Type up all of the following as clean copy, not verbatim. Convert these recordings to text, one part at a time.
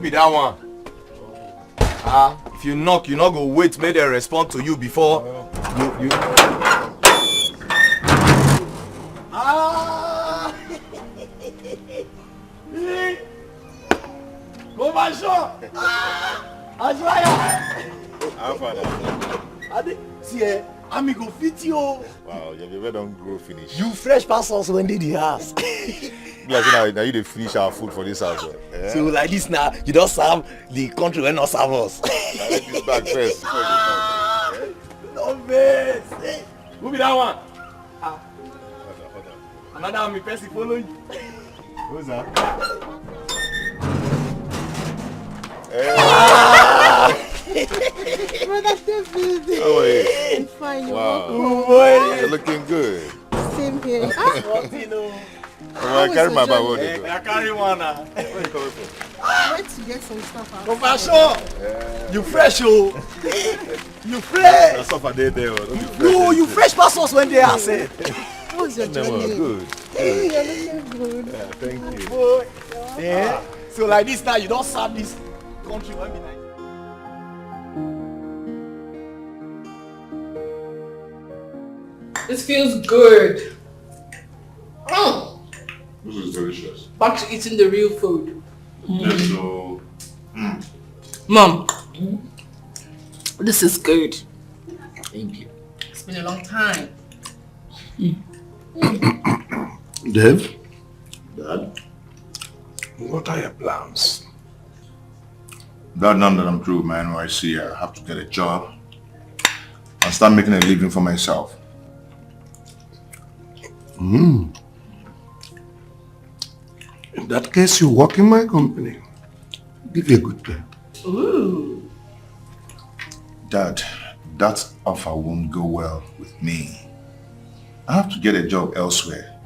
be that one? If you knock, you not go wait, make them respond to you before you. Go my shop. See, I'm go fit you. Wow, you never don't grow finish. You fresh pastors when did you ask? Now you dey finish our food for this house. Yeah? So like this now, you don't serve the country when not serve us. Now let this bag first before you come. No mess. Hey, who be that one? Hold on. Another me person follow you. Who's that? Brother David. How are you? I'm fine, you're Wow. welcome. You're looking good. Same here. What you know? I carry my bag. I carry one now. Where you coming from? I went to get some stuff out. Go for sure. You fresh, oh. You fresh. That's off a day there. No, you fresh pastors when they are said. How was your journey? Good. Hey, you're looking good. Yeah, thank you. Boy. Yeah. So like this now, you don't serve this country when be nice. This feels good. This is delicious. Back to eating the real food. Yes, so... Mom, this is good. Thank you. It's been a long time. Dave? Dad? What are your plans? Dad, now that I'm through with my NYC, I have to get a job and start making a living for myself. In that case, you work in my company. Give you a good pay. Ooh. Dad, that offer won't go well with me. I have to get a job elsewhere.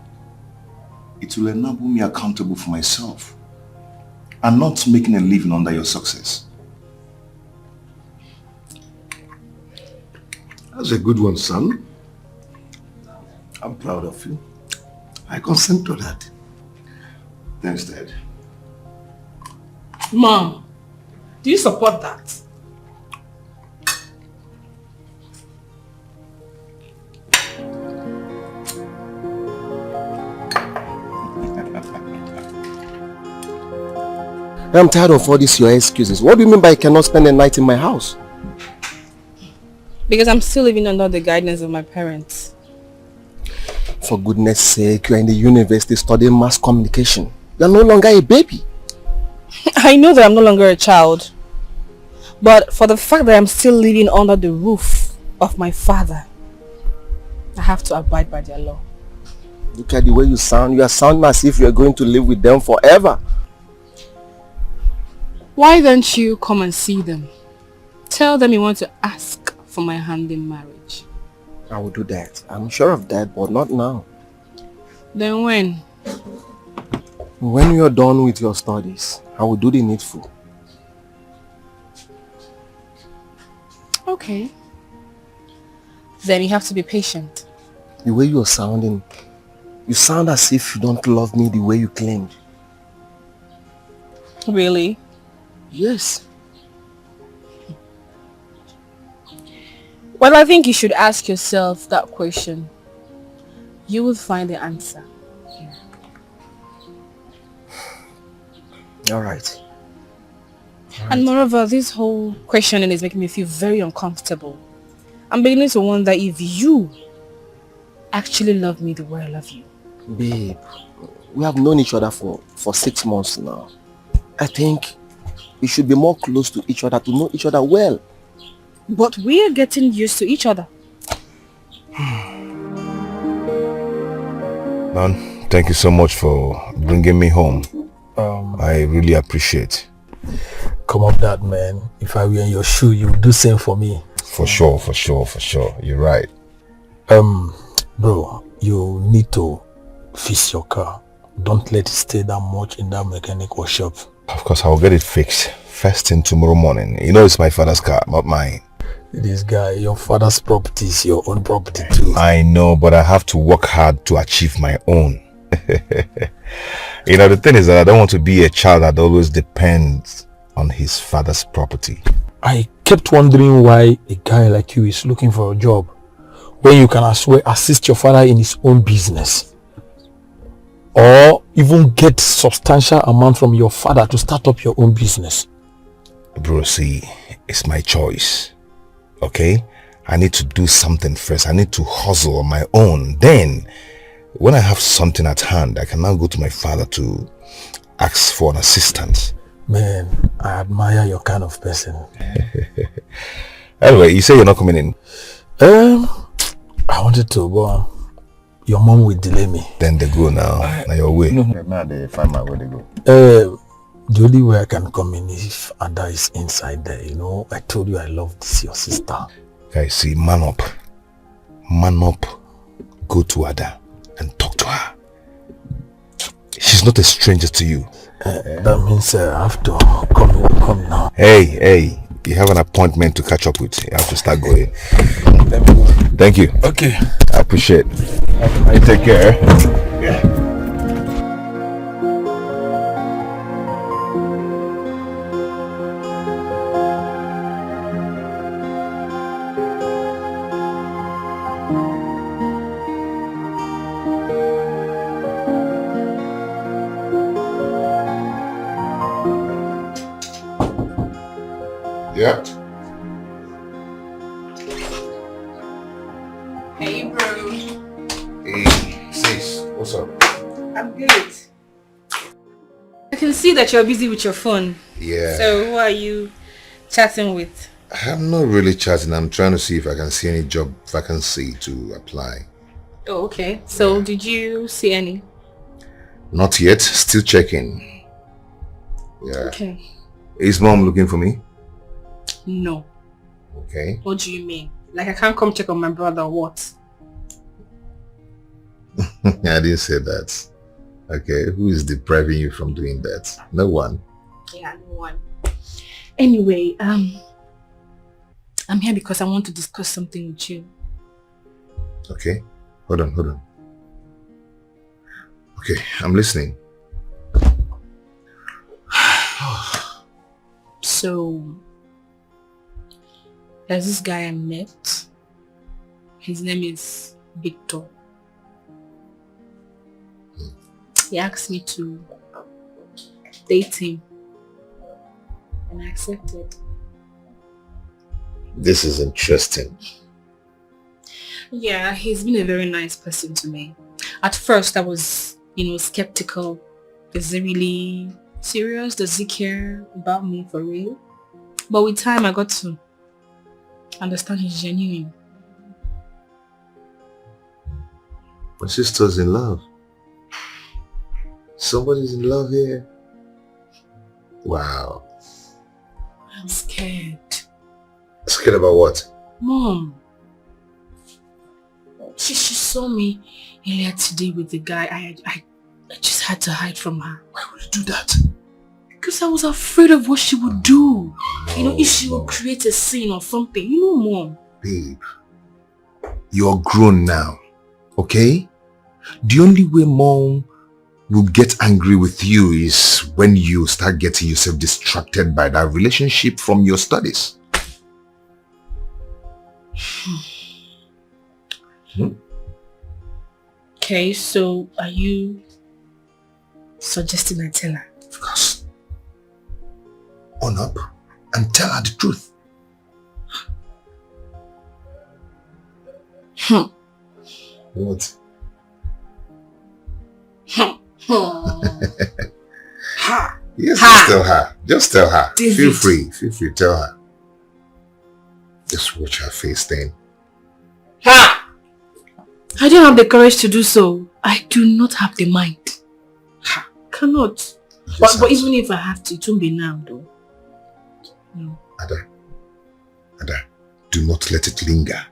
It will enable me accountable for myself and not making a living under your success. That's a good one, son. I'm proud of you. I consent to that. Thanks, Dad. Mom, do you support that? I'm tired of all these your excuses. What do you mean by I cannot spend the night in my house? Because I'm still living under the guidance of my parents. For goodness sake, you are in the university studying mass communication. You are no longer a baby. I know that I'm no longer a child. But for the fact that I'm still living under the roof of my father, I have to abide by their law. Look at the way you sound. You are sounding as if you are going to live with them forever. Why don't you come and see them? Tell them you want to ask for my hand in marriage. I will do that. I'm sure of that, but not now. Then when? When you're done with your studies, I will do the needful. Okay. Then you have to be patient. The way you're sounding, you sound as if you don't love me the way you claimed. Really? Yes. Well, I think you should ask yourself that question. You will find the answer here. All right. And moreover, this whole questioning is making me feel very uncomfortable. I'm beginning to wonder if you actually love me the way I love you. Babe, we have known each other for 6 months now. I think we should be more close to each other to know each other well. But we are getting used to each other. Man, thank you so much for bringing me home. I really appreciate. Come up, that man. If I were in your shoe, you would do same for me. For sure. You're right. Bro, you need to fix your car. Don't let it stay that much in that mechanic workshop. Of course, I'll get it fixed first thing tomorrow morning. You know it's my father's car, not mine. This guy, your father's property is your own property too. I know, but I have to work hard to achieve my own. You know, the thing is that I don't want to be a child that always depends on his father's property. I kept wondering why a guy like you is looking for a job when you can as well assist your father in his own business. Or even get substantial amount from your father to start up your own business. Bro, see, it's my choice. Okay? I need to do something first. I need to hustle on my own. Then, when I have something at hand, I can now go to my father to ask for an assistance. Man, I admire your kind of person. Anyway, you say you're not coming in? I wanted to, but your mom will delay me. Then they go now. Now your way. No, now they find my way to go. The only way I can come in is if Ada is inside there, you know. I told you I love this, your sister. Guys, see, man up. Man up. Go to Ada and talk to her. She's not a stranger to you. That means I have to come now. Hey, you have an appointment to catch up with. You have to start going. Thank you. Okay. I appreciate it. I take care. Yeah. Yeah. Hey, bro. Hey, sis, what's up? I'm good. I can see that you're busy with your phone. Yeah. So who are you chatting with? I'm not really chatting. I'm trying to see if I can see any job vacancy to apply. Oh, okay. So did you see any? Not yet. Still checking. Yeah. Okay. Is mom looking for me? No. Okay. What do you mean? Like I can't come check on my brother or what? I didn't say that. Okay. Who is depriving you from doing that? No one. Yeah, no one. Anyway, I'm here because I want to discuss something with you. Okay. Hold on. Okay, I'm listening. So, there's this guy I met. His name is Victor. He asked me to date him. And I accepted. This is interesting. Yeah, he's been a very nice person to me. At first, I was, skeptical. Is he really serious? Does he care about me for real? But with time, I got to understand he's genuine. My sister's in love. Somebody's in love here. Wow. I'm scared. Scared about what? Mom. She saw me earlier today with the guy. I just had to hide from her. Why would you do that? Because I was afraid of what she would do. If she would create a scene or something. Mom. Babe, you're grown now, okay? The only way mom will get angry with you is when you start getting yourself distracted by that relationship from your studies. Okay, so are you suggesting I tell her? Of course. Own up and tell her the truth. What? Yes, just tell her. Just tell her. David. Feel free, tell her. Just watch her face then. Ha! I don't have the courage to do so. I do not have the mind. Ha! Cannot. But even if I have to, it won't be now though. No. Ada, do not let it linger.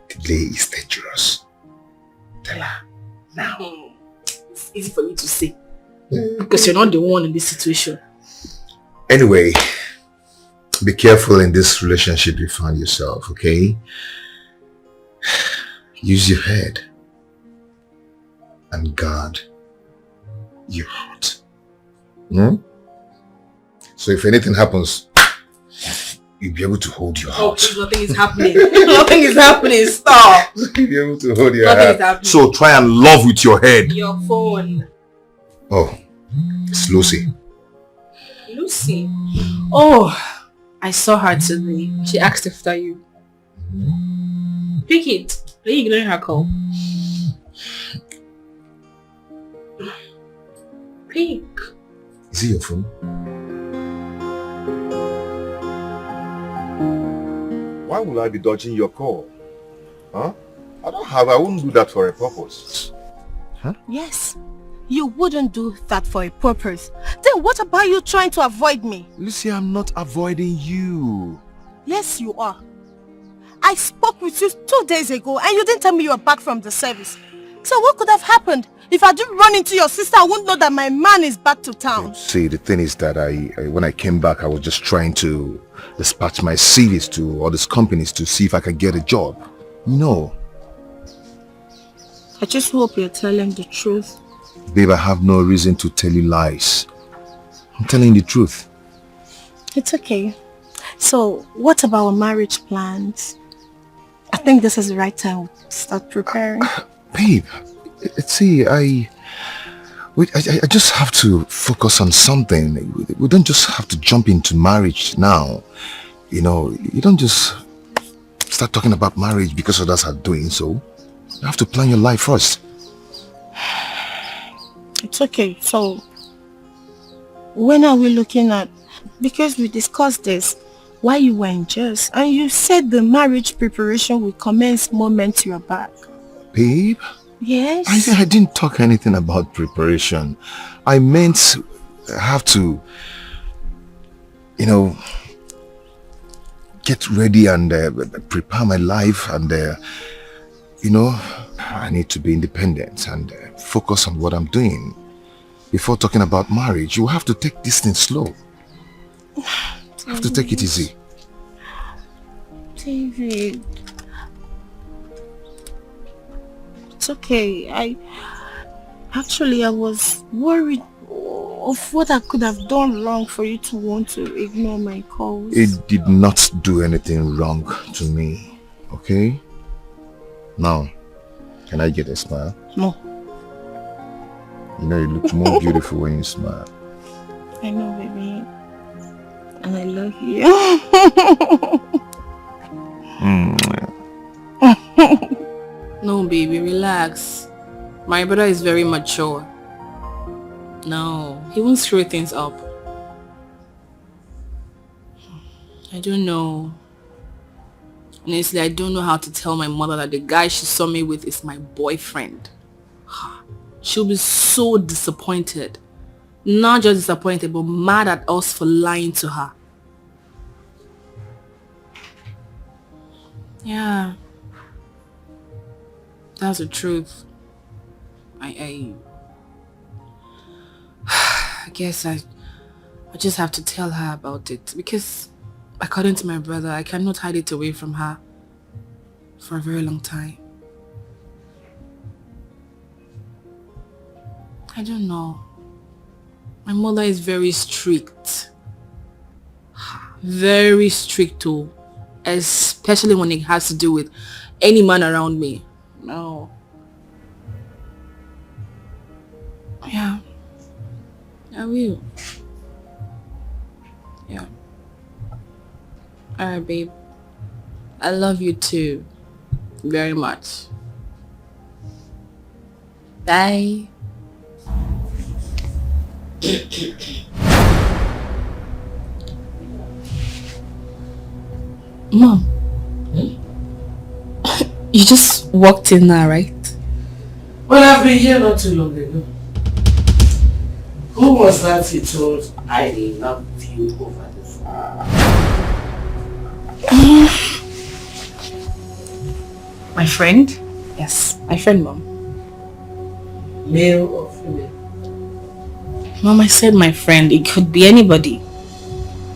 Delay is dangerous. Tell her now. It's easy for you to say. Because you're not the one in this situation. Anyway, be careful in this relationship you find yourself, okay? Use your head and guard your heart. So if anything happens, you'll be able to hold your Oh, heart. please, nothing is happening. Nothing is happening. Stop. You'll be able to hold your Nothing heart. is happening. So try and love with your head. Your phone. Oh, it's Lucy. Lucy. Oh, I saw her today. She asked after you. Pick it. Are you ignoring her call? Pick. Is it your phone? Why would I be dodging your call? Huh? I wouldn't do that for a purpose. Huh? Yes. You wouldn't do that for a purpose. Then what about you trying to avoid me? Lucy, I'm not avoiding you. Yes, you are. I spoke with you 2 days ago and you didn't tell me you were back from the service. So what could have happened? If I didn't run into your sister, I wouldn't know that my man is back to town. See, the thing is that when I came back, I was just trying to dispatch my CVs to all these companies to see if I could get a job. No. I just hope you're telling the truth. Babe, I have no reason to tell you lies. I'm telling the truth. It's okay. So, what about our marriage plans? I think this is the right time to start preparing. Babe, see, I just have to focus on something. We don't just have to jump into marriage now. You know, you don't just start talking about marriage because others are doing so. You have to plan your life first. It's okay. So, when are we looking at... Because we discussed this while you were in Jersey, and you said the marriage preparation will commence moment you're back. Babe? Yes? I didn't talk anything about preparation. I meant I have to, you know, get ready and prepare my life and, you know, I need to be independent and focus on what I'm doing. Before talking about marriage, you have to take this thing slow. You have to take it easy. David. It's okay. I was worried of what I could have done wrong for you to want to ignore my calls. It did not do anything wrong to me, okay? Now, can I get a smile? No. You know, you look more beautiful when you smile. I know, baby. And I love you. No, baby, relax. My brother is very mature. No, he won't screw things up. I don't know. Honestly, I don't know how to tell my mother that the guy she saw me with is my boyfriend. She'll be so disappointed. Not just disappointed, but mad at us for lying to her. Yeah. That's the truth. I guess I just have to tell her about it, because according to my brother, I cannot hide it away from her for a very long time. I don't know. My mother is very strict. Very strict too. Especially when it has to do with any man around me. No. Yeah. I will. Yeah. Alright, babe. I love you too. Very much. Bye. Mom. You just walked in now, right? Well, I've been here not too long ago. Who was that you told I love you over the phone? My friend? Yes, my friend, Mom. Male or female? Mom, I said my friend. It could be anybody.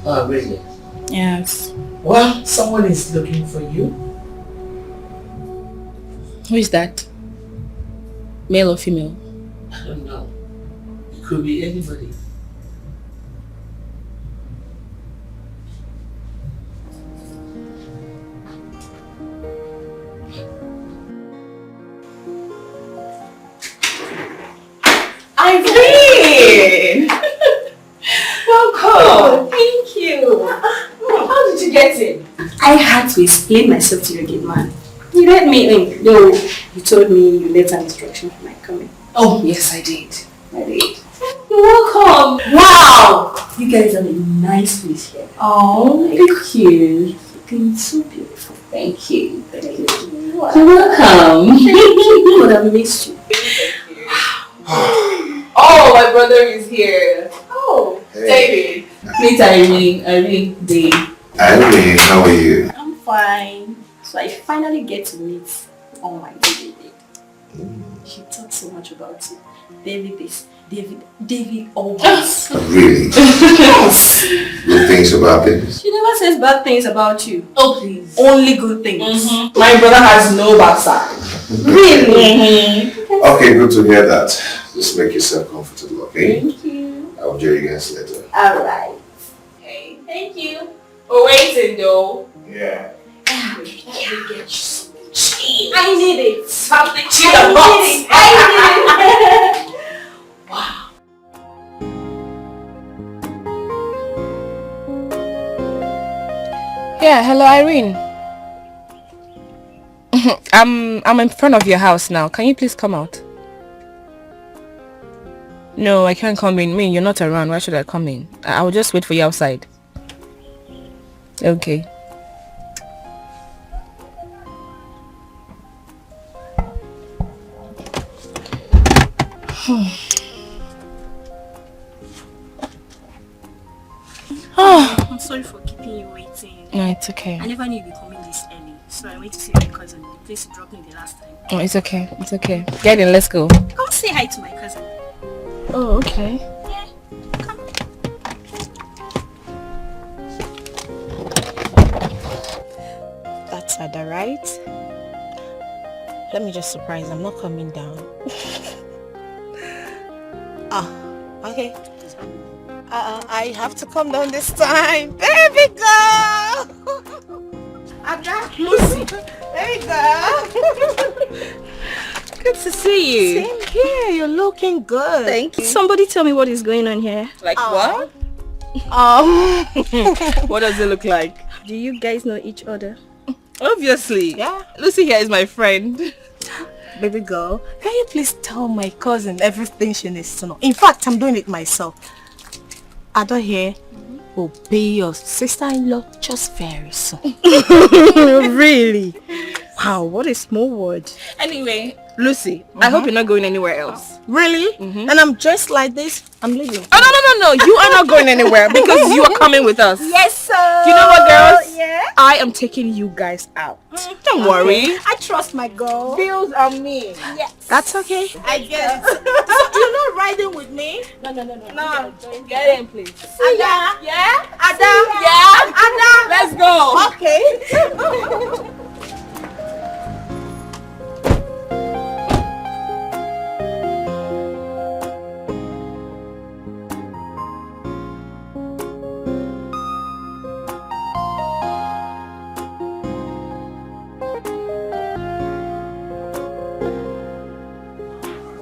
Oh, really? Yes. Well, someone is looking for you. Who is that? Male or female? I don't know. It could be anybody. I had to explain myself to your gate man. You let me in. No, you told me you left an instruction for my coming. Oh, yes, I did. You're welcome. Wow! You guys have a nice place here. Oh, thank you. Looking so beautiful. Thank you. Wow. You're welcome. Thank you. But I've missed you. Oh, my brother is here. Oh, hey. David. Meet Irene, Dave. Irene, how are you? I'm fine. So I finally get to meet all my David. He talks so much about you. David this, David always. Really? Yes. Good things about this. She never says bad things about you. Oh, please. Only good things. My brother has no backside. Really? Okay, good to hear that. Just make yourself comfortable, okay? Thank you. I'll join you guys later. Alright. Okay, thank you. We're waiting though. Yeah. I need it. Something I cheap need it. Wow. Yeah, hello Irene. I'm in front of your house now. Can you please come out? No, I can't come in. You're not around. Why should I come in? I will just wait for you outside. Okay. I'm sorry for keeping you waiting. No, it's okay. I never knew you'd be coming this early, so I went to see my cousin. The place you dropped me the last time. Oh, it's okay. It's okay. Get in, let's go. Come say hi to my cousin. Oh, okay. Yeah, come. That's Ada, right? Let me just surprise. I'm not coming down. Okay. I have to come down this time. Baby girl! Ada, Lucy. Baby girl. Good to see you. Same here. You're looking good. Thank you. Somebody tell me what is going on here. Like what? What does it look like? Do you guys know each other? Obviously. Yeah. Lucy here is my friend. Baby girl, can you please tell my cousin everything she needs to know? In fact, I'm doing it myself. Ada here will be your sister-in-law just very soon. Really? Wow, what a small word. Anyway, Lucy, I hope you're not going anywhere else. Really? And I'm dressed like this? I'm leaving. Oh, no. You are not going anywhere because you are coming with us. Yes, sir. You know what, girls? Yeah. I am taking you guys out. Don't worry. I trust my girl. Bills on me. Yes. That's okay. I get it. So you're not riding with me? No. No, get in, please. Ada? Yeah? Ada? Yeah? Ada? Let's go. Okay.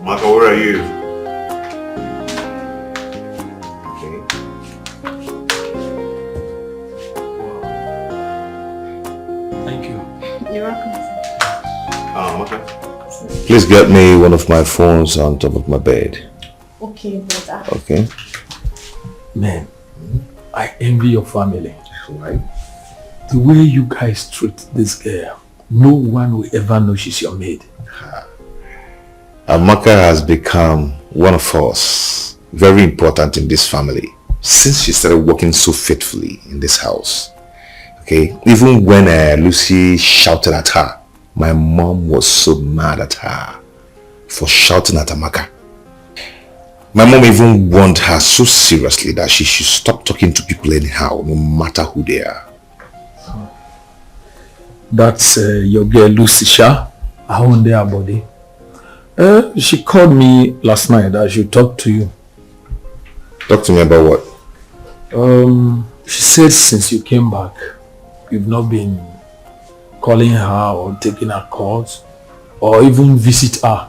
Marco, where are you? Okay. Thank you. You're welcome. Okay. Please get me one of my phones on top of my bed. Okay, brother. Okay? Man, I envy your family. Right. The way you guys treat this girl, no one will ever know she's your maid. Amaka has become one of us, very important in this family, since she started working so faithfully in this house. Okay, even when Lucy shouted at her, my mom was so mad at her for shouting at Amaka. My mom even warned her so seriously that she should stop talking to people anyhow, no matter who they are. That's your girl Lucy Sha. I own their body. She called me last night that she talk to you. Talk to me about what? She said since you came back, you've not been calling her or taking her calls or even visit her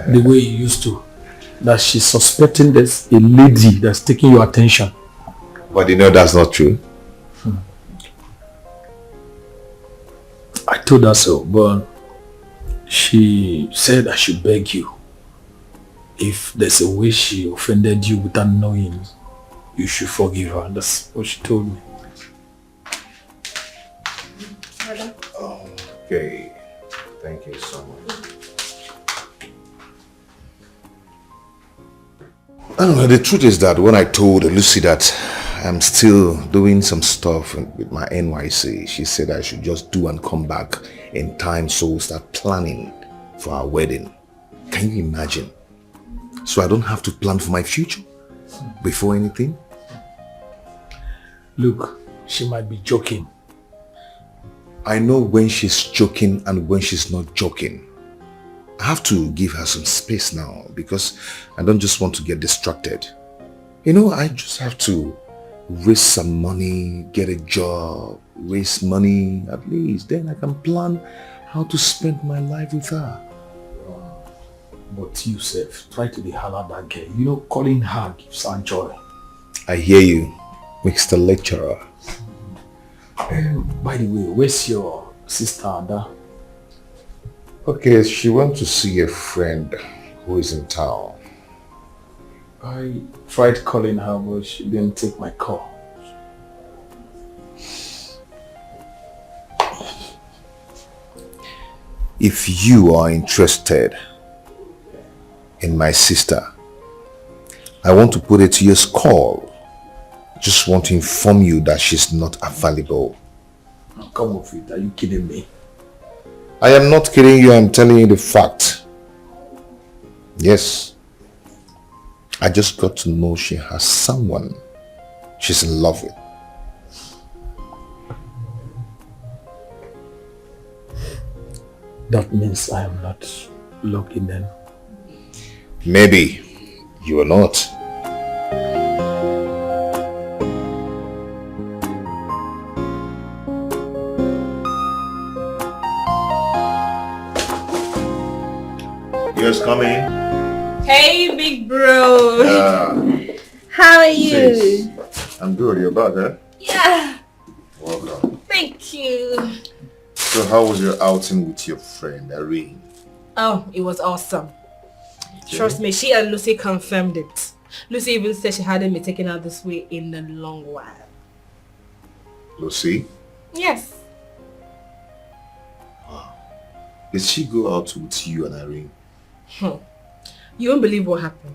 the way you used to. That she's suspecting there's a lady that's taking your attention. But you know that's not true. told her so, but she said I should beg you. If there's a way she offended you without knowing, you should forgive her. That's what she told me. Okay. Thank you so much. I don't know, the truth is that when I told Lucy that I'm still doing some stuff with my NYC, she said I should just do and come back in time so we'll start planning for our wedding. Can you imagine? So I don't have to plan for my future before anything? Look, she might be joking. I know when she's joking and when she's not joking. I have to give her some space now because I don't just want to get distracted. You know, I just have to raise some money, get a job, raise money at least. Then I can plan how to spend my life with her. But you, Seth, try to be hard at that girl. You know, calling her gives her joy. I hear you, Mr. Lecturer. By the way, where's your sister, Ada? Okay, she went to see a friend who is in town. I tried calling her, but she didn't take my call. If you are interested in my sister, I want to put it to your call. Just want to inform you that she's not available. Oh, come off it. Are you kidding me? I am not kidding you. I'm telling you the fact. Yes. I just got to know she has someone she's in love with. That means I am not lucky then. Maybe you are not. Yes, come in. Hey, big bro. How are you? Sis, I'm good. You're back, eh? Yeah. Welcome. Thank you. So how was your outing with your friend, Irene? Oh, it was awesome. Okay. Trust me, she and Lucy confirmed it. Lucy even said she hadn't been taken out this way in a long while. Lucy? Yes. Wow. Did she go out with you and Irene? You won't believe what happened.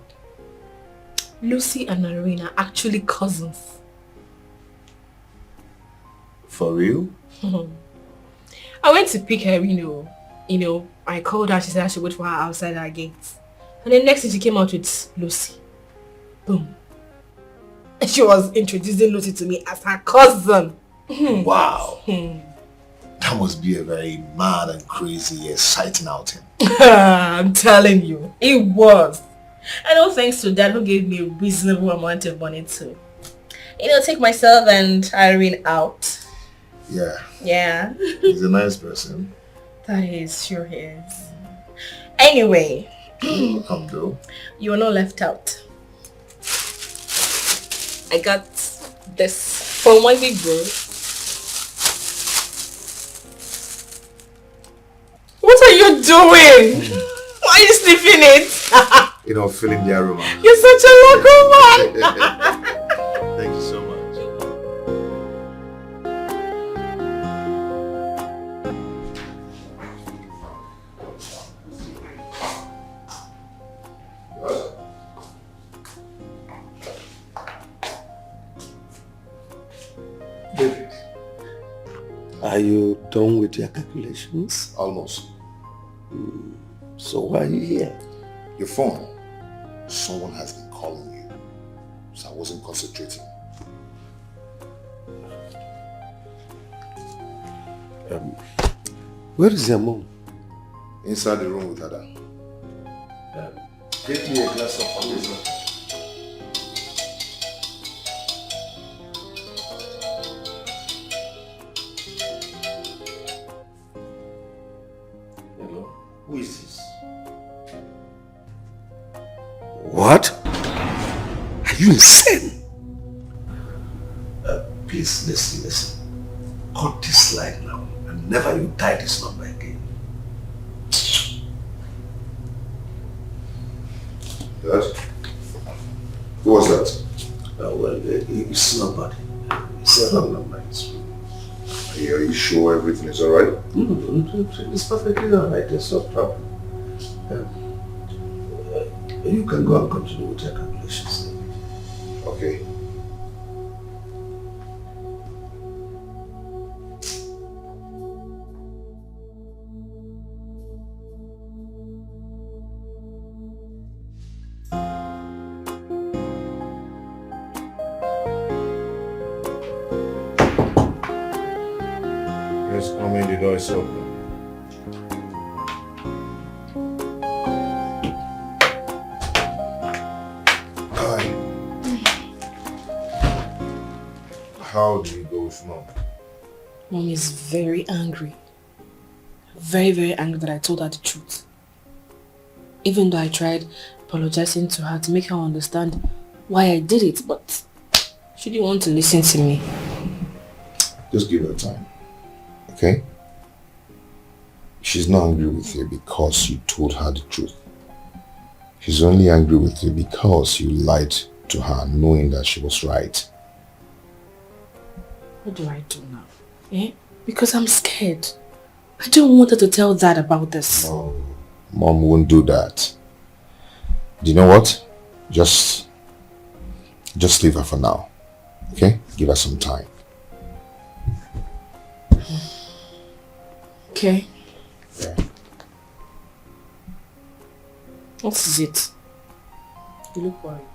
Lucy and Irene are actually cousins. For real? I went to pick her, you know, I called her, she said I should wait for her outside our gate. And then next thing she came out with Lucy. Boom. And she was introducing Lucy to me as her cousin. Wow. That must be a very mad and crazy, exciting outing. I'm telling you, it was. And all thanks to Dad who gave me a reasonable amount of money to, take myself and Irene out. Yeah. Yeah. He's a nice person. That is, sure is. Anyway. Welcome, though. You are not left out. I got this for my big bro. What are you doing? Why are you sniffing it? Feeling the aroma. You're such a lucky man. Thank you so much. David, are you done with your calculations? Almost. So why are you here? Your phone. Someone has been calling you. So I wasn't concentrating. Where is your mom? Inside the room with Ada. Get me a glass of water. Hello? Who is this? What? Are you insane? Please listen. Cut this line now and never you dial this number again. Dad? Who was that? Well, it's nobody. It's a wrong number. Are you sure everything is alright? It's perfectly alright. There's no problem. You can go and continue with your calculations. Okay. Yes, come in, the door is open. How do you go with Mom? Mom is very angry. Very, very angry that I told her the truth. Even though I tried apologizing to her to make her understand why I did it, but she didn't want to listen to me. Just give her time, okay? She's not angry with you because you told her the truth. She's only angry with you because you lied to her knowing that she was right. What do I do now? Eh? Because I'm scared. I don't want her to tell Dad about this. No, Mom won't do that. Do you know what? Just leave her for now, okay? Give her some time. Okay. Yeah. What is it? You look worried.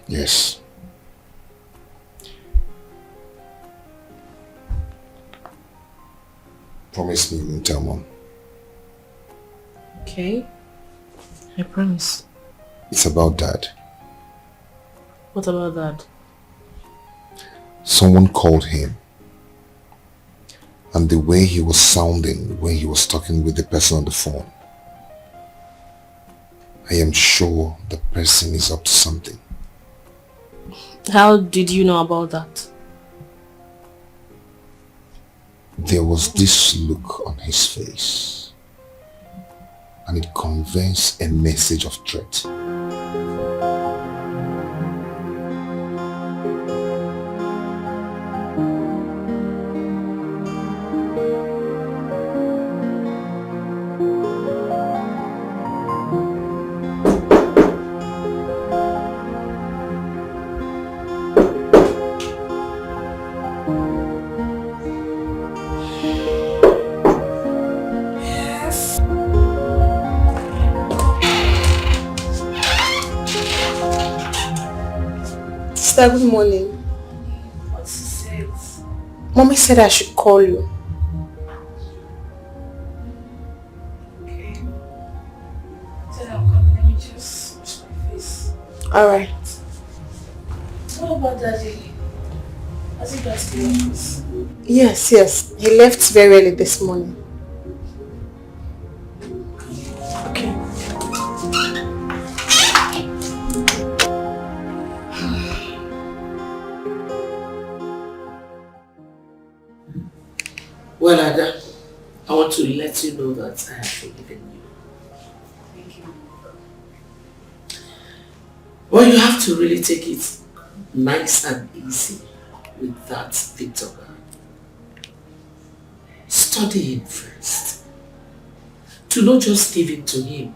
Yes. Promise me you won't tell Mom. Okay. I promise. It's about Dad. What about that? Someone called him. And the way he was sounding when he was talking with the person on the phone. I am sure the person is up to something. How did you know about that? There was this look on his face. And it conveys a message of threat. Good morning. What she said? Mommy said I should call you. Okay. Said I'm coming. Let me just wash my face. Alright. What about Daddy? Has he got to the office? Yes. He left very early this morning. Okay. Well, Ada, I want to let you know that I have forgiven you. Thank you. Well, you have to really take it nice and easy with that Victor guy. Study him first. Do not just give it to him.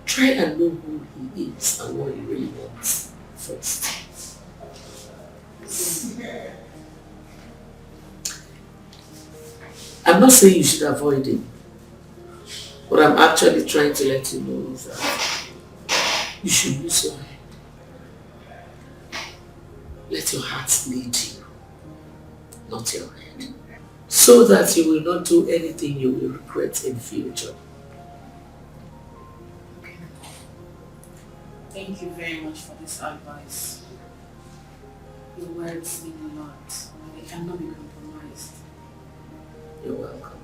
Try and know who he is and what he really wants first. I'm not saying you should avoid him. What I'm actually trying to let you know is that you should use your head. Let your heart lead you, not your head. So that you will not do anything you will regret in future. Okay. Thank you very much for this advice. Your words mean a lot. They cannot be compromised. You're welcome.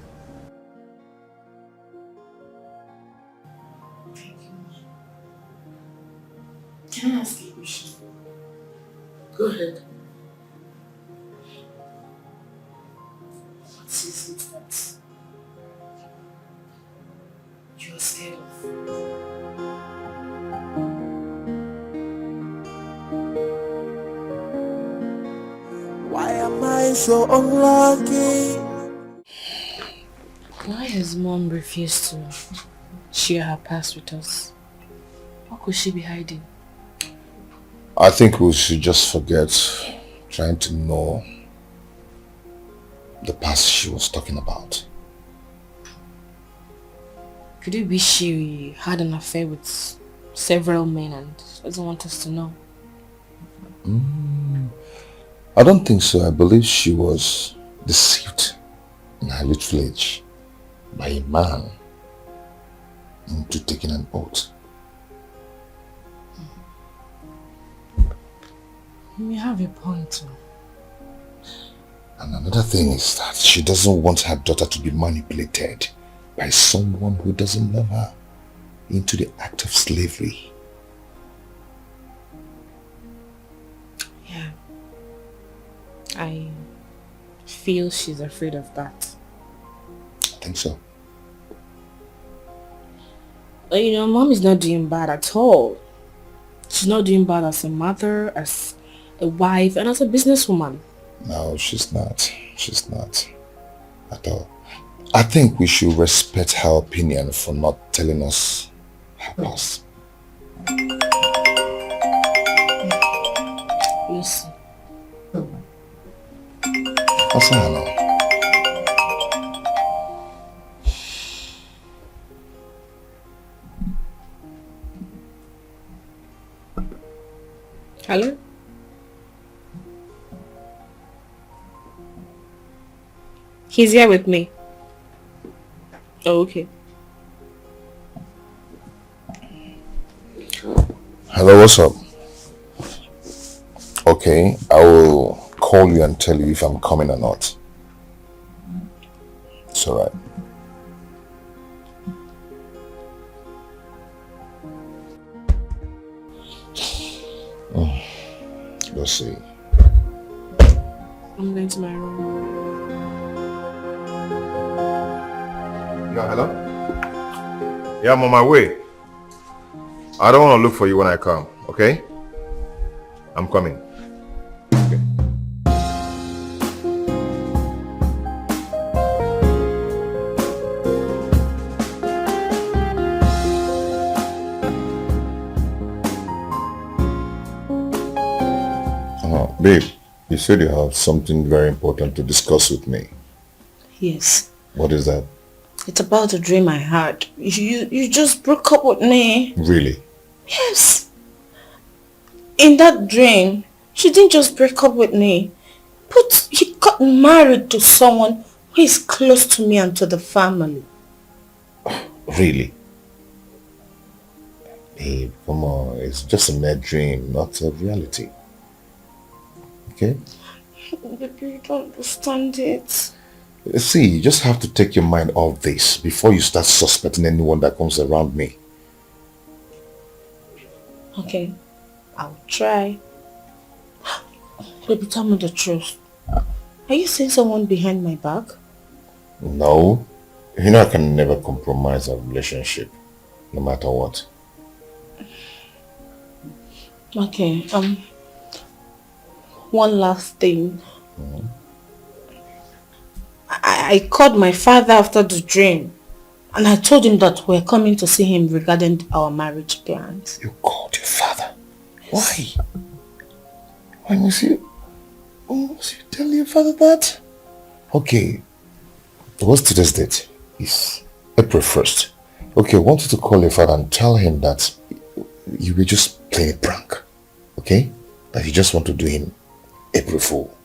Thank you. Can I ask you a question? Go ahead. so unlucky. Why has mom refused to share her past with us? What could she be hiding? I think we should just forget trying to know the past she was talking about. Could it be she had an affair with several men and doesn't want us to know? I don't think so. I believe she was deceived in her little age by a man into taking an oath. You have a point too. And another thing is that she doesn't want her daughter to be manipulated by someone who doesn't love her into the act of slavery. Yeah. I feel she's afraid of that. I think so. But you know, mom is not doing bad at all. She's not doing bad as a mother, as a wife, and as a businesswoman. No, she's not. She's not. At all. I think we should respect her opinion for not telling us her past. Lucy. What's her now? Hello? He's here with me. Oh, okay. Hello, what's up? Okay, I will call you and tell you if I'm coming or not. It's alright. Let's see. I'm going to my room. Yeah, hello? Yeah, I'm on my way. I don't want to look for you when I come, okay? I'm coming. Okay. Babe, you said you have something very important to discuss with me. Yes. What is that? It's about a dream I had. You just broke up with me. Really? Yes. In that dream, she didn't just break up with me, but he got married to someone who is close to me and to the family. Really? Babe, come on. It's just a mere dream, not a reality. Okay? Baby, you don't understand it. See, you just have to take your mind off this before you start suspecting anyone that comes around me. Okay, I'll try. Baby, tell me the truth. Are you seeing someone behind my back? No. You know I can never compromise a relationship, no matter what. Okay, one last thing. I called my father after the dream and I told him that we're coming to see him regarding our marriage plans. You called your father? Why? Why must you tell your father that? Okay, what's today's date? It's April 1st. Okay, I want you to call your father and tell him that you were just playing a prank. Okay? That you just want to do him April Fool.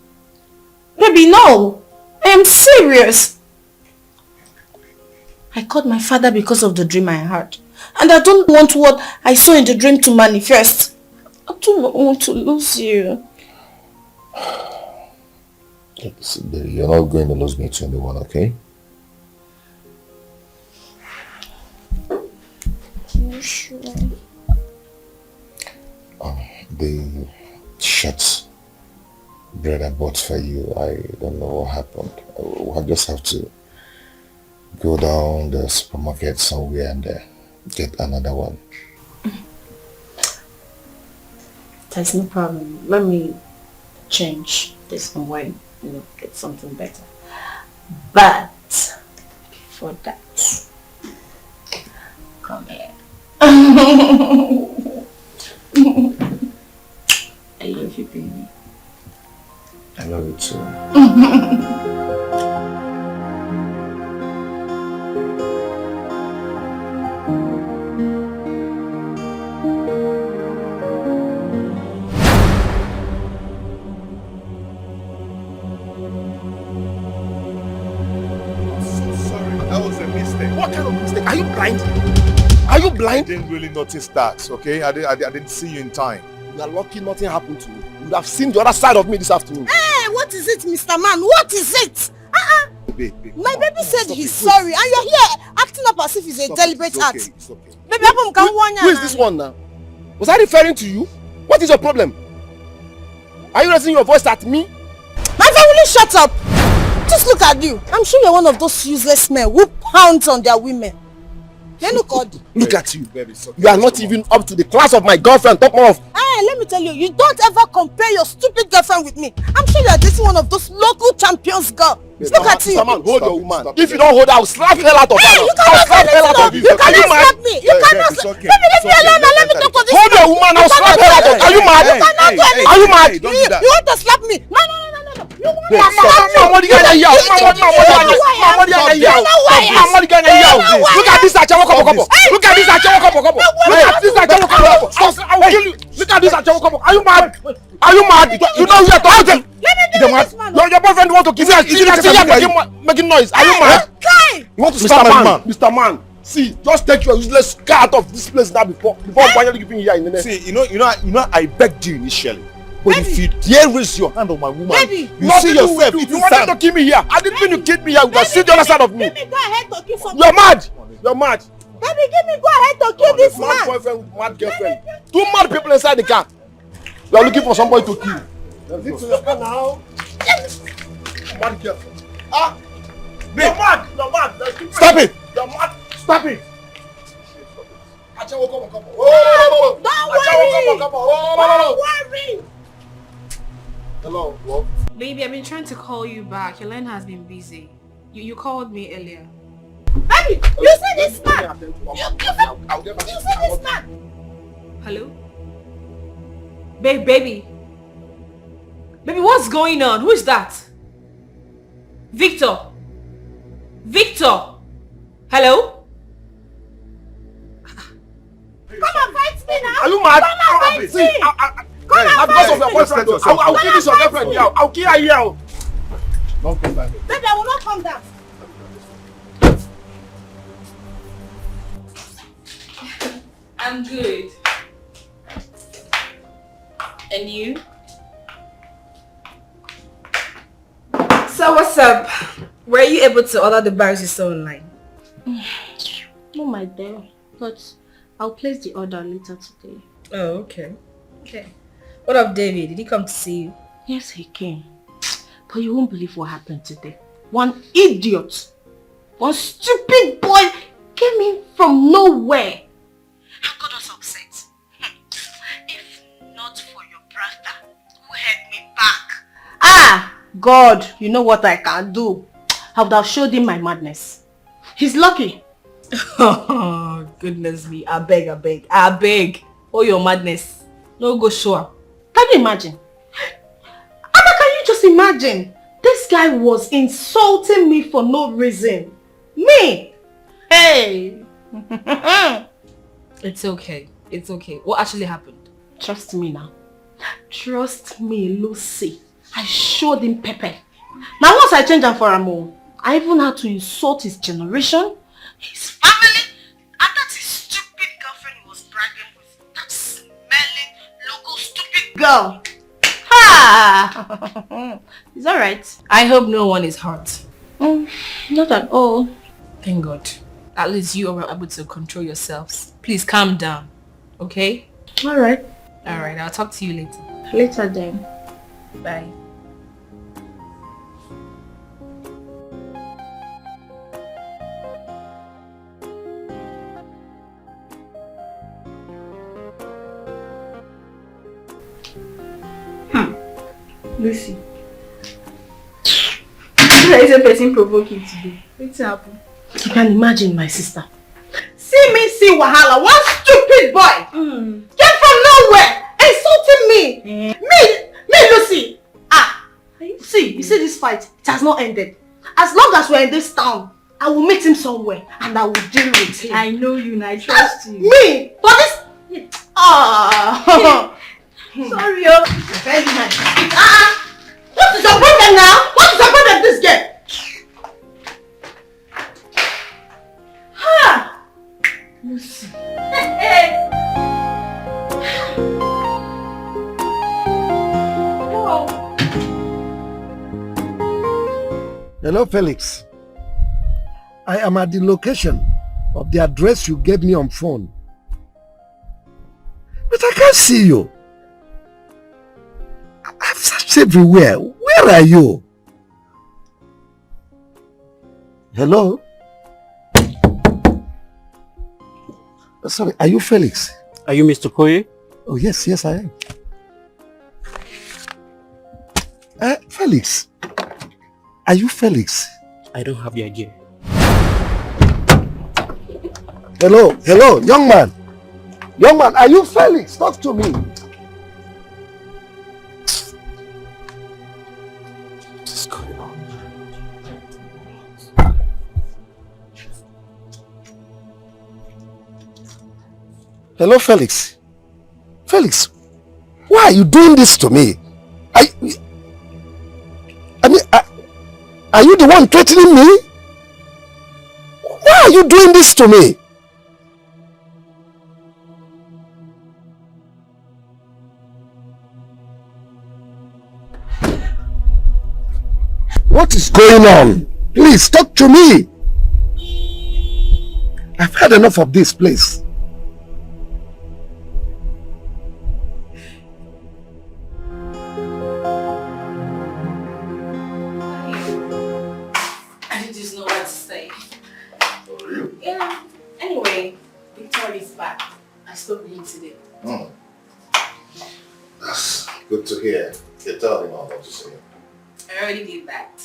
Baby, no! I am serious! I called my father because of the dream I had. And I don't want what I saw in the dream to manifest. I don't want to lose you. You're not going to lose me to anyone, okay? Are you sure? The shirts bread I bought for you, I don't know what happened. I just have to go down the supermarket somewhere and get another one. There's no problem. Let me change this and wait. get something better. But for that, come here. I love you, baby. I love you too. What kind of mistake? Are you blind? Are you blind? I didn't really notice that, okay? I didn't see you in time. You are lucky nothing happened to you. You would have seen the other side of me this afternoon. Hey, what is it, Mr. Man? What is it? Babe, My baby said he's sorry, and you're here acting up as if it's a deliberate act. It's okay. Baby, who is this one now? Was I referring to you? What is your problem? Are you raising your voice at me? My family, shut up! Just look at you. I'm sure you're one of those useless men who pounds on their women. Then look at you. Baby, you are not even up to the class of my girlfriend. Talk more of. Hey, let me tell you, you don't ever compare your stupid girlfriend with me. I'm sure you're dating one of those local champions, girl. Look at you. Mr. Man, hold your woman. If you don't hold her, I'll slap hell out of her. You cannot slap hell out of you. You cannot slap me. You cannot slap me. Leave me alone and let me talk to this. Hold your woman, I'll slap hell out of her. Are you mad? You cannot do anything. Are you mad? You want to slap me? No. You want to slap me? Look at this achawo kopo. Look at this achawo kopo. I'll kill you. Look at this achawo kopo. Are you mad? Are you mad? You know you're talking. Your boyfriend want to give you a making noise. Are you mad? You want to stop man? Mr. Man, see, just take your useless car out of this place now before finally giving you here in the next. See, you know, I begged you initially. But if you dare raise your hand on my woman, you see yourself. You wanted to kill me here. I didn't mean you killed me here. You see the other side of me. Give me go ahead to kill somebody. You're mad. You're mad. Baby, give me go ahead to kill this man. Mad boyfriend with mad girlfriend. Two mad people inside the car. You are looking for somebody to kill. You're now. Mad girlfriend. You're mad. You're mad. Stop it. You're mad. Stop it. Don't worry. Hello, love. Baby, I've been trying to call you back. Your line has been busy. You called me earlier. Baby, you see this man? You see this man? Hello? Baby, what's going on? Who is that? Victor? Hello? Come and fight me now. Are you mad? Come and fight me. Because of your boyfriend, I'll kill this your girlfriend here. I'll kill her here. Don't come back. Baby, I will not come down. I'm good. And you? So what's up? Were you able to order the bags you saw online? No, my dear. But I'll place the order later today. Oh, okay. What of David? Did he come to see you? Yes, he came. But you won't believe what happened today. One idiot, one stupid boy came in from nowhere and got us upset. If not for your brother who held me back. God, you know what I can do. I would have showed him my madness. He's lucky. Oh, goodness me. I beg. Oh, your madness. No go show up. Can you imagine? Abba, can you just imagine? This guy was insulting me for no reason. Me! Hey! It's okay. What actually happened? Trust me now. Trust me, Lucy. I showed him pepper. Now once I changed him for a move, I even had to insult his generation, his family, and that his stupid girlfriend he was bragging with. That smelling, local stupid girl. Ha! It's alright. I hope no one is hurt. Not at all. Thank God. At least you are able to control yourselves. Please calm down. Okay? Alright. I'll talk to you later. Later then. Bye. Lucy, There is a person provoking today. What's happened? You can imagine my sister. See me, see Wahala, one stupid boy. Came from nowhere, insulting me. Me, Lucy. See, you see this fight, it has not ended. As long as we're in this town, I will meet him somewhere and I will deal with him. I know you and I trust you. Me? For this? Sorry, very nice. What is your problem now? What is your problem this game? Lucy. Hello, Felix. I am at the location of the address you gave me on phone. But I can't see you. I've searched everywhere. Where are you? Hello? Sorry, are you Felix? Are you Mr. Koye? Oh, yes, I am. Felix. Are you Felix? I don't have the idea. Hello, young man. Young man, are you Felix? Talk to me. What is going on? Hello, Felix. Felix, why are you doing this to me? Are you the one threatening me? Why are you doing this to me? What is going on? Please talk to me. I've had enough of this place. I just know what to say. Yeah. Anyway, Victoria's back. I spoke with him today. Oh. That's good to hear. You tell him all what to say. I already did that.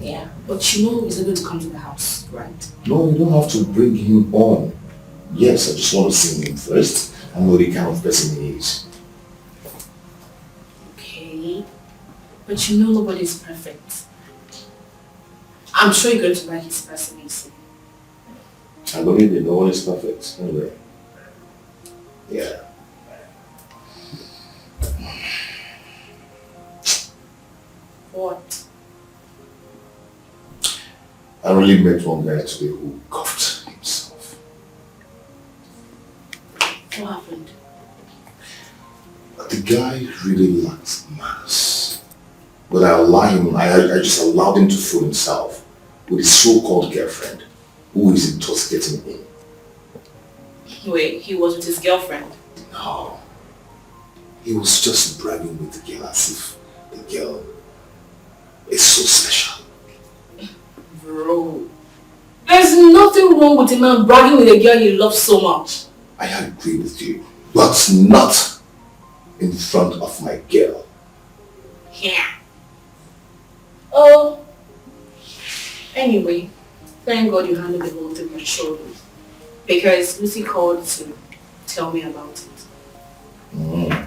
Yeah. But you know he's able to come to the house, right? No, you don't have to bring him on. Yes, I just want to see him first and know the kind of person he is. Okay. But you know nobody's perfect. I'm sure you're going to like his personality. I believe that no one is perfect. Anyway. Yeah. What? I really met one guy today who cuffed himself. What happened? The guy really lacks manners. But I just allowed him to fool himself with his so-called girlfriend, who is intoxicating him. Wait, he was with his girlfriend? No. He was just bragging with the girl as if the girl is so special. Bro, there's nothing wrong with a man bragging with a girl he loves so much. I agree with you, but not in front of my girl. Yeah. Oh. Anyway, thank God you handled the whole thing maturely. Because Lucy called to tell me about it. Yeah.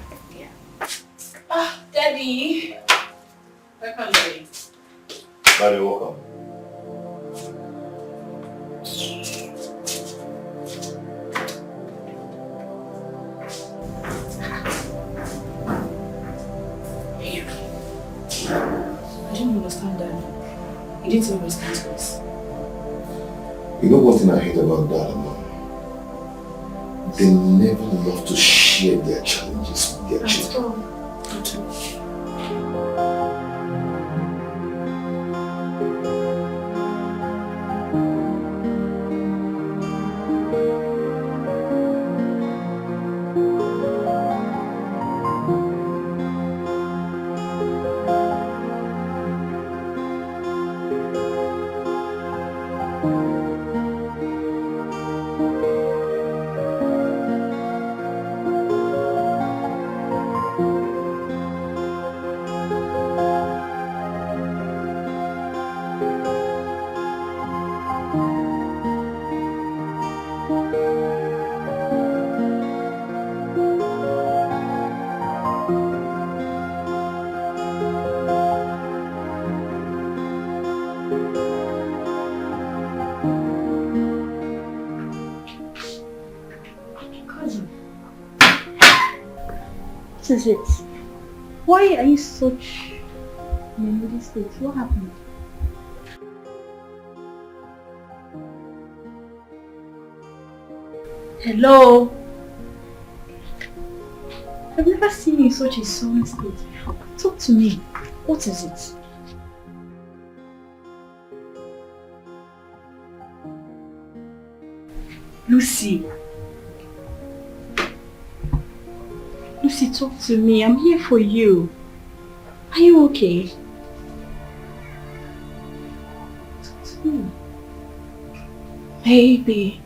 Daddy. Welcome, Daddy. Daddy, welcome. I didn't understand that. He didn't even respond to us. You know one thing I hate about Dad and Mom? They never love to share their challenges with their children. What is it? Why are you such in a moody state? What happened? Hello? I've never seen you in such a sullen state before. Talk to me. What is it? Lucy. Lucy, talk to me. I'm here for you. Are you okay? Talk to me. Baby.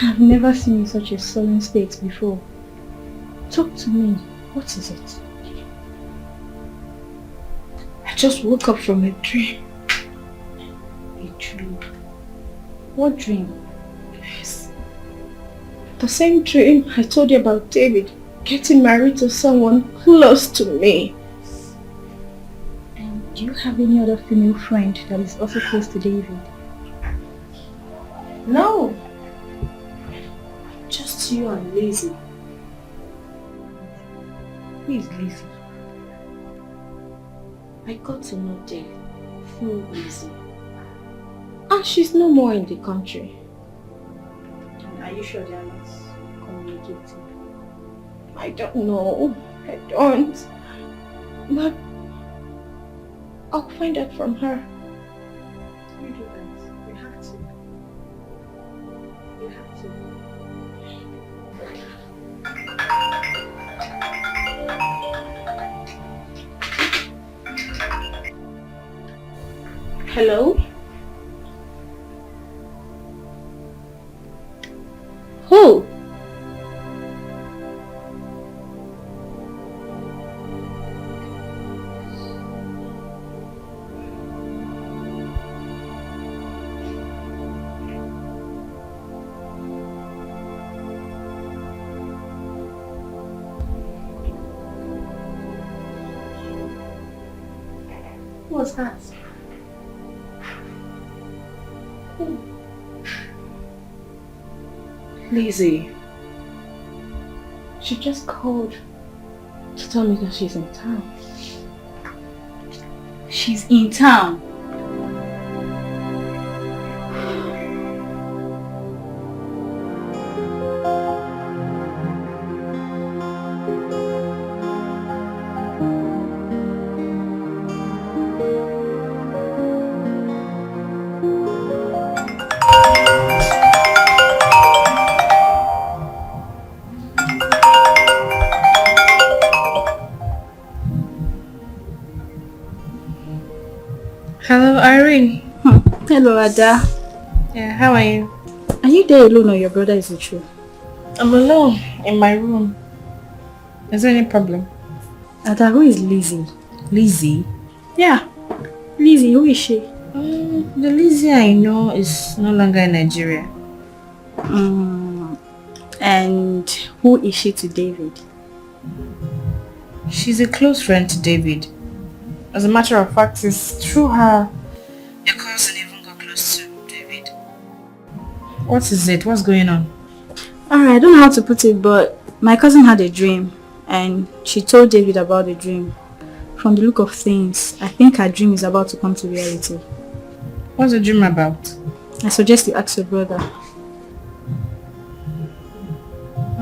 I've never seen you in such a sullen state before. Talk to me. What is it? I just woke up from a dream. A dream? What dream? Yes. The same dream I told you about David getting married to someone close to me. And do you have any other female friend that is also close to David? No. Just you and Lizzie. Who is Lizzie? I got to know David through Lizzie. And she's no more in the country. And are you sure they are not communicating? I don't know. I don't. But I'll find out from her. You do that. You have to. You have to. Hello? Who? Who was that? Lizzie. She just called to tell me that she's in town. She's in town. Hello, Irene. Hello, Ada. Yeah, how are you? Are you there alone or your brother is with you? I'm alone in my room. Is there any problem? Ada, who is Lizzie? Lizzie? Yeah. Lizzie, who is she? The Lizzie I know is no longer in Nigeria. And who is she to David? She's a close friend to David. As a matter of fact, it's through her your cousin even got close to David. What is it? What's going on? Alright, I don't know how to put it, but my cousin had a dream and she told David about the dream. From the look of things, I think her dream is about to come to reality. What's the dream about? I suggest you ask your brother.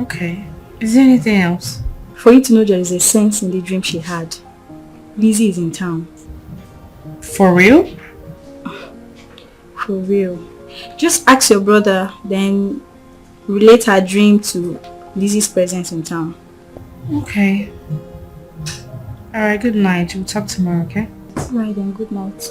Okay. Is there anything else? For you to know there is a sense in the dream she had. Lizzie is in town. For real? For real. Just ask your brother, then relate her dream to Lizzie's presence in town. Okay. Alright, good night. We'll talk tomorrow, okay? Right then, good night.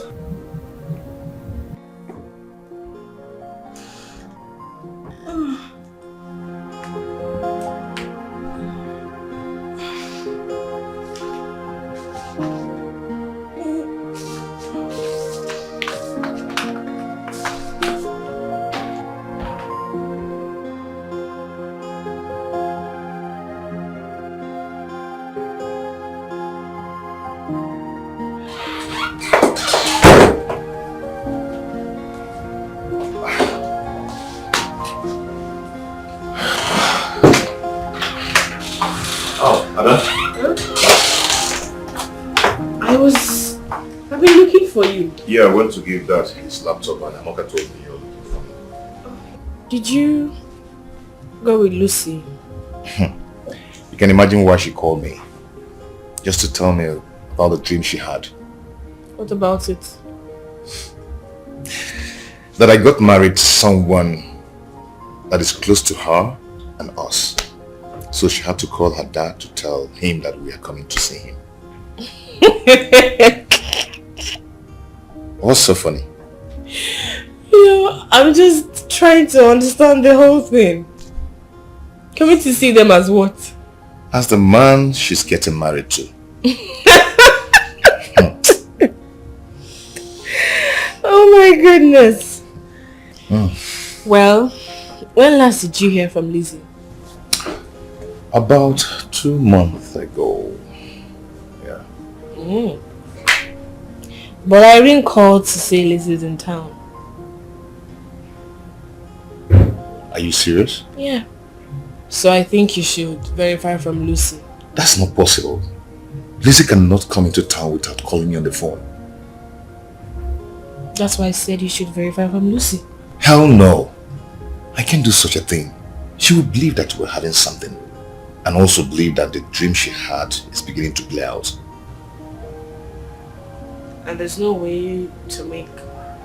I've been looking for you. Yeah, I went to give Dad his laptop and Amoka told me you're looking for me. Did you go with Lucy? You can imagine why she called me. Just to tell me about the dream she had. What about it? That I got married to someone that is close to her and us. So she had to call her dad to tell him that we are coming to see him. What's so funny? I'm just trying to understand the whole thing. Coming to see them as what? As the man she's getting married to. Oh my goodness. Well, when last did you hear from Lizzie? About 2 months ago. Yeah. But Irene called to say Lizzie's in town. Are you serious? Yeah. So I think you should verify from Lucy. That's not possible. Lizzie cannot come into town without calling me on the phone. That's why I said you should verify from Lucy. Hell no. I can't do such a thing. She would believe that we're having something. And also believe that the dream she had is beginning to play out. And there's no way to make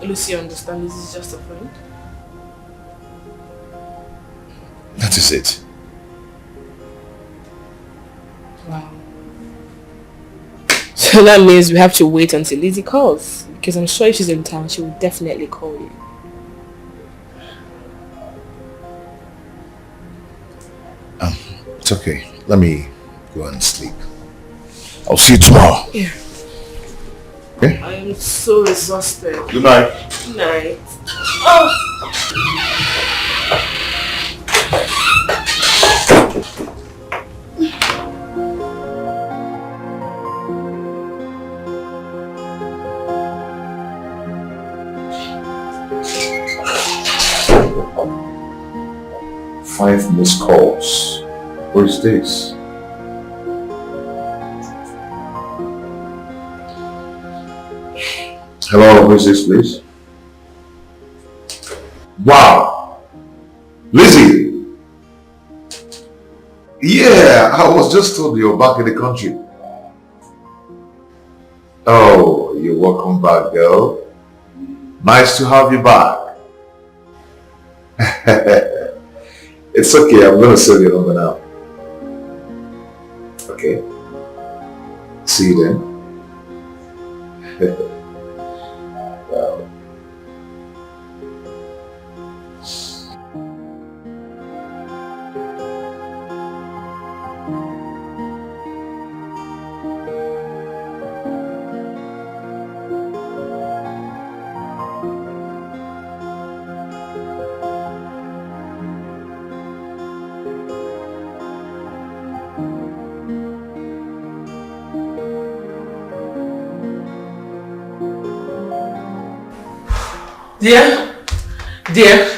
Lucy understand this is just a friend? That is it. Wow. So that means we have to wait until Lizzie calls. Because I'm sure if she's in town, she will definitely call you. It's okay. Let me go and sleep. I'll see you tomorrow. Yeah. Okay? I am so exhausted. Good night. Good night. Oh! 5 missed calls. What is this? Hello, who is this, please? Wow! Lizzie! Yeah, I was just told you're back in the country. Oh, you're welcome back, girl. Nice to have you back. It's okay, I'm gonna save your number now. Okay. See you then. Wow. Dear.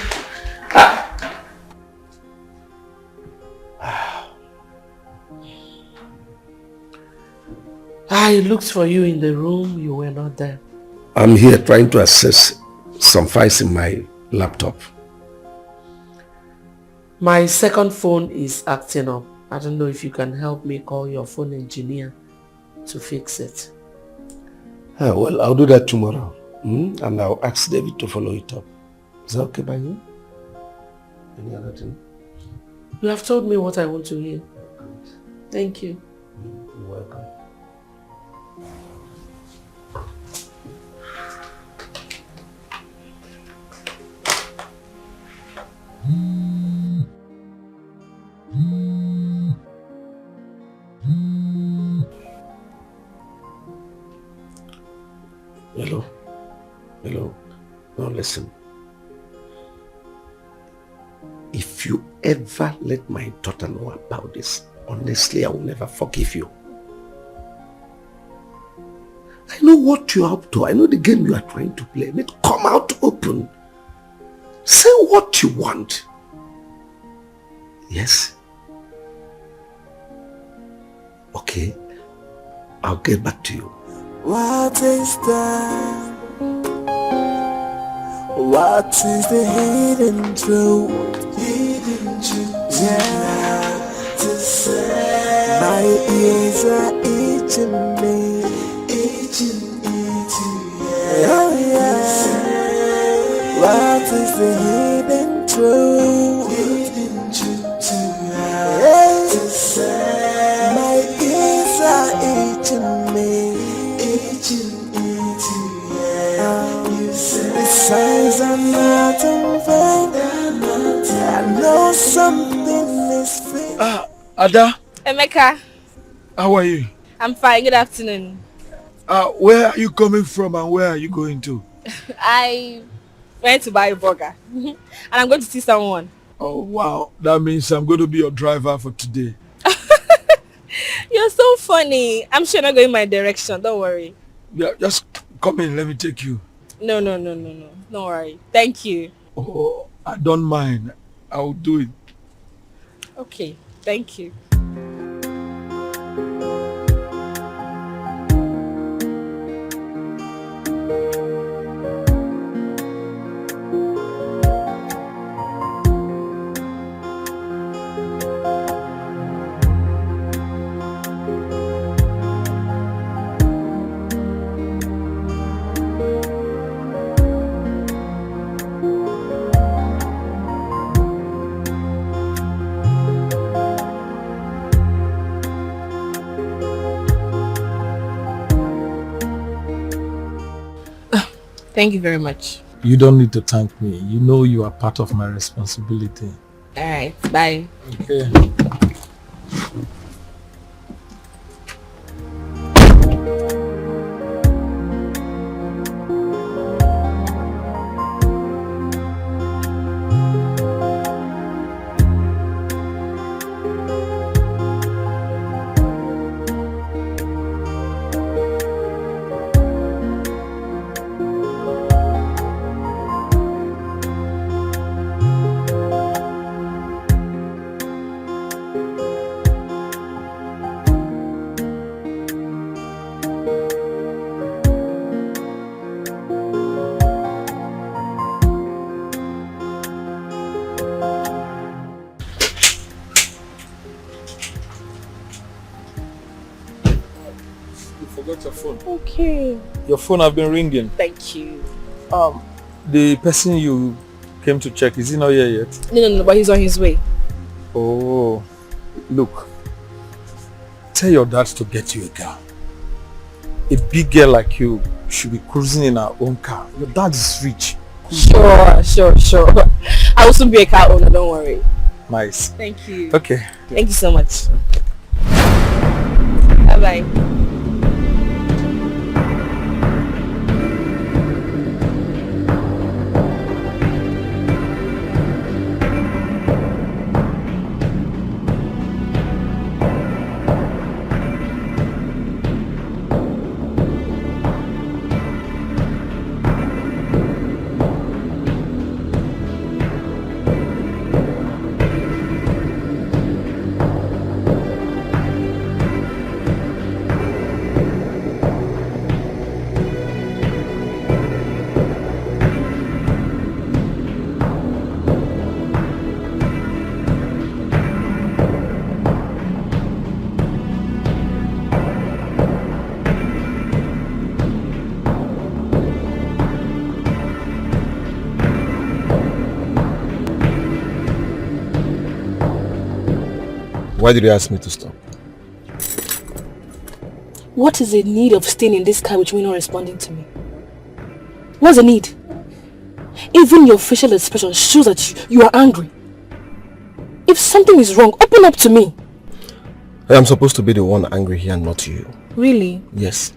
I looked for you in the room, you were not there. I'm here trying to access some files in my laptop. My second phone is acting up. I don't know if you can help me call your phone engineer to fix it. Well, I'll do that tomorrow. And I'll ask David to follow it up. Is that okay by you? Any other thing? You have told me what I want to hear. Thank you. You're welcome. Hello? Hello? Now listen. If you ever let my daughter know about this, honestly, I will never forgive you. I know what you're up to. I know the game you are trying to play. Let it come out open. Say what you want. Yes? Okay? I'll get back to you. What is that? What is the hidden truth? Hidden truth. Yeah, to say. My ears are itching me. Itching, yeah. Oh yeah. What is the hidden truth? Hidden truth. Yeah, to say. My ears are itching me. Itching, yeah. You say the signs are not unveiled. I know something is fake. Ada, Emeka, how are you? I'm fine. Good afternoon. Where are you coming from and where are you going to? I went to buy a burger and I'm going to see someone. Oh wow, that means I'm going to be your driver for today. You're so funny. I'm sure you're not going my direction. Don't worry. Yeah, just come in. Let me take you. No. Don't worry. Thank you. Oh, I don't mind. I'll do it. Okay. Thank you. Thank you very much. You don't need to thank me. You know you are part of my responsibility. Alright, bye. Okay. Your phone. Okay. Your phone have been ringing. Thank you. The person you came to check, is he not here yet? No, but he's on his way. Oh, look. Tell your dad to get you a girl. A big girl like you should be cruising in her own car. Your dad is rich. Sure. I will soon be a car owner, don't worry. Nice. Thank you. Okay. Thank you so much. Bye-bye. Why did you ask me to stop? What is the need of staying in this car with me not responding to me? What's the need? Even your facial expression shows that you are angry. If something is wrong, open up to me. I am supposed to be the one angry here, not you. Really? Yes.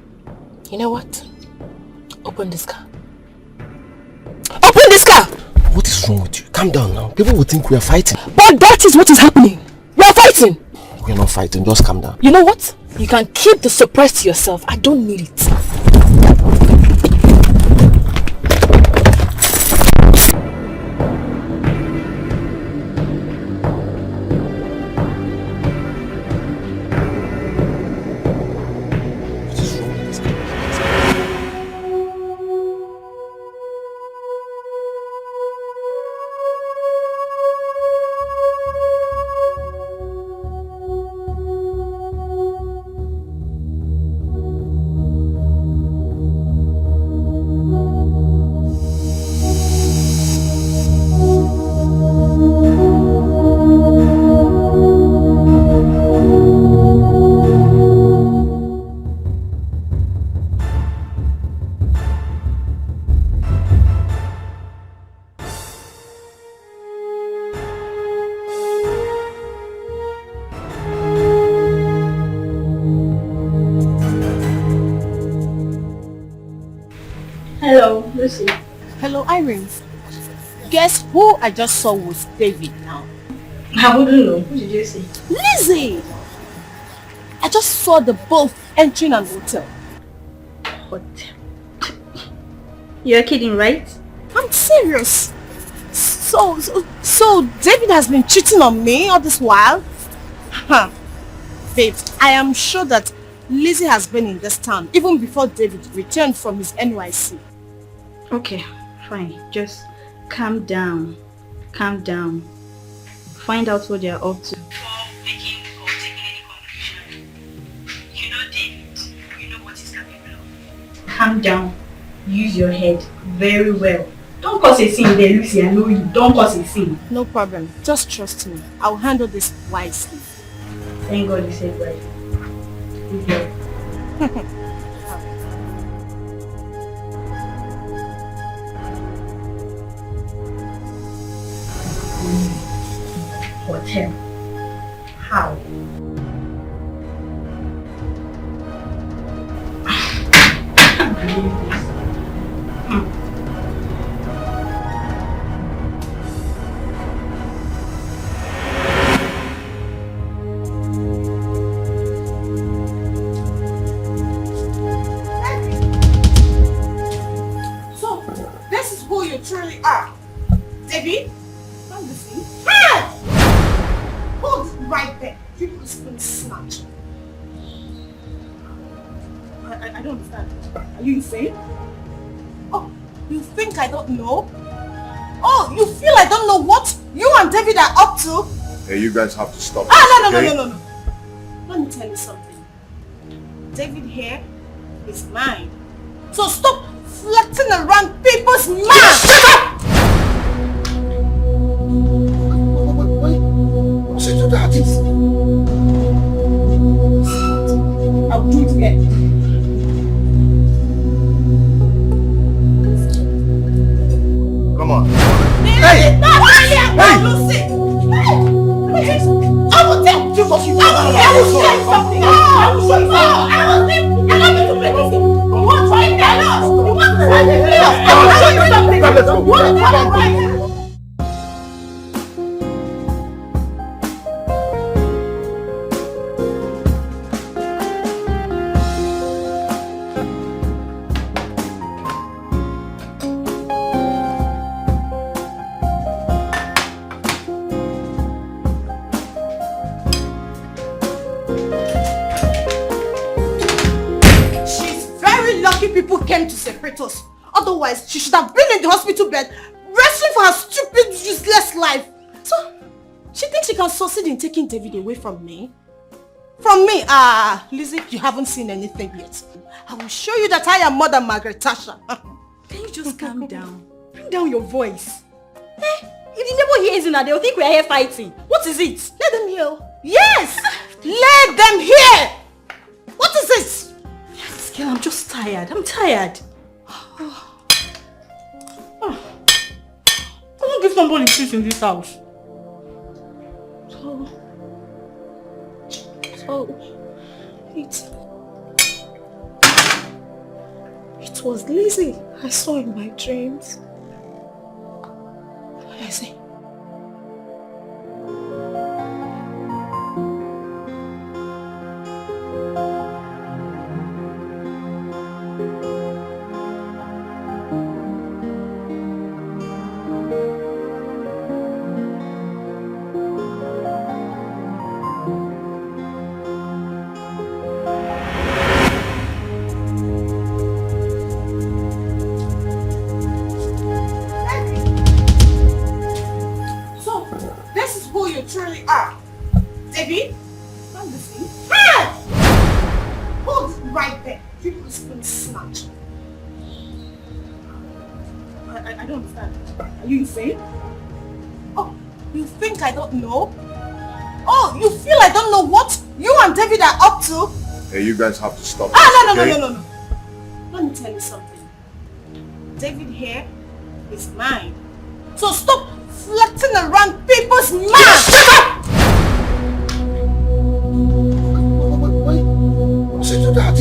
You know what? Open this car. Open this car! What is wrong with you? Calm down now. People will think we are fighting. But that is what is happening. We are fighting. We are not fighting. Just calm down. You know what? You can keep the surprise to yourself. I don't need it. Lucy. Hello, Irene. Guess who I just saw was David now? I wouldn't know. Who did you see? Lizzie! I just saw the both entering an hotel. What? You're kidding, right? I'm serious. So David has been cheating on me all this while? Huh. Babe, I am sure that Lizzie has been in this town even before David returned from his NYC. Okay, fine. Just calm down. Calm down. Find out what they are up to. Before making or taking any conclusion. You know David. You know what he's capable of. Calm down. Use your head very well. Don't cause a scene there, Lucy. I know you. Don't cause a scene. No problem. Just trust me. I'll handle this wisely. Thank God you said right. Good girl. Hotel. How? I can't believe this. So, this is who you truly are. David? Don't listen. Hey! Hold it right there. You will spin snatch. I don't understand. Are you insane? Oh, you think I don't know? Oh, you feel I don't know what you and David are up to? Hey, you guys have to stop. No. Let me tell you something. David here is mine. So stop flirting around people's minds! Shut up! What's it to that? I'll do it again. Come on. Hey! Lucy! I will tell you what you want. I will say something. I will say something. I will say allow me to play this game. You want to try that out? You want to try this out? I will show you something. You want to try it right now? People came to separate us. Otherwise, she should have been in the hospital bed, wrestling for her stupid, useless life. So, she thinks she can succeed in taking David away from me? From me? Lizzie, you haven't seen anything yet. I will show you that I am more than Margaret Tasha. Can you just calm down? Bring down your voice. If the neighbor hears it now, they'll think we are here fighting. What is it? Let them hear. Yes! Let them hear! What is it? Girl, I'm just tired. I'm tired. I won't give somebody peace in this house. It was Lizzie I saw in my dreams. Lizzie. I don't understand. Are you insane? Oh, you think I don't know? Oh, you feel I don't know what you and David are up to? Hey, you guys have to stop. No. Let me tell you something. David here is mine. So stop flirting around people's minds! Shut up! What's it to that?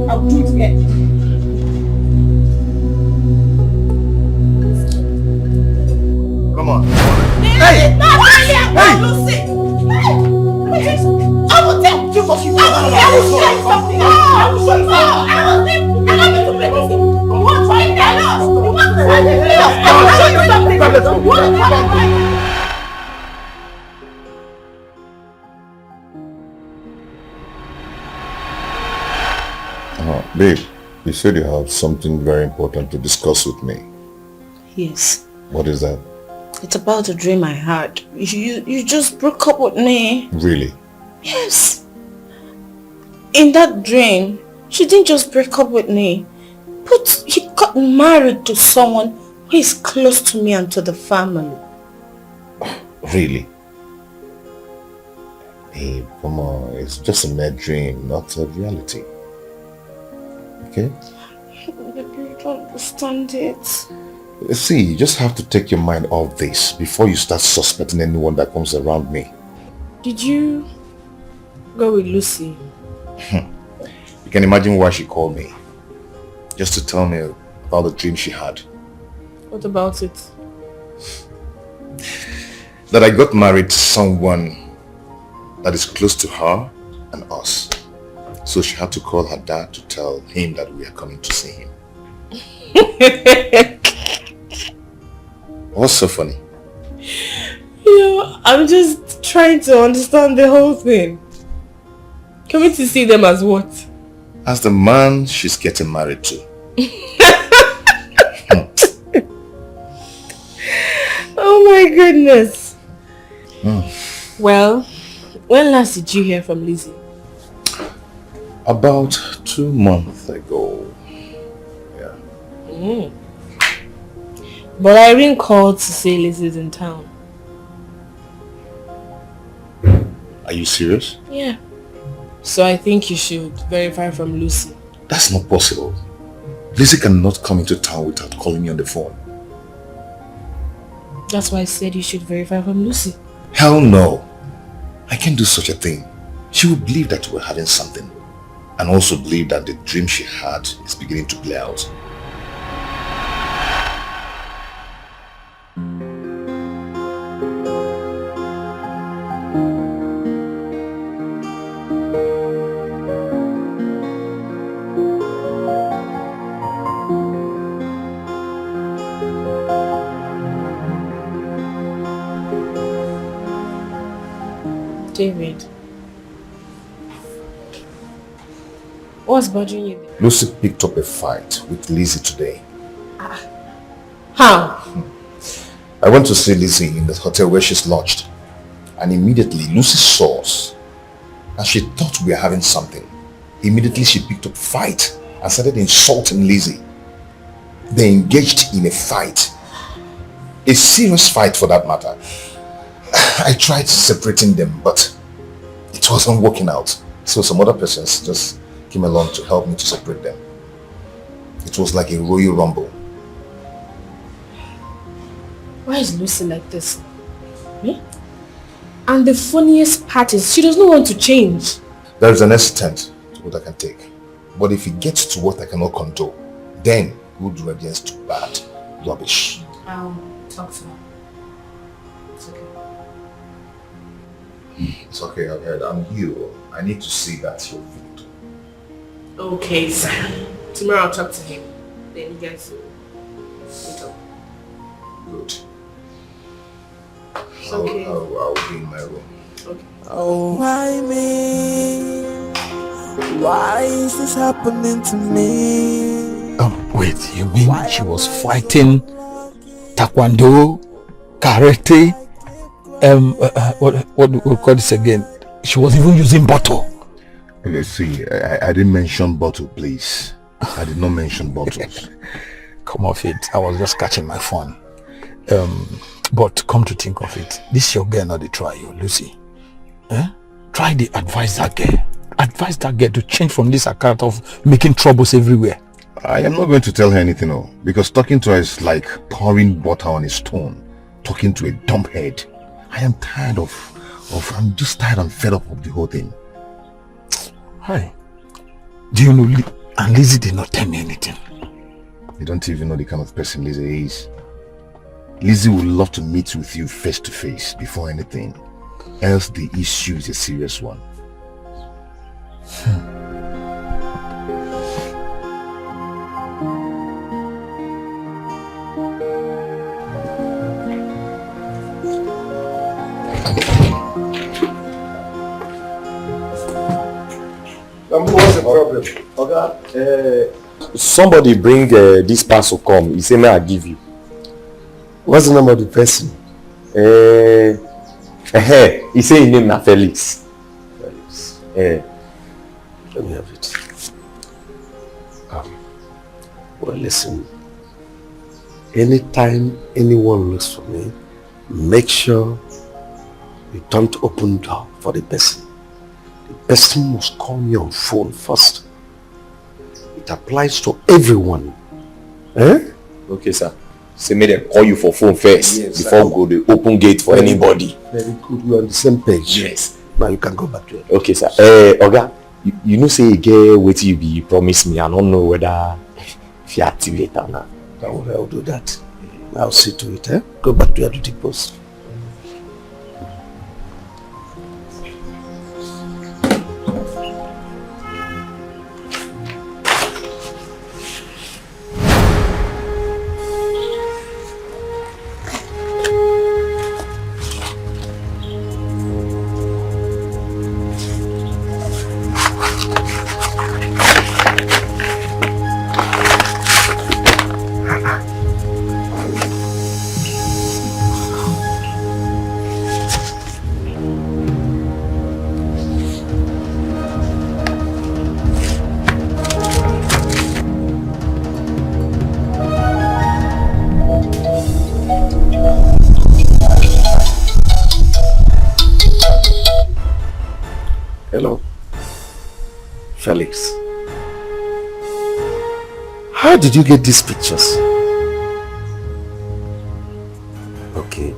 I'll do it again. Babe, you said you have something very important to discuss with me. Yes. What is that? It's about a dream I had. You just broke up with me. Really? Yes. In that dream, she didn't just break up with me, but he got married to someone who is close to me and to the family. Really? Babe, come on. It's just a mere dream, not a reality. Okay? You don't understand it. See, you just have to take your mind off this before you start suspecting anyone that comes around me. Did you go with Lucy? You can imagine why she called me. Just to tell me about the dream she had. What about it? That I got married to someone that is close to her and us. So she had to call her dad to tell him that we are coming to see him. What's so funny? I'm just trying to understand the whole thing. Coming to see them as what? As the man she's getting married to. Oh my goodness. Well, when last did you hear from Lizzie? About 2 months ago. Yeah. But Irene called to say Lizzie's in town. Are you serious? Yeah. So I think you should verify from Lucy. That's not possible. Lizzie cannot come into town without calling me on the phone. That's why I said you should verify from Lucy. Hell no. I can't do such a thing. She would believe that we're having something. And also believe that the dream she had is beginning to play out. David, what's bothering you? Lucy picked up a fight with Lizzie today. How? I went to see Lizzie in the hotel where she's lodged. And immediately Lucy saw us. And she thought we were having something. Immediately she picked up a fight and started insulting Lizzie. They engaged in a fight. A serious fight for that matter. I tried separating them, but it wasn't working out. So some other persons just came along to help me to separate them. It was like a royal rumble. Why is Lucy like this? And the funniest part is she does not want to change. There is an extent to what I can take. But if it gets to what I cannot control, then good radiance to bad rubbish. I'll talk to her. It's okay. It's okay, I've heard. I'm you. I need to see that you're victim. Okay, sir. Tomorrow I'll talk to him. Then you guys will meet up. Good. It's okay. I'll be in my room. Okay. Oh, why me? Why is this happening to me? Wait, you mean she was fighting taekwondo, karate, what do we call this again? She was even using bottle. Let's see, I didn't mention bottle, please. I did not mention bottles. Come off it, I was just catching my phone. But come to think of it, this your girl not the try you, Lucy. Try to advise that girl. Advise that girl to change from this account of making troubles everywhere. I am not going to tell her anything, because talking to her is like pouring butter on a stone, talking to a dumb head. I am tired I'm just tired and fed up of the whole thing. Hi. Do you know, and Lizzie did not tell me anything. You don't even know the kind of person Lizzie is. Lizzie would love to meet with you face to face before anything, else the issue is a serious one. What's the problem? Okay. Somebody bring this parcel come. He say, may I give you. What's the name of the person? He say his name na Felix. Felix. Let me have it. Well, listen. Anytime anyone looks for me, make sure you don't open door for the person. The person must call me on phone first. It applies to everyone. Eh? Okay, sir. Say may they call you for phone first before go the open gate for anybody. Very good. We're on the same page. Yes. Now you can go back to it. Okay, sir. Oga, you know say you get what you promise me. I don't know whether if you activate or not. Don't worry, I'll do that. I'll see to it. Go back to your duty post. Hello, Felix. How did you get these pictures? Okay.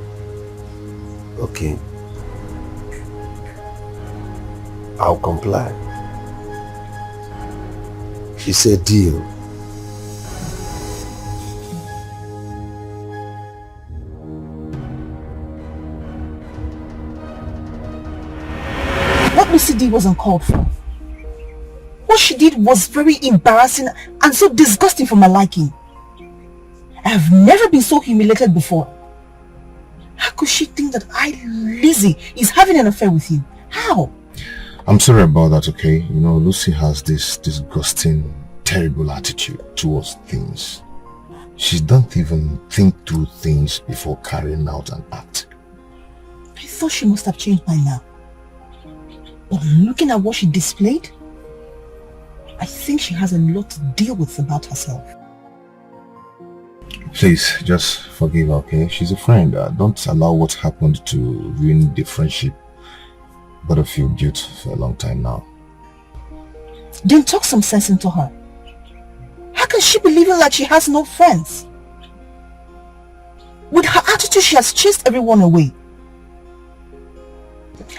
I'll comply. It's a deal. What Lucy did was uncalled for. What she did was very embarrassing and so disgusting for my liking. I have never been so humiliated before. How could she think that Lizzie, is having an affair with you? How? I'm sorry about that, okay? You know, Lucy has this disgusting, terrible attitude towards things. She doesn't even think through things before carrying out an act. I thought she must have changed by now. But looking at what she displayed, I think she has a lot to deal with about herself. Please, just forgive her, okay? She's a friend. Don't allow what happened to ruin the friendship both of you built for a long time now. Then talk some sense into her. How can she be living like she has no friends? With her attitude, she has chased everyone away.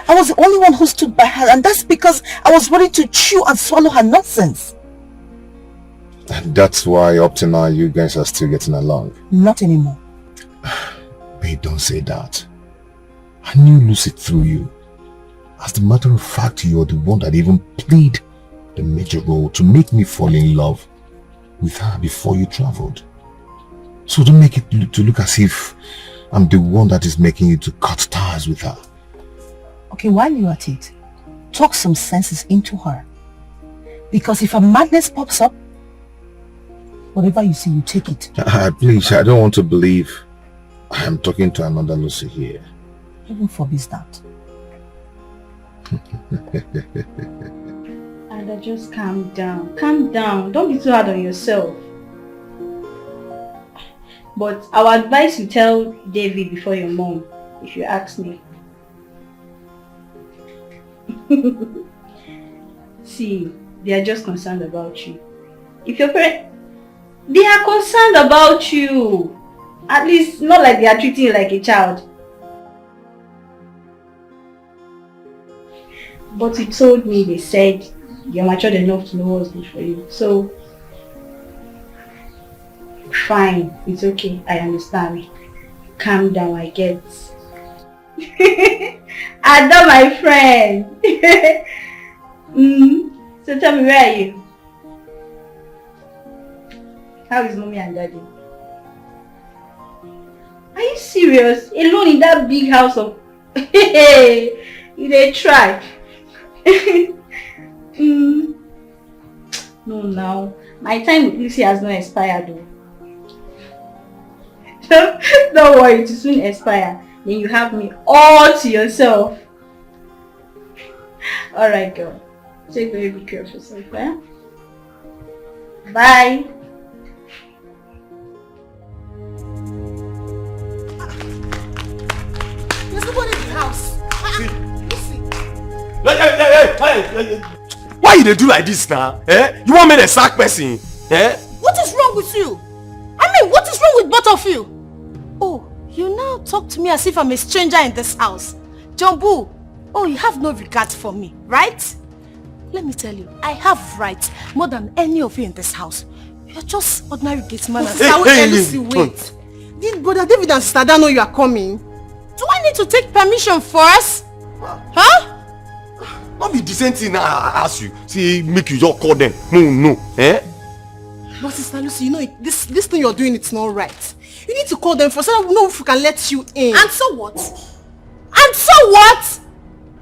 I was the only one who stood by her, and that's because I was ready to chew and swallow her nonsense. And that's why up to now you guys are still getting along. Not anymore. Babe, don't say that. I knew Lucy through you. As a matter of fact, you're the one that even played the major role to make me fall in love with her before you traveled. So don't make it look as if I'm the one that is making you to cut ties with her. Okay, while you're at it, talk some senses into her. Because if a madness pops up, whatever you see, you take it. Please, I don't want to believe I am talking to another Lucy here. Heaven forbids that. Ada, just calm down. Calm down. Don't be too hard on yourself. But I would advise you tell David before your mom, if you ask me. See, they are just concerned about you. If your parents, they are concerned about you. At least not like they are treating you like a child. But you told me, they said you're matured enough to know what's good for you. So, fine, it's okay, I understand. Calm down, I get. Ada, my friend. So tell me, where are you? How is mommy and daddy? Are you serious? Alone in that big house of Hey, you dey try. No, now my time with Lucy has not expired though. Don't worry, it will soon expire. Then you have me all to yourself. Alright girl, take very good care of yourself, eh? Bye. There's nobody in the house. Hey. Why you dey do like this now? Eh? You want me to sack person? Eh? What is wrong with you? I mean, what is wrong with both of you? Oh, you now talk to me as if I'm a stranger in this house. Jumbo, oh, you have no regard for me, right? Let me tell you, I have rights more than any of you in this house. You're just ordinary gate man and wait. Did Brother David and Sister Dan know you are coming? Do I need to take permission first? Huh? Not be the same thing I ask you. See, make you just call them. No. Eh? But Sister Lucy, you know, this thing you're doing, it's not right. You need to call them first so that we know if we can let you in. And so what? And so what?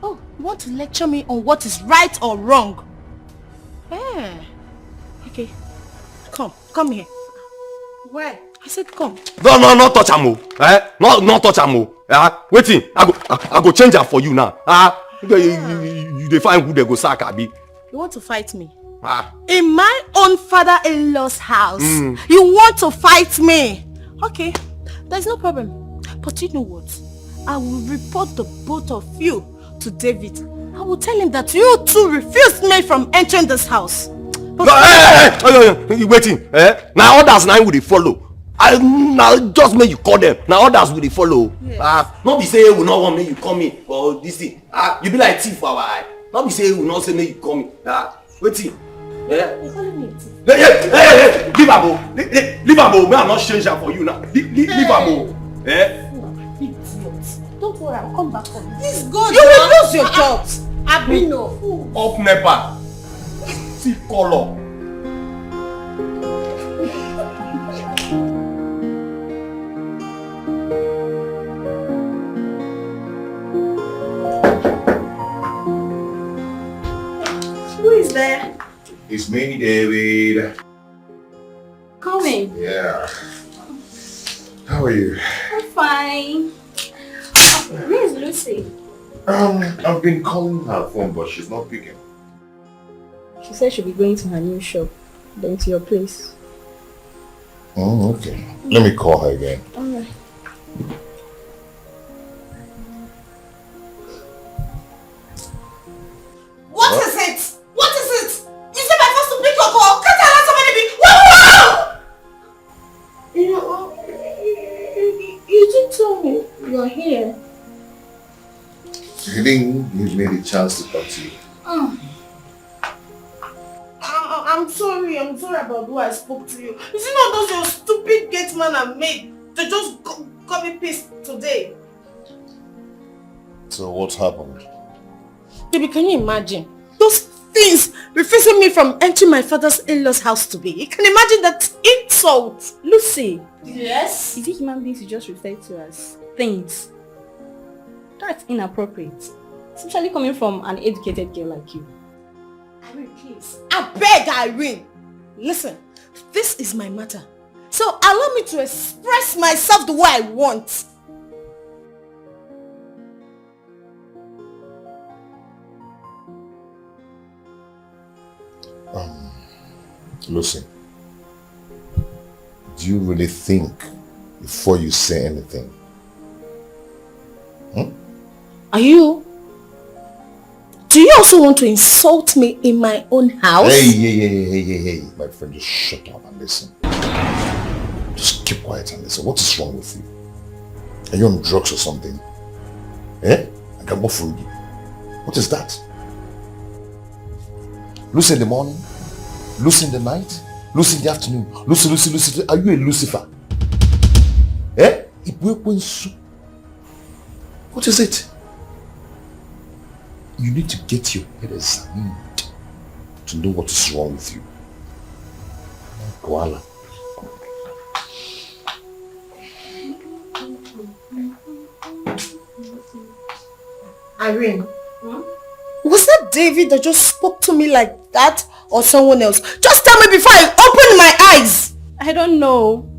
Oh, you want to lecture me on what is right or wrong? Eh. Okay. Come here. Where? I said come. No, touch am. Eh? No touch am. Waiting. I go change her for you now. You define who they go sack, Abi. You want to fight me? In my own father-in-law's house. You want to fight me? Okay, there's no problem. But you know what? I will report the both of you to David. I will tell him that you two refused me from entering this house. But hey, waiting. Now others now will they follow. Now just make you call them. Now others will they follow. Yes. Not be say we not want me you come in or this thing. You be like thief for our eye. Not be say we not say me you come in. Waiting. Hey, leave am. Leave am. May I not change that for you now. Leave am. Don't worry, I'll come back on this. God, you will lose your jobs. Abino. Up never. See color. Who is there? It's me, David. Come in. Yeah. How are you? I'm fine. Where is Lucy? I've been calling her phone, but she's not picking. She said she'll be going to her new shop, then to your place. Oh, okay. Let me call her again. Alright. What is it? What is it? You said my first to pick your call. Can't I let somebody be? Wow! You didn't tell me you're here. You didn't give me the chance to talk to you. I'm sorry about who I spoke to you. You see not those your stupid gate man and maid. They just got me pissed today. So what happened? Baby, can you imagine? Those things refusing me from entering my father's in-laws house today. You can imagine that insult. Lucy. Yes? Is it human beings you just refer to as things? That's inappropriate. Especially coming from an educated girl like you. Irene, please. I beg, Irene. Listen, this is my matter. So allow me to express myself the way I want. Lucy, do you really think before you say anything? Are you? Do you also want to insult me in my own house? Hey, my friend, just shut up and listen. Just keep quiet and listen. What is wrong with you? Are you on drugs or something? I can go for you. What is that? Lucy in the morning? Lucy in the night? Lucy in the afternoon? Lucy. Are you a Lucifer? What is it? You need to get your head examined to know what is wrong with you. Koala. Irene, was that David that just spoke to me like that or someone else? Just tell me before I open my eyes! I don't know.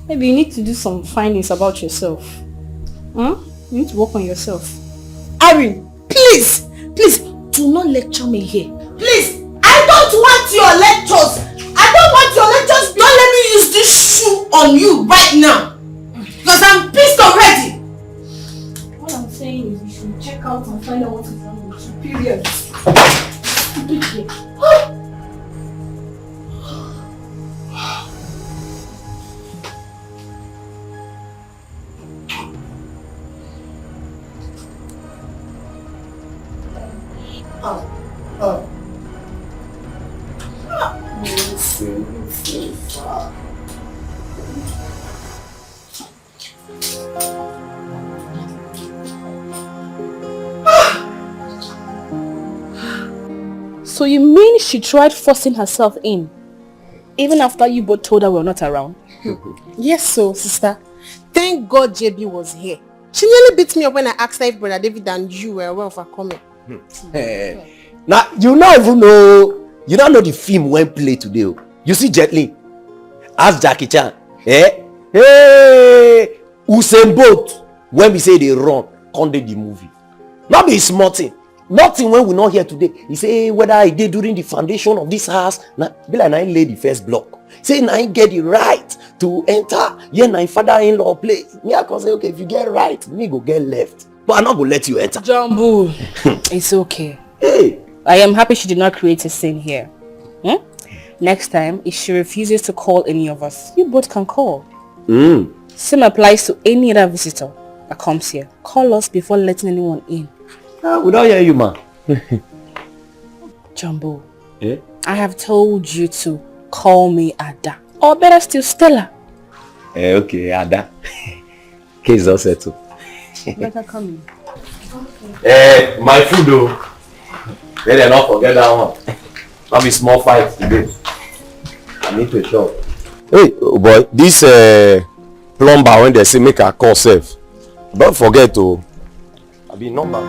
Maybe you need to do some findings about yourself. You need to work on yourself. Irene, please, do not lecture me here. Please, I don't want your lectures. I don't want your lectures. Don't let me use this shoe on you right now. Because I'm pissed already. What I'm saying is you should check out and find out what is wrong with you. Period. So you mean she tried forcing herself in, even after you both told her we're not around? Yes, so sister. Thank God JB was here. She nearly beat me up when I asked her if Brother David and you were aware of her coming. Now, you don't even know, you don't know the film when play today. You see Jet Li, ask Jackie Chan, hey, Usain Bolt, when we say they run, can't the movie. Not be smart thing. Nothing when we not here today. He say whether I did during the foundation of this house, be like I lay the first block. Say I get the right to enter. Yeah, my father-in-law place. Me I can say okay, if you get right, me go get left. But I'm not gonna let you enter. Jumbo, it's okay. Hey, I am happy she did not create a scene here. Next time, if she refuses to call any of us, you both can call. Same applies to any other visitor that comes here. Call us before letting anyone in. We don't hear you, man. Jumbo, I have told you to call me Ada. Or better still, Stella. Okay, Ada. Case all settled. Better come in. My food though. Better not forget that one. Not be small fight today. I need to shop. Hey, oh boy, this plumber when they say make a call safe. Don't forget to be number.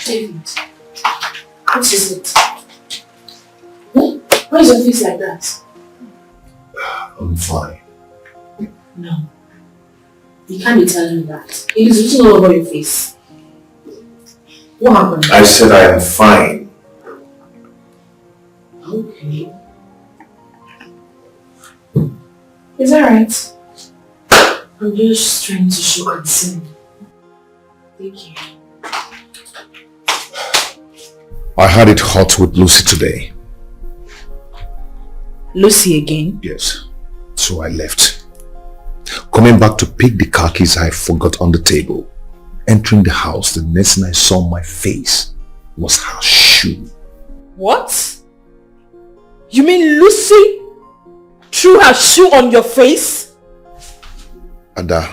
David, what is it? Why is your face like that? I'm fine. No. You can't be telling me that. It is written all over your face. What happened? I said I am fine. Okay. Is that right? I'm just trying to show concern. Thank you. I had it hot with Lucy today. Lucy again? Yes. So I left. Coming back to pick the car keys I forgot on the table. Entering the house, the next thing I saw on my face was her shoe. What? You mean Lucy threw her shoe on your face? Ada,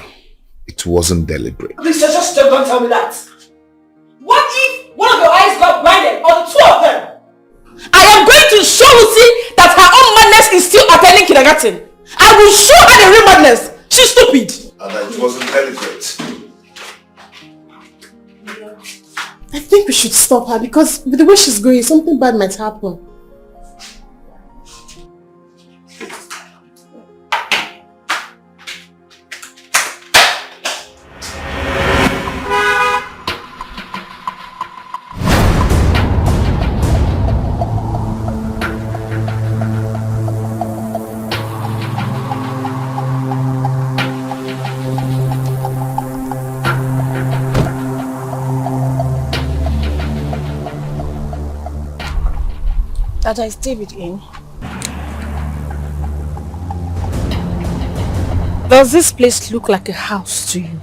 it wasn't deliberate. Please just don't tell me that. What if one of your eyes got blinded or the two of them? I am going to show Lucy that her own madness is still attending kindergarten. I will show her the real madness. She's stupid. Ada, it wasn't deliberate. I think we should stop her because with the way she's going, something bad might happen. Dada, is David in? Does this place look like a house to you?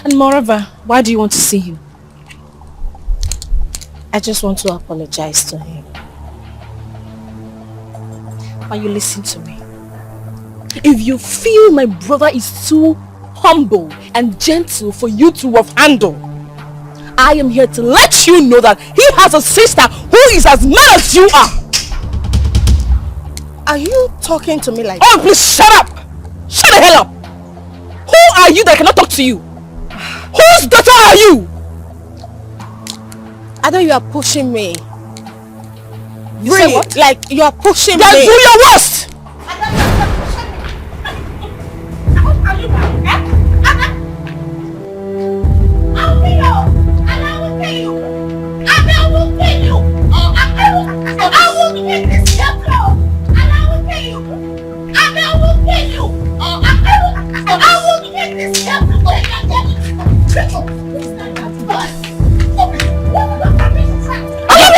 And moreover, why do you want to see him? I just want to apologize to him. Are you listening to me? If you feel my brother is too humble and gentle for you to handle, I am here to let you know that he has a sister who is as mad as you are. Are you talking to me like Oh, please shut up! Shut the hell up! Who are you that I cannot talk to you? Whose daughter are you? I know you are pushing me. You say what? Like you are pushing Then me. do your worst!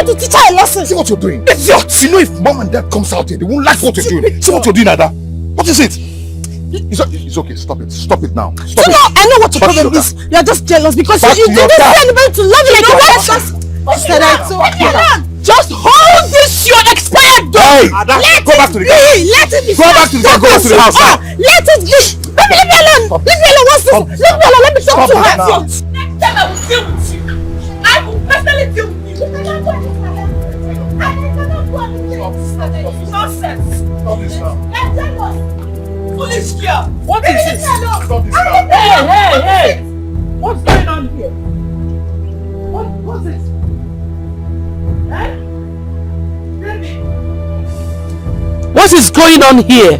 To teach her a lesson. See what you're doing. Idiot. You know if mom and dad comes out here, they won't like what you're doing. See what you're doing, Ada. What is it? It's okay. Stop it. Stop it now. Stop it. I know what your problem is. You are just jealous because you didn't see anybody to love you like you want. Just hold this your expired dog. Hey, Ada, go back to the car. Let it be. Go back to the car. Go back to the house now. Let it be. Leave me alone. Leave me alone. What's this? Leave me alone. Let me talk to her. Next time I will deal with you. I will personally deal with you. Nonsense. Stop this now. Foolish girl. What is this? Stop this now. Hey. What's going on here? What's this? What is going on here?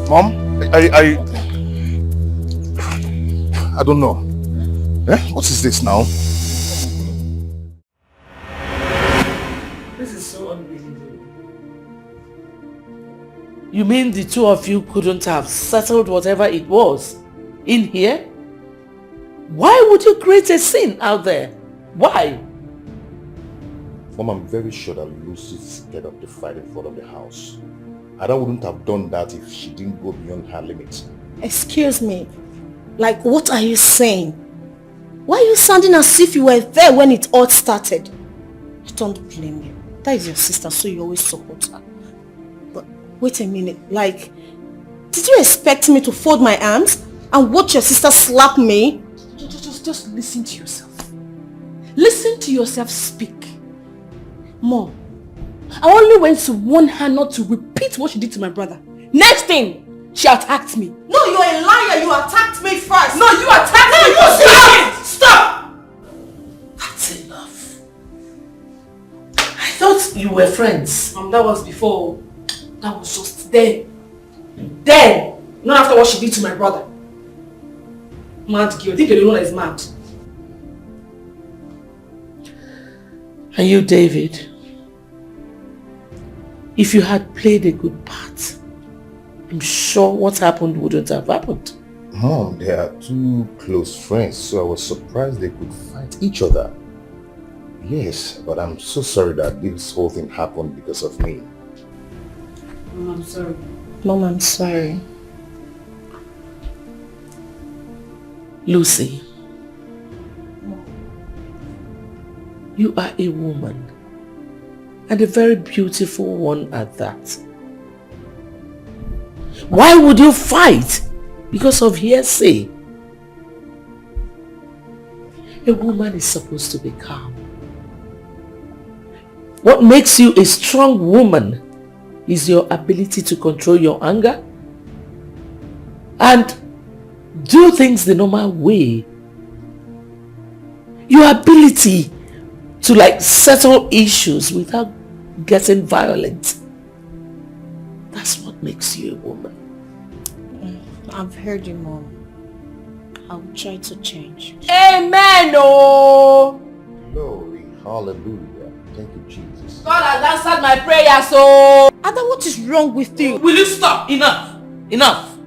Mom, I don't know. What is this now? This is so unbelievable. You mean the two of you couldn't have settled whatever it was in here? Why would you create a scene out there? Why? Mom, I'm very sure that Lucy's scared of the fight in front of the house. Ada wouldn't have done that if she didn't go beyond her limits. Excuse me. Like, what are you saying? Why are you sounding as if you were there when it all started? I don't blame you. That is your sister, so you always support her. But wait a minute. Like, did you expect me to fold my arms and watch your sister slap me? Just listen to yourself. Listen to yourself speak. Mom, I only went to warn her not to repeat what she did to my brother. Next thing, she attacked me. No, you're a liar. You attacked me first. No, you attacked me. Stop! That's enough. I thought you were friends. That was before. That was just then. Then! Not after what she did to my brother. Mad girl. I think you're the one that is mad. And you, David, if you had played a good part, I'm sure what happened wouldn't have happened. Mom, they are two close friends, so I was surprised they could fight each other. Yes, but I'm so sorry that this whole thing happened because of me. Mom, I'm sorry. Mom, I'm sorry. Lucy, you are a woman, and a very beautiful one at that. Why would you fight because of hearsay? A woman is supposed to be calm. What makes you a strong woman is your ability to control your anger and do things the normal way. Your ability to settle issues without getting violent. That's what makes you a woman. I've heard you, Mom. I'll try to change. Amen, oh! Glory, hallelujah. Thank you, Jesus. God has answered my prayer, so... Ada, what is wrong with you? Will you stop? Enough! Enough!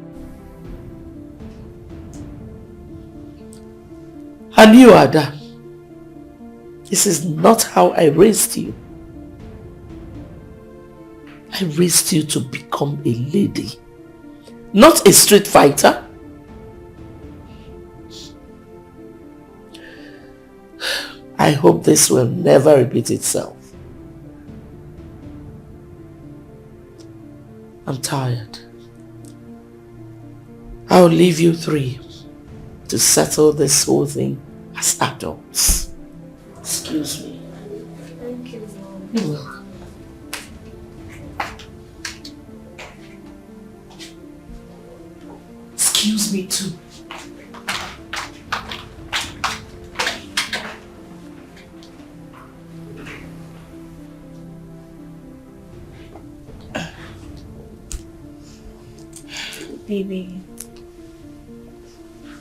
And you, Ada, this is not how I raised you. I raised you to become a lady, not a street fighter. I hope this will never repeat itself. I'm tired. I'll leave you three to settle this whole thing as adults. Excuse me. Thank you, Mom. You're welcome. Excuse me too.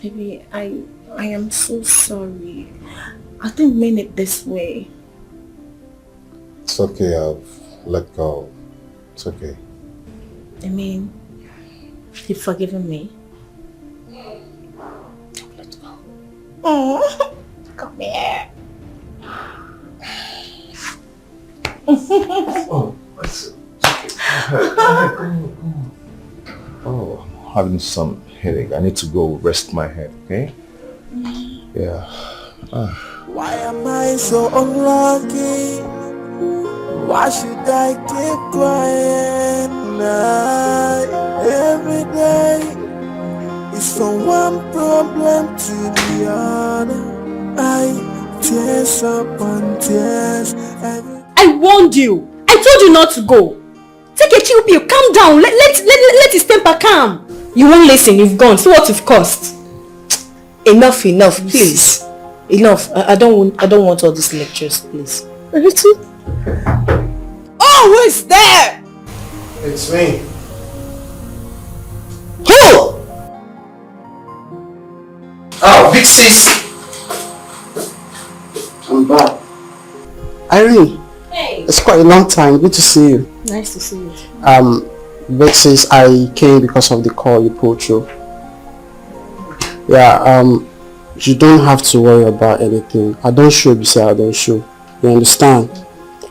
Baby, I am so sorry. I didn't mean it this way. It's okay, I've let go. It's okay. I mean, you've forgiven me. Let go. Oh, come here. Oh, it's okay. Oh, I'm having some headache. I need to go rest my head, okay? Yeah. Why am I so unlucky? Why should I keep crying? Every day is from one problem to the other. I tears upon tears. I warned you. I told you not to go. Take a chill pill. Calm down. Let his temper calm. You won't listen. You've gone. See what you've cost. Enough, please. Enough. I don't want all these lectures, please. Oh, who is there? It's me. Who? Oh, big sis. I'm back. Irene. Hey. It's quite a long time. Good to see you. Nice to see you. Big sis, I came because of the call you pulled through. Yeah, you don't have to worry about anything. I don't show beside I don't show. You understand?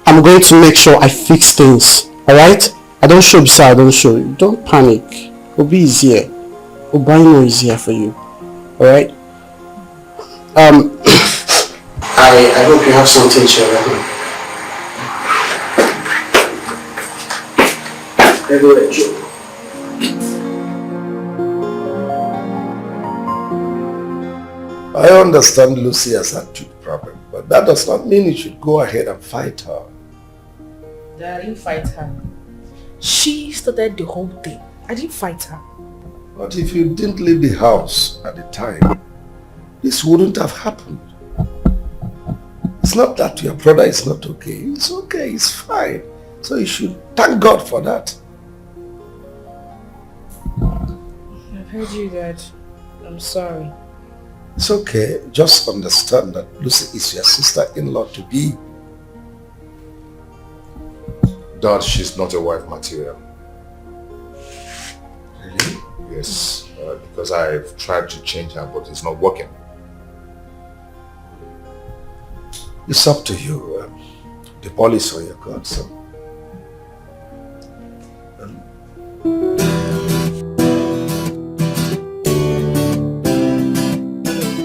I'm going to make sure I fix things. Alright? I don't show beside I don't show. Don't panic. It'll be easier. Obino is here for you. Alright? I hope you have something to ready. I understand Lucy has a tooth problem, but that does not mean you should go ahead and fight her. I didn't fight her. She started the whole thing. I didn't fight her. But if you didn't leave the house at the time, this wouldn't have happened. It's not that your brother is not okay. It's okay, it's fine. So you should thank God for that. I've heard you, Dad. I'm sorry. It's okay. Just understand that Lucy is your sister-in-law to be. Dad, she's not a wife material. Really? Yes, because I've tried to change her, but it's not working. It's up to you. The ball is on your court, so.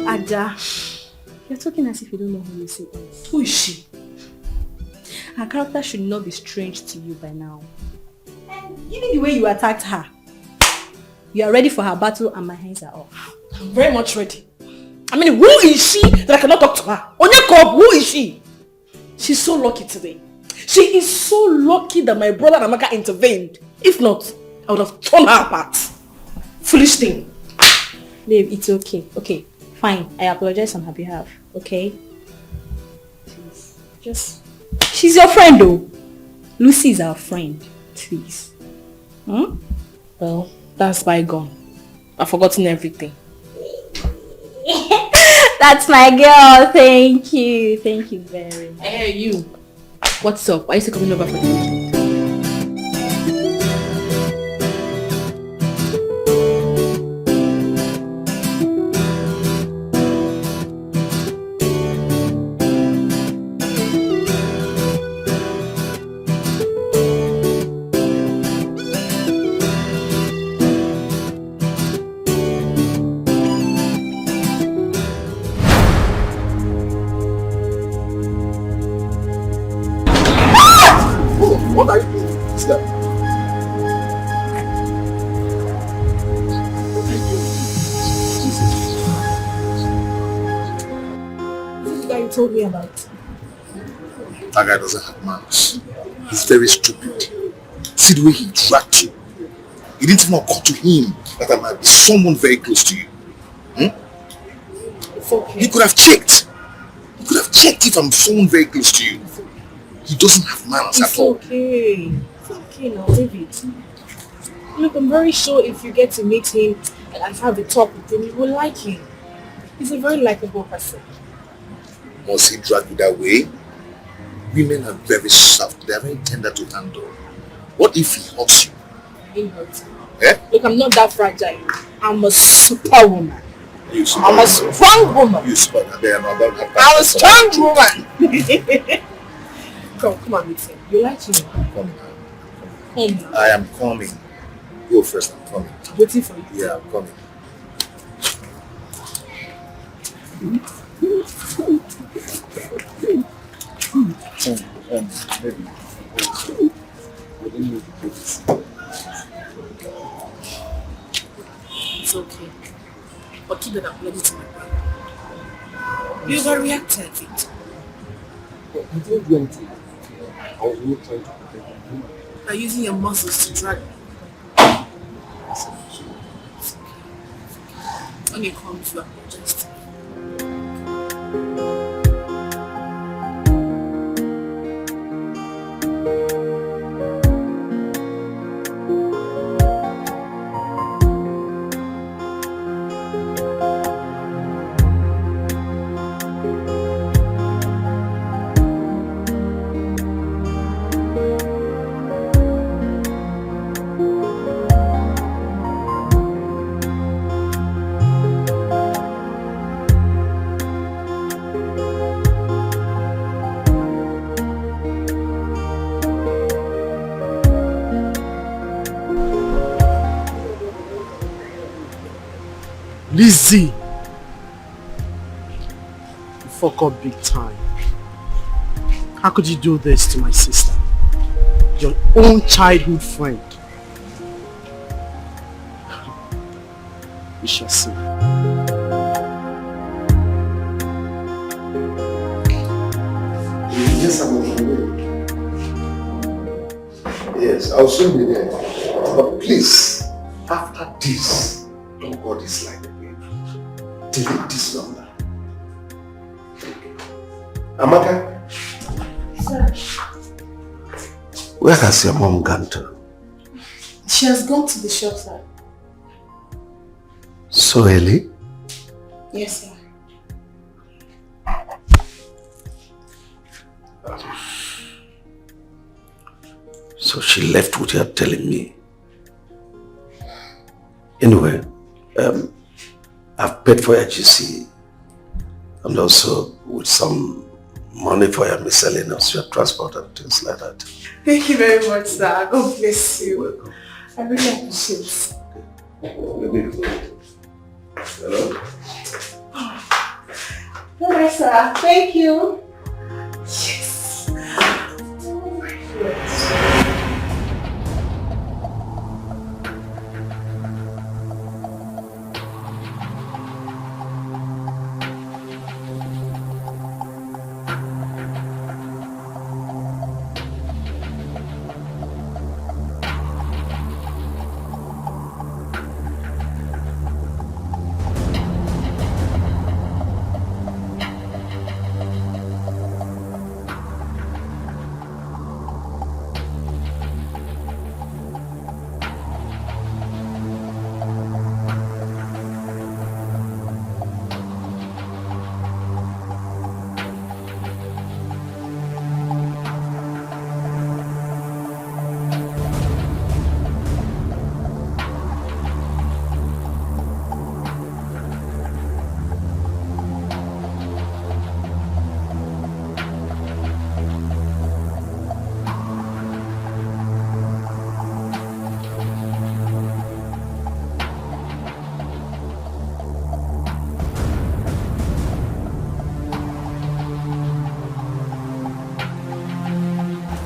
Ada, you're talking as if you don't know who Lucy is. Who is she? Her character should not be strange to you by now. And even the way you attacked her, you are ready for her battle and my hands are off. I'm very much ready. I mean, who is she that I cannot talk to her? Onyeko, who is she? She's so lucky today. She is so lucky that my brother Amaka intervened. If not, I would have torn her apart. Foolish thing. Babe, it's okay. Okay, fine. I apologize on her behalf. Okay? Please. Just... She's your friend though. Lucy is our friend. Please. Well, that's bygone. I've forgotten everything. That's my girl. Thank you. Thank you very much. Hey, you. What's up? Why are you still coming over for the weekend? me about it. That guy doesn't have manners. He's very stupid. See the way he dragged you. It didn't even occur to him that I might be someone very close to you. It's okay. He could have checked. He could have checked if I'm someone very close to you. He doesn't have manners at all. Okay. It's okay now, David. Look, I'm very sure if you get to meet him and have a talk with him, you will like him. He's a very likable person. Once he dragged you that way, women are very soft. They are very tender to handle. What if he hurts you? He hurts me. Eh? Look, I'm not that fragile. I'm a superwoman. I'm a strong woman. You smart. I'm a strong woman. Come on, meet him. You like him? Come Come. I am coming. Go first, I'm coming. I'm waiting for you. Yeah, I'm coming. Baby. It's okay. But keep it up, let me to my brother. You overreacted it. You didn't do anything. I was really trying to protect you. By using your muscles to drag me. When you come to apologize. Lizzie! You fuck up big time. How could you do this to my sister? Your own childhood friend. We shall see. Yes, I'm on my way. Yes, I'll soon be there. But please, after this, don't go this line again. Delete this number. Amaka? Sir. Where has your mom gone to? She has gone to the shelter. So early? Yes, sir. So she left without telling me. Anyway, I've paid for your GC and also with some money for your miscellaneous, your transport and things like that. Thank you very much, sir. God bless you. Welcome. I really appreciate it. Hello? Bye, sir. Thank you. Yes. Oh my God.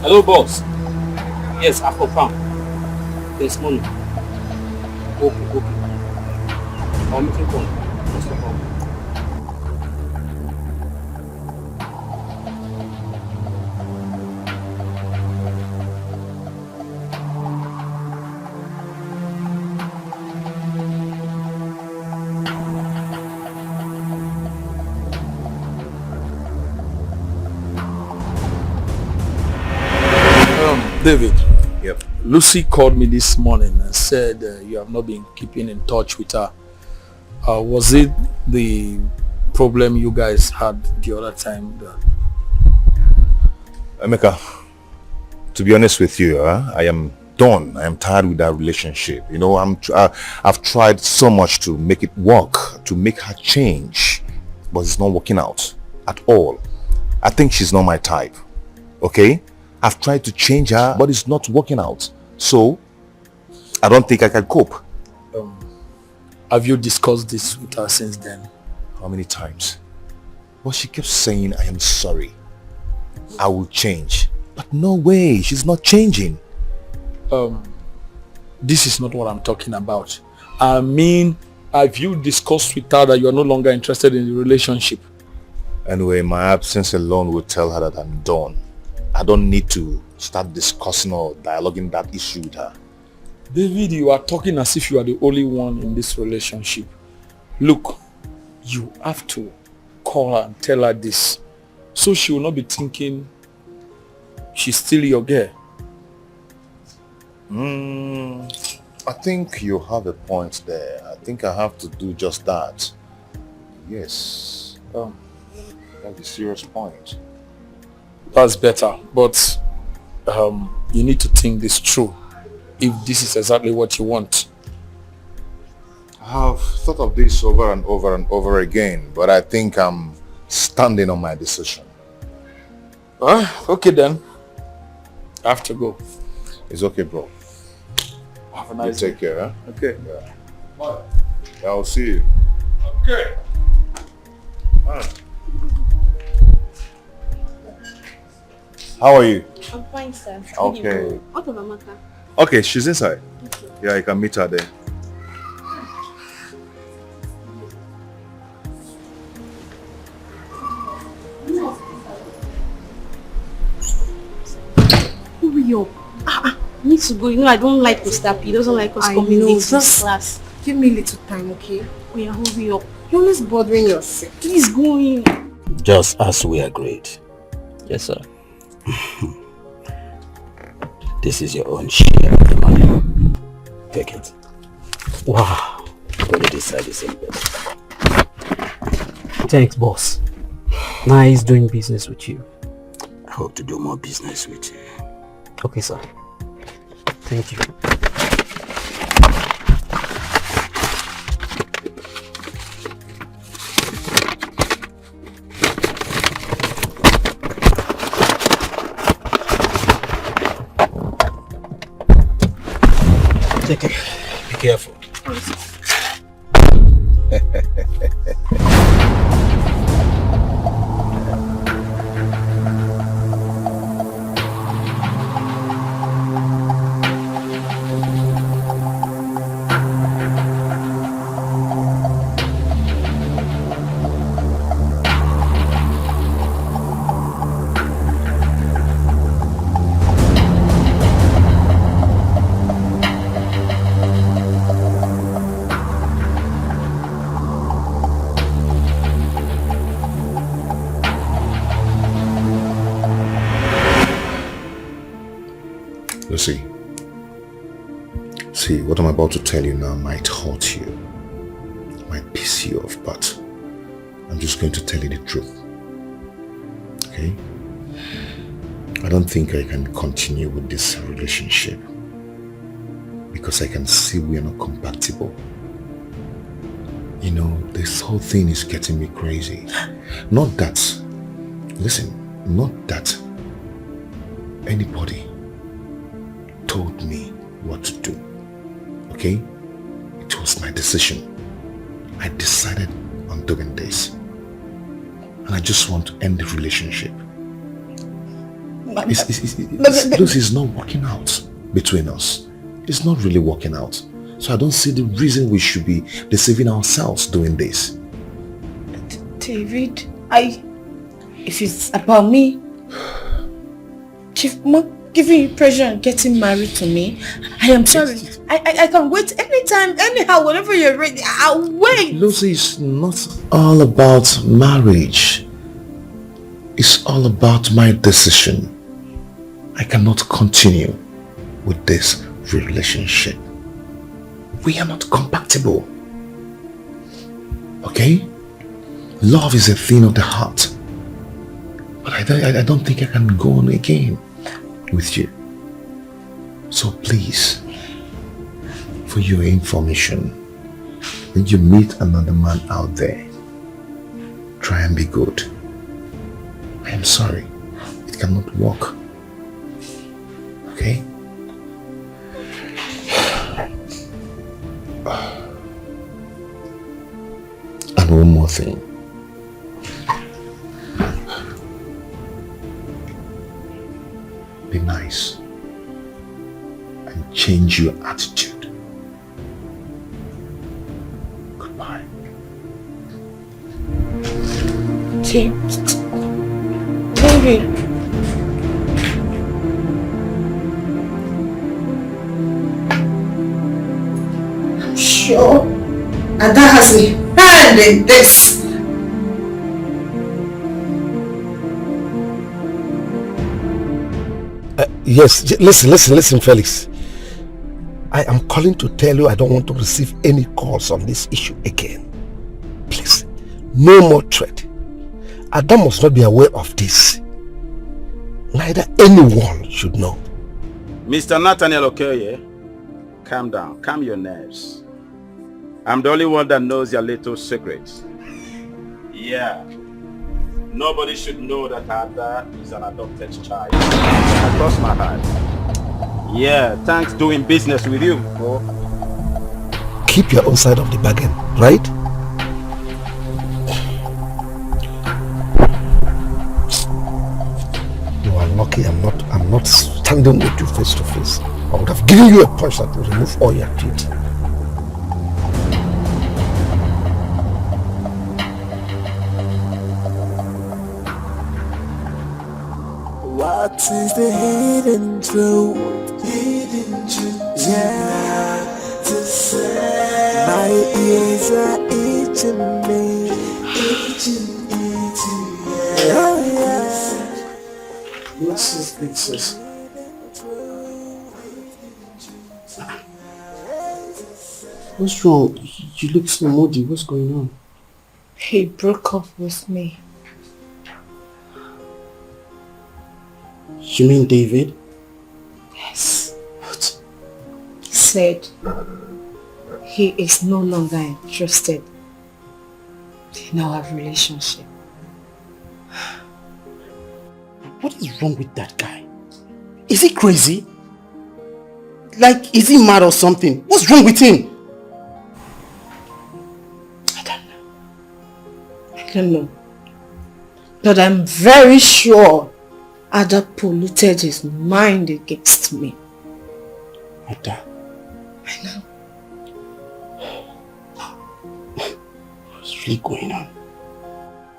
Hello, boss. Yes, I confirm. There's money. Okay. I'll make it come. What's the problem? David. Yep. Lucy called me this morning and said you have not been keeping in touch with her. Was it the problem you guys had the other time? Emeka, to be honest with you, I am done. I am tired with that relationship. You know, I've tried so much to make it work, to make her change, but it's not working out at all. I think she's not my type. Okay? I've tried to change her, but it's not working out. So, I don't think I can cope. Have you discussed this with her since then? How many times? Well, she kept saying, I am sorry. I will change. But no way, she's not changing. This is not what I'm talking about. I mean, have you discussed with her that you are no longer interested in the relationship? Anyway, my absence alone will tell her that I'm done. I don't need to start discussing or dialoguing that issue with her. David, you are talking as if you are the only one in this relationship. Look, you have to call her and tell her this, so she will not be thinking she's still your girl. I think you have a point there. I think I have to do just that. Yes. That's a serious point. That's better, but you need to think this through, if this is exactly what you want. I have thought of this over and over and over again, but I think I'm standing on my decision. Okay then. I have to go. It's okay, bro. Have a nice day. Take care, huh? Okay. Yeah. Bye. Yeah, I'll see you. Okay. How are you? I'm fine, sir. Okay. What of Amaka? Okay, she's inside. Okay. Yeah, you can meet her there. Hurry up. I need to go. You know, I don't like Mr. P. He doesn't like us coming late to class. Give me a little time, okay? Oh yeah, hurry up. You're always bothering yourself. Please go in. Just as we agreed. Yes, sir. This is your own share of the money. Take it. Wow. What did decide the same bed? Thanks, boss. Nice doing business with you. I hope to do more business with you. Okay, sir. Thank you. Take it. Be careful. See, what I'm about to tell you now might hurt you, might piss you off, but I'm just going to tell you the truth. Okay? I don't think I can continue with this relationship because I can see we are not compatible. You know, this whole thing is getting me crazy. Not that, listen, not that anybody told me what to do. Okay? It was my decision. I decided on doing this. And I just want to end the relationship. This is not working out between us. It's not really working out. So I don't see the reason we should be deceiving ourselves doing this. David, if it's about me, Chief Mark giving you pressure and getting married to me, I am sorry. I can wait anytime, anyhow, whenever you're ready. I'll wait. Lucy, it's not all about marriage. It's all about my decision. I cannot continue with this relationship. We are not compatible. Okay? Love is a thing of the heart. But I don't think I can go on again with you. So please, for your information, when you meet another man out there, try and be good. I am sorry. It cannot work. Okay? And one more thing. Be nice. And change your attitude. Goodbye. David. I'm sure Ada has a hand in this. Yes, listen, Felix. I am calling to tell you I don't want to receive any calls on this issue again. Please, no more threat. Adam must not be aware of this. Neither anyone should know. Mr. Nathaniel Okoye, calm down, calm your nerves. I'm the only one that knows your little secrets. Yeah. Nobody should know that Ada is an adopted child. I cross my heart. Yeah, thanks doing business with you, bro. Keep your own side of the bargain, right? You are lucky I'm not standing with you face to face. I would have given you a punch that would remove all your teeth. What is the hidden truth? Hidden truth, yeah, to say. My ears are itching me, itching, yeah. Oh yeah. What's this? What's wrong? You look so moody. What's going on? He broke up with me. You mean David? Yes. What? He said he is no longer interested in our relationship. What is wrong with that guy? Is he crazy? Like, is he mad or something? What's wrong with him? I don't know. But I'm very sure Ada polluted his mind against me. Ada? I know. What's really going on?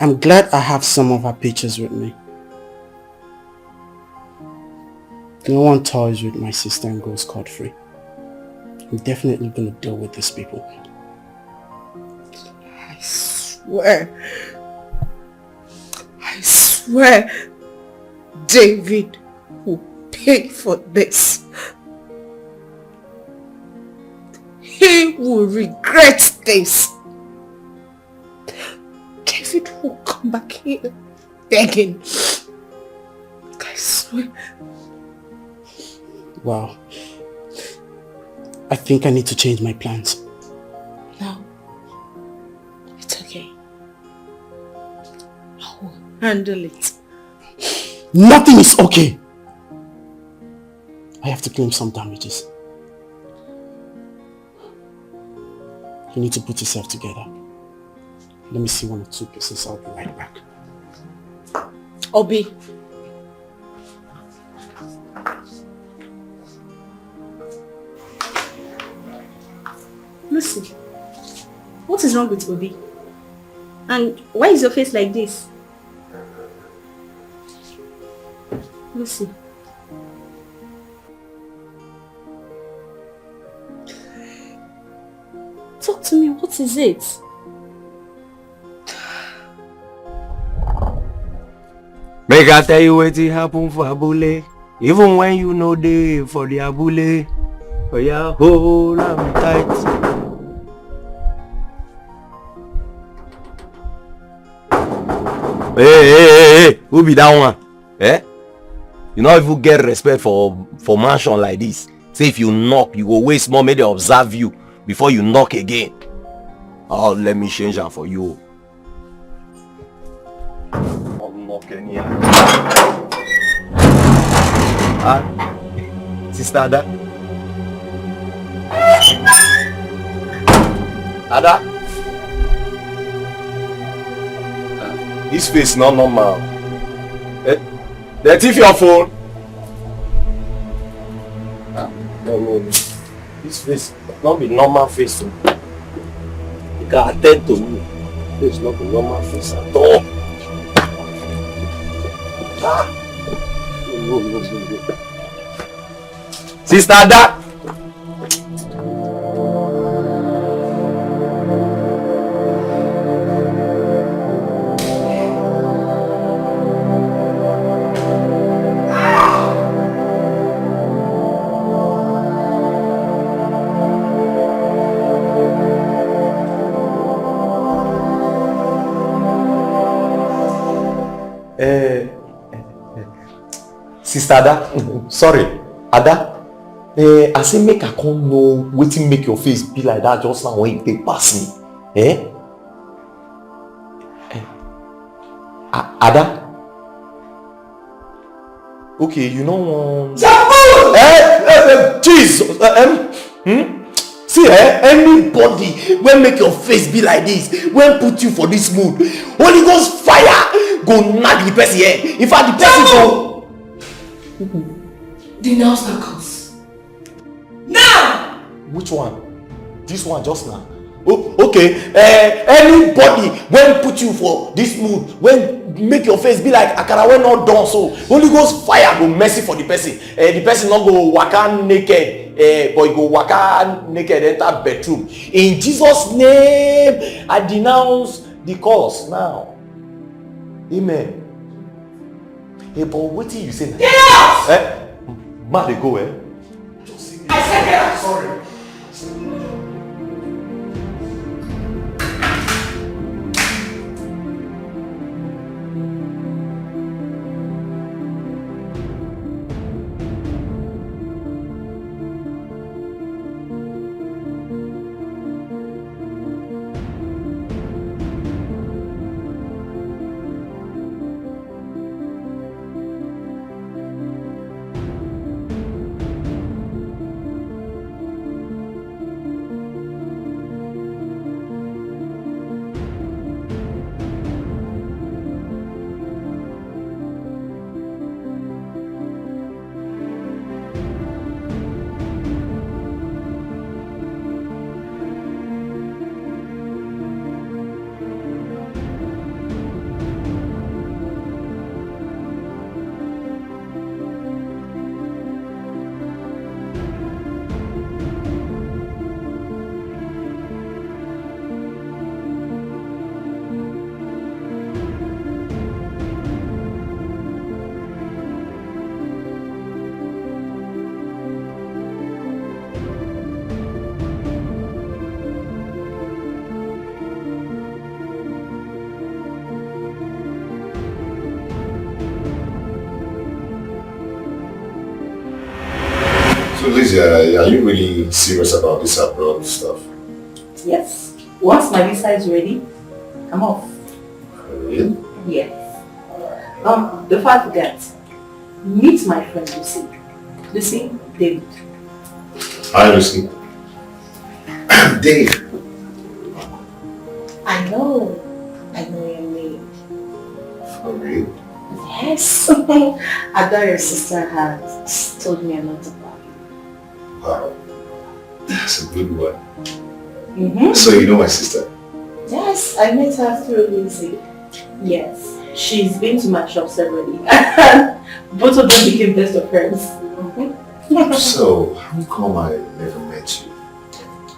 I'm glad I have some of her pictures with me. No one toys with my sister and goes scot-free. I'm definitely gonna deal with these people. I swear David will pay for this. He will regret this. David will come back here begging. I swear. Wow. I think I need to change my plans. No. It's okay. I will handle it. Nothing is okay. I have to claim some damages. You need to put yourself together. Let me see 1 or 2 pieces. I'll be right back. Obi. Lucy, what is wrong with Obi? And why is your face like this? Lucy. Talk to me, what is it? Make I tell you what happened for Abule. Even when you know they for the abule, oh yeah, hold am tight. Hey, who be that one? Eh? You not even get respect for mansion like this. Say if you knock, you go waste more, make they observe you before you knock again. Oh, let me change that for you. I'll knock anyhow. Sister Ada. Ada? This face not normal. They thief your phone. No. This face not be normal face. You can attend to me. This not be normal face at all. No. Sister Ada. Sister Ada, sorry, Ada. I say make I come know wetin make your face be like that just now when you take pass me. Ada? Okay, you know one. Jesus. See, anybody when make your face be like this, when put you for this mood, Holy Ghost fire go knock the person here. In fact, the person go. Denounce the curse. Now! Which one? This one just now. Oh, okay. Anybody when put you for this mood, when make your face be like akara when not done so, Holy Ghost fire go mercy for the person. The person not go waka naked, but he go waka naked enter bedroom. In Jesus' name, I denounce the curse now. Amen. Hey, but what did you say now? Get out! Ma, they go, I said get out! Sorry. So Lizzie, are you really serious about this abroad stuff? Yes. Once my visa is ready, I'm off. Really? Yes. Before I forget, meet my friend Lucy. Lucy, David. Hi Lucy. Dave. I know your name. For real? Yes. I thought your sister had told me a lot about you. Wow. That's a good one. Mm-hmm. So you know my sister? Yes, I met her through Lucy. Yes. She's been to my shop severally. Both of them became best of friends. Mm-hmm. So, how come I never met you?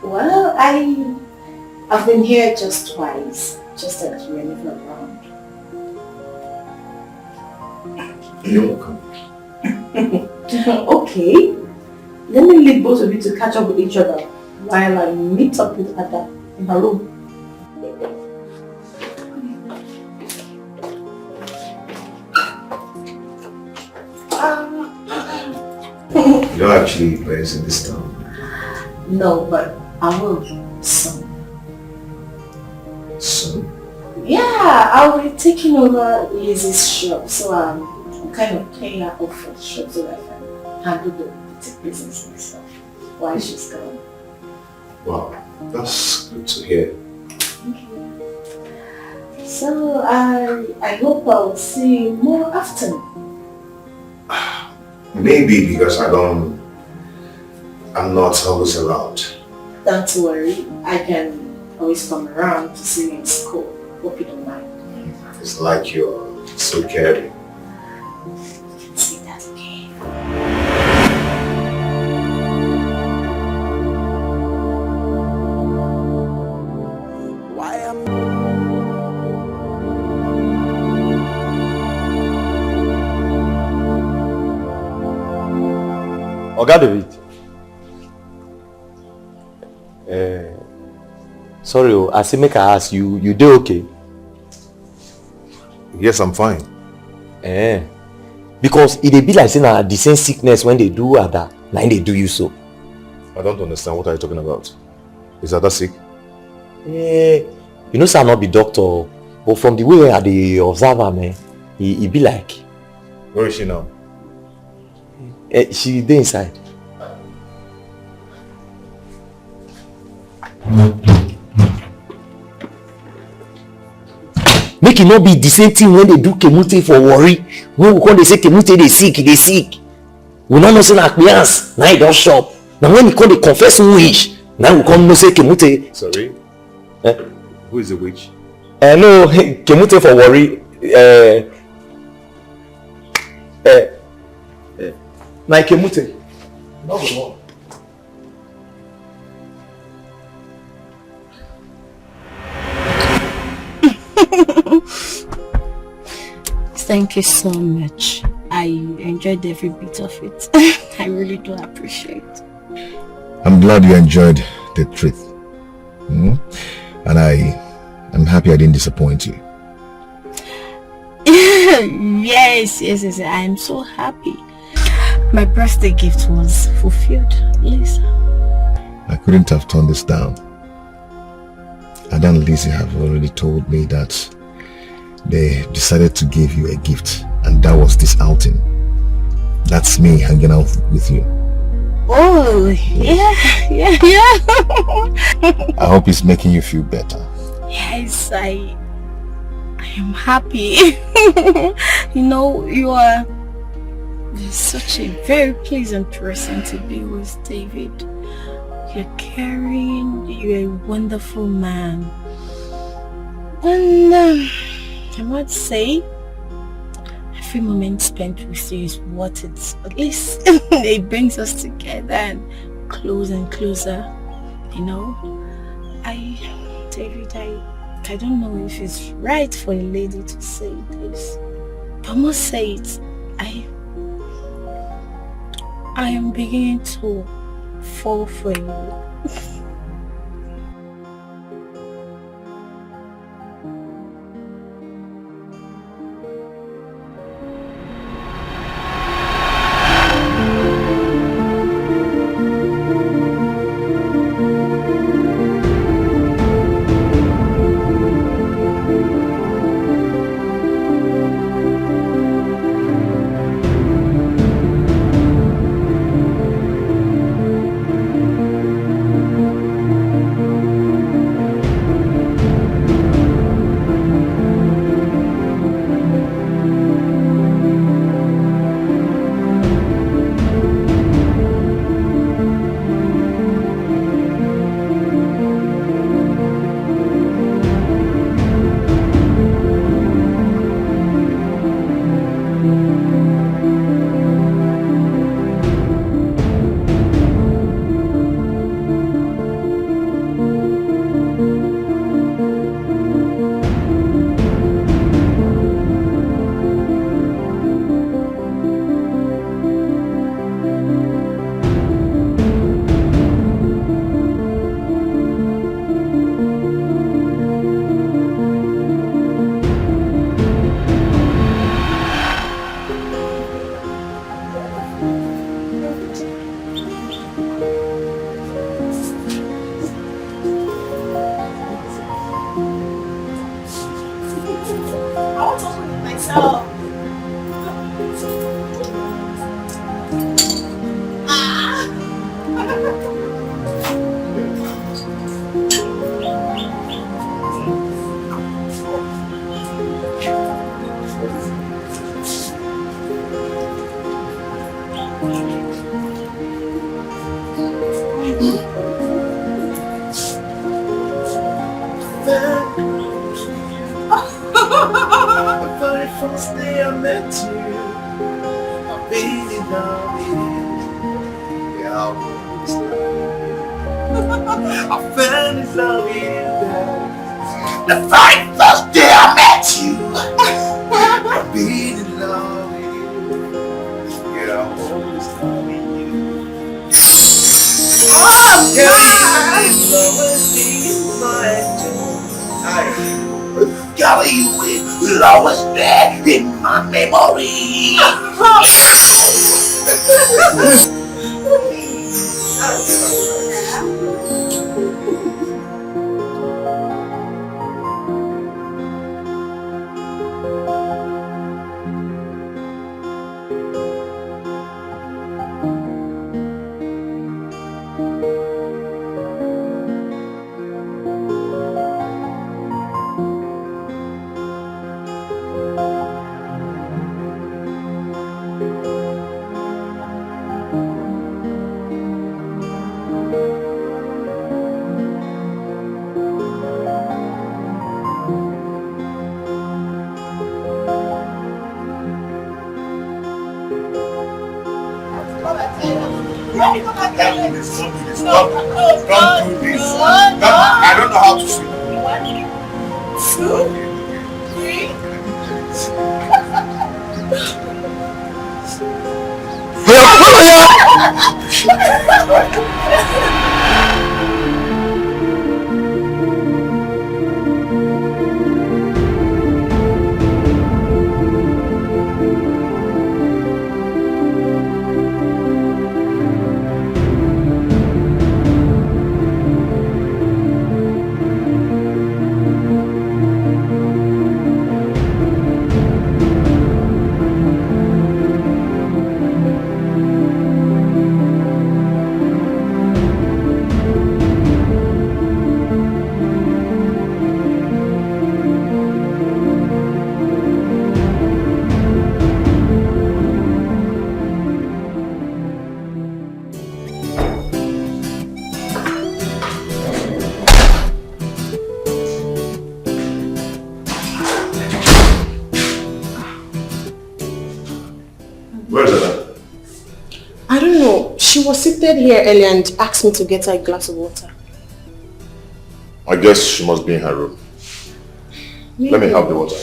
Well, I've been here just twice. Just that you were never around. You're welcome. Okay. Let me leave both of you to catch up with each other while I meet up with Ada in her room. You're actually based in this town? No, but I will soon. Soon? Yeah, I'll be taking over Lizzie's shop, so I'm kind of paying her off for the shop so that I can handle the boutique business myself while she's gone. Wow, that's good to hear. Thank you. So I hope I'll see you more often. Maybe because I'm not always around. Don't worry, I can always come around to see you in school. Hope you don't mind. It's like you're so caring. You can see that, okay? Oga David. Sorry, as I make I ask you, you do okay? Yes, I'm fine. Because it be like saying the same sickness when they do Ada, now they do you so. I don't understand. What are you talking about? Is Ada sick? You know, sir, not be doctor, but from the way I dey observe her, man, he be like. Where is she now? She dey inside. Make it not be the same thing when they do Kemute for worry. When we come they say Kemute they sick. We not know say na Akpians, now he don't shop. Now when he come they confess witch, now we come no say Kemute. Sorry? Who is the witch? No, Kemute for worry. Na Kemute. No, no. Thank you so much. I enjoyed every bit of it. I really do appreciate it. I'm glad you enjoyed the truth. And I'm happy I didn't disappoint you. Yes. I am so happy. My birthday gift was fulfilled, Lisa. I couldn't have turned this down. Ada and Lizzie have already told me that they decided to give you a gift, and that was this outing. That's me hanging out with you. Oh, yeah. I hope it's making you feel better. Yes, I am happy. You know, you're such a very pleasant person to be with, David. You're caring, you're a wonderful man. And I must say, every moment spent with you is what it's, at least it brings us together and closer, you know. David, I don't know if it's right for a lady to say this, but I must say it. I am beginning to fall for you. first day I met you, I fell in love with you. Yeah, I was I fell in love with you. The very first day I met you, I fell in love with you. Yeah, I was loving you. Oh, girl, you love with my angel. Girl, you will always be in my memory. Don't do this. I don't know how to swim. 1, 2, 3. She was seated here earlier and asked me to get her a glass of water. I guess she must be in her room. Maybe. Let me have the water.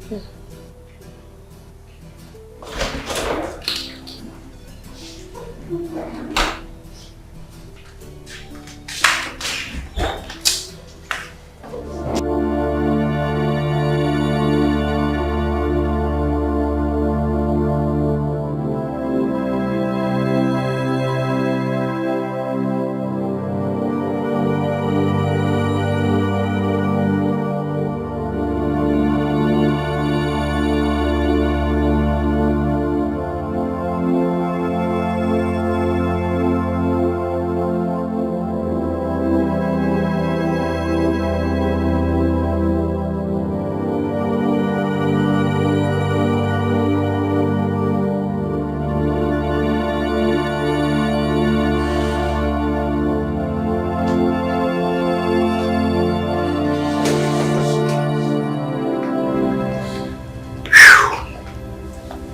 Okay.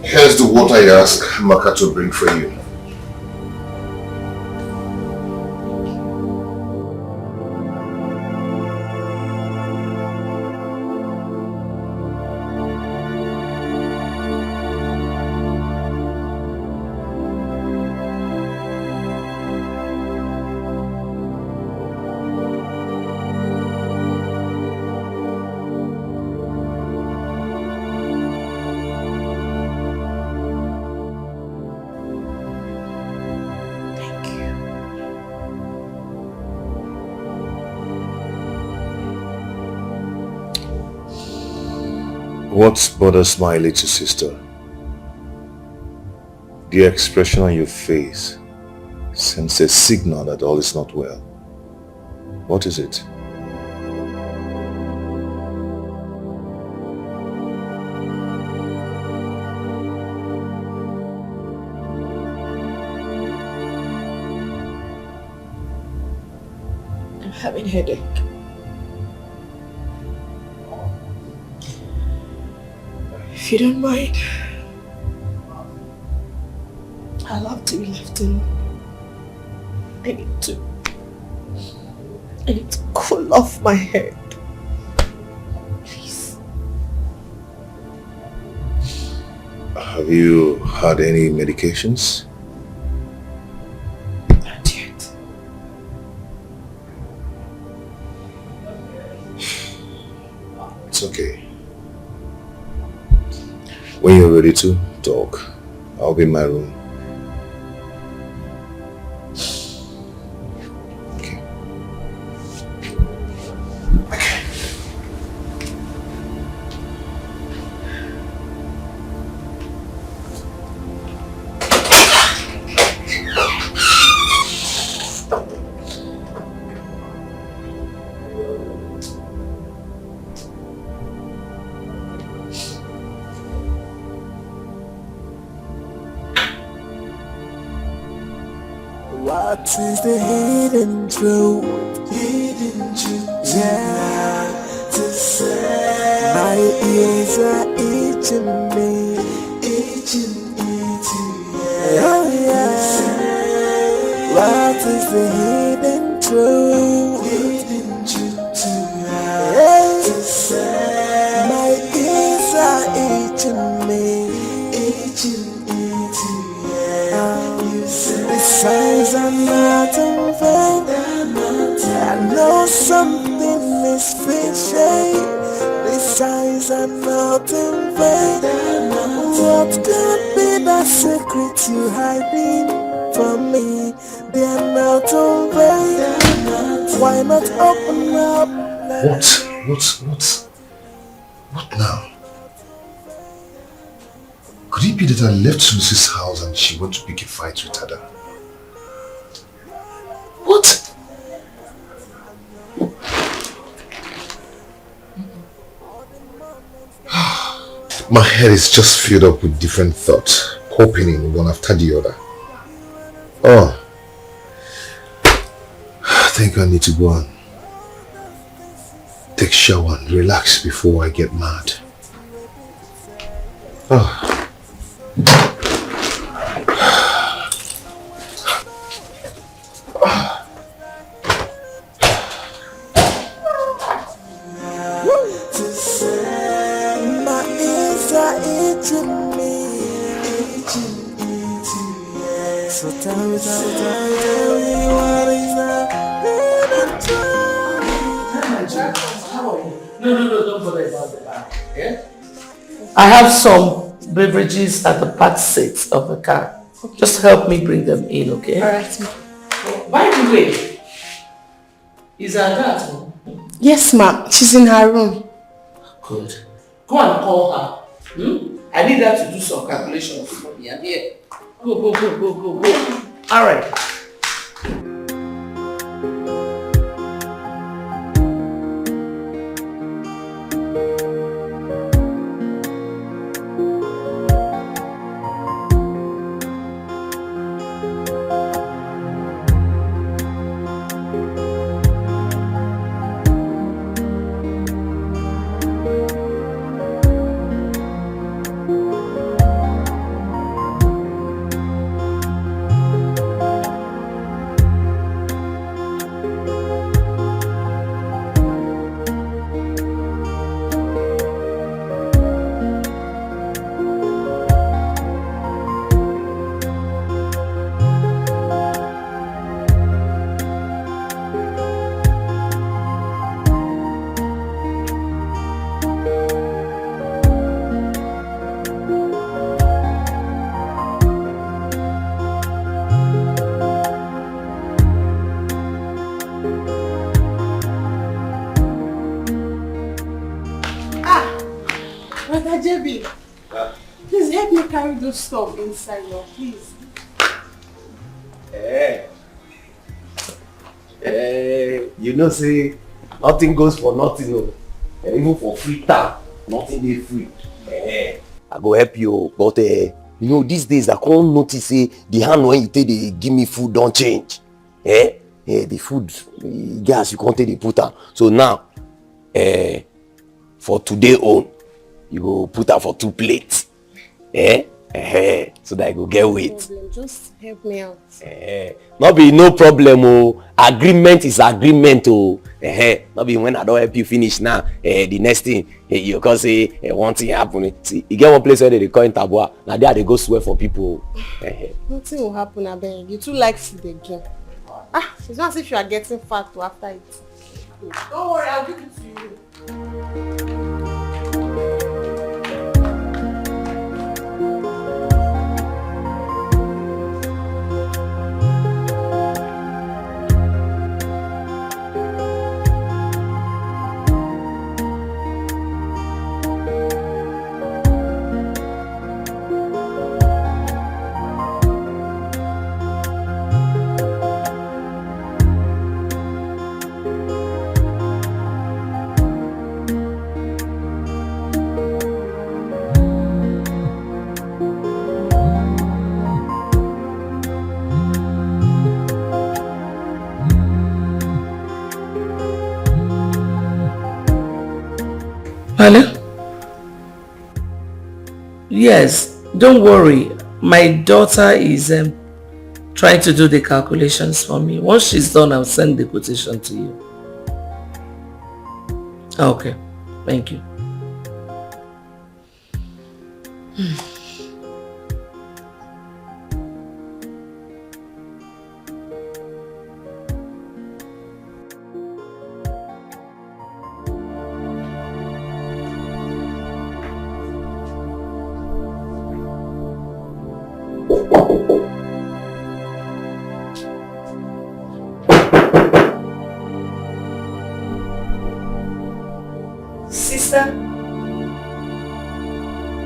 Here's the water I asked Maka to bring for you. What bothers my little sister? The expression on your face sends a signal that all is not well. What is it? I'm having a headache. If you don't mind, I'll have to be left alone. I need to cool off my head. Please. Have you had any medications? Not yet. It's okay. When you're ready to talk, I'll be in my room. What is the hidden truth? Hidden truth. Yeah, to say. My ears are itching me, itching. Oh yeah. What is the hidden truth? Hidden truth. Yeah, to say. My ears are itching me, itching. The signs are not in vain. I know something is fishy. The signs are not in vain. What could be the secret you hiding from me? They are not in vain. Why not open up? What now? Could it be that I left Susie's house and she went to pick a fight with Ada? What? My head is just filled up with different thoughts, popping one after the other. Oh, I think I need to go and take a shower and relax before I get mad. Oh. So tell me what is that? No, don't bother about the bar. Yeah? I have some beverages at the back seat of the car. Okay. Just help me bring them in, okay? Alright. By the way, is Ada at home? Yes, ma'am. She's in her room. Good. Go and call her. I need her to do some calculations for me. I'm here. Go. All right. Please help me carry those stuff inside now, please. You know, say nothing goes for nothing, no. Even for free time, nothing is free. I go help you, but you know, these days I can't notice the hand when you take they give me food don't change. The food, gas you can't take they put on. So now, for today on, you go put her for 2 plates. So that I go get weight. No problem. Just help me out. Not be no problem. Oh. Agreement is agreement. Oh. Not be when I don't help you finish now. The next thing you can say one thing happen. See, you get one place where they call in Tabua. Now there they go swear for people. Nothing will happen, I beg. You too like food again. It's not as if you are getting fat after it. Don't worry, I'll give it to you. Hello? Yes, don't worry. My daughter is trying to do the calculations for me. Once she's done, I'll send the quotation to you. Okay, thank you.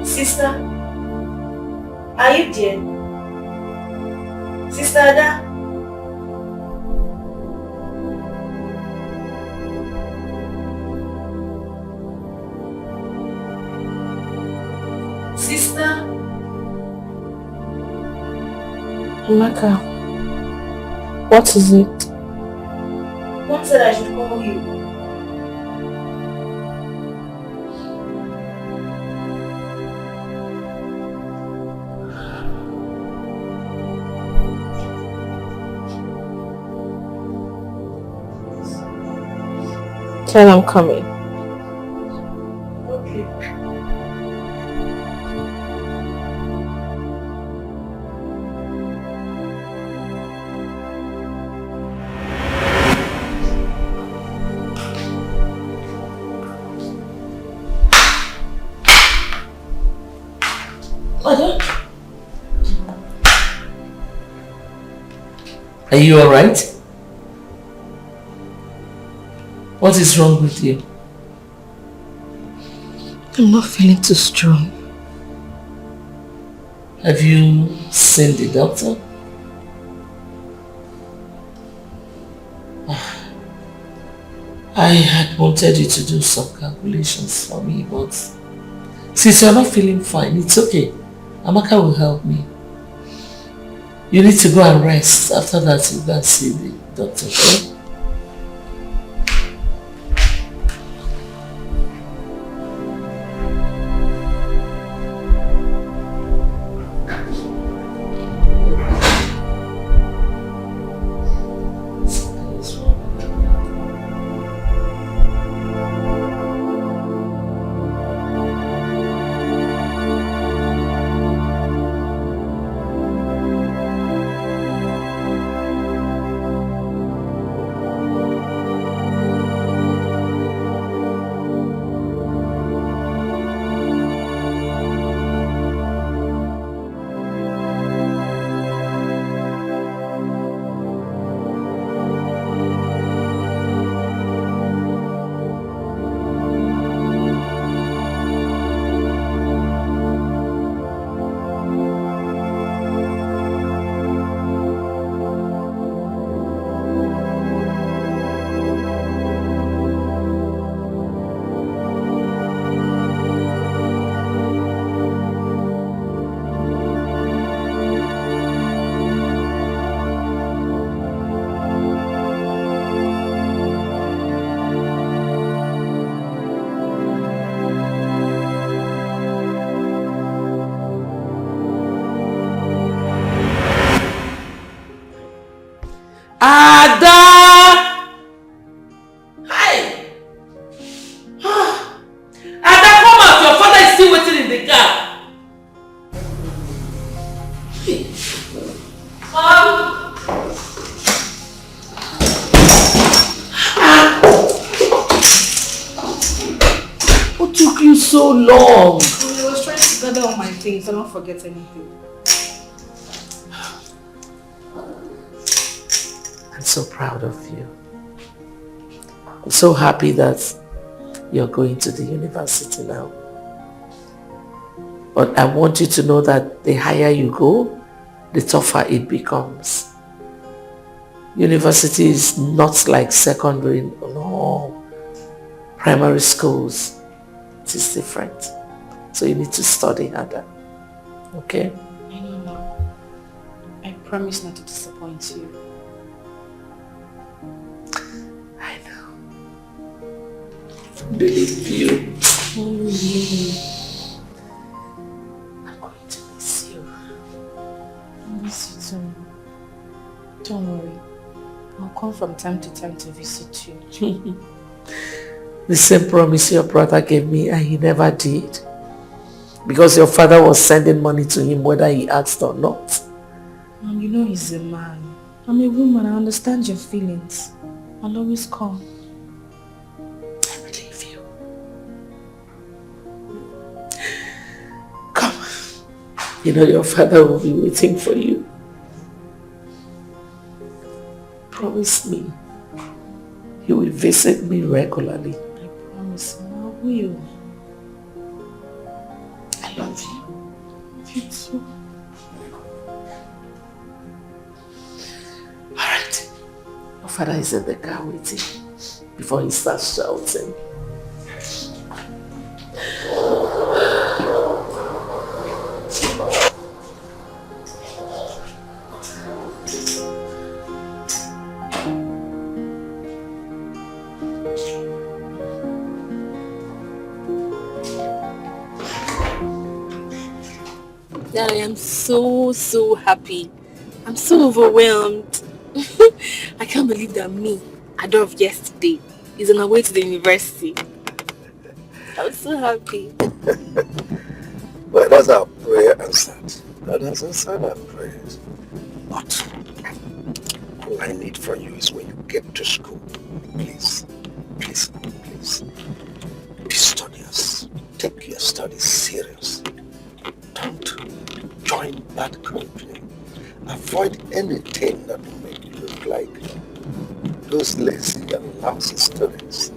Sister, are you there? Sister Ada? Sister? Amaka, what is it? Mom said I should call you. Tell I'm coming. Okay. Mother? Are you alright? What is wrong with you? I'm not feeling too strong. Have you seen the doctor? I had wanted you to do some calculations for me, but since you're not feeling fine, it's okay. Amaka will help me. You need to go and rest. After that, you can see the doctor, okay? so long. I was trying to gather all my things. I don't forget anything. I'm so proud of you. I'm so happy that you're going to the university now. But I want you to know that the higher you go, the tougher it becomes. University is not like secondary, no. Primary schools, it is different. So you need to study harder. Okay? I know now. I promise not to disappoint you. I know. Believe you. I'm going to miss you. I miss you too. Don't worry. I'll come from time to time to visit you. The same promise your brother gave me and he never did. Because your father was sending money to him whether he asked or not. You know he's a man. I'm a woman. I understand your feelings. I'll always come. I believe you. Come. You know your father will be waiting for you. Promise me you will visit me regularly. I promise. I will. I love you. You too. Alright. Your father is in the car waiting before he starts shouting. Dad, I am so happy. I'm so overwhelmed. I can't believe that me, Adore of yesterday, is on our way to the university. I'm so happy. Well, that's our prayer answered. God has answered our prayers. But all I need from you is when you get to school, please, be studious. Take your studies serious. Don't join bad company. Avoid anything that will make you look like those lazy and lousy students.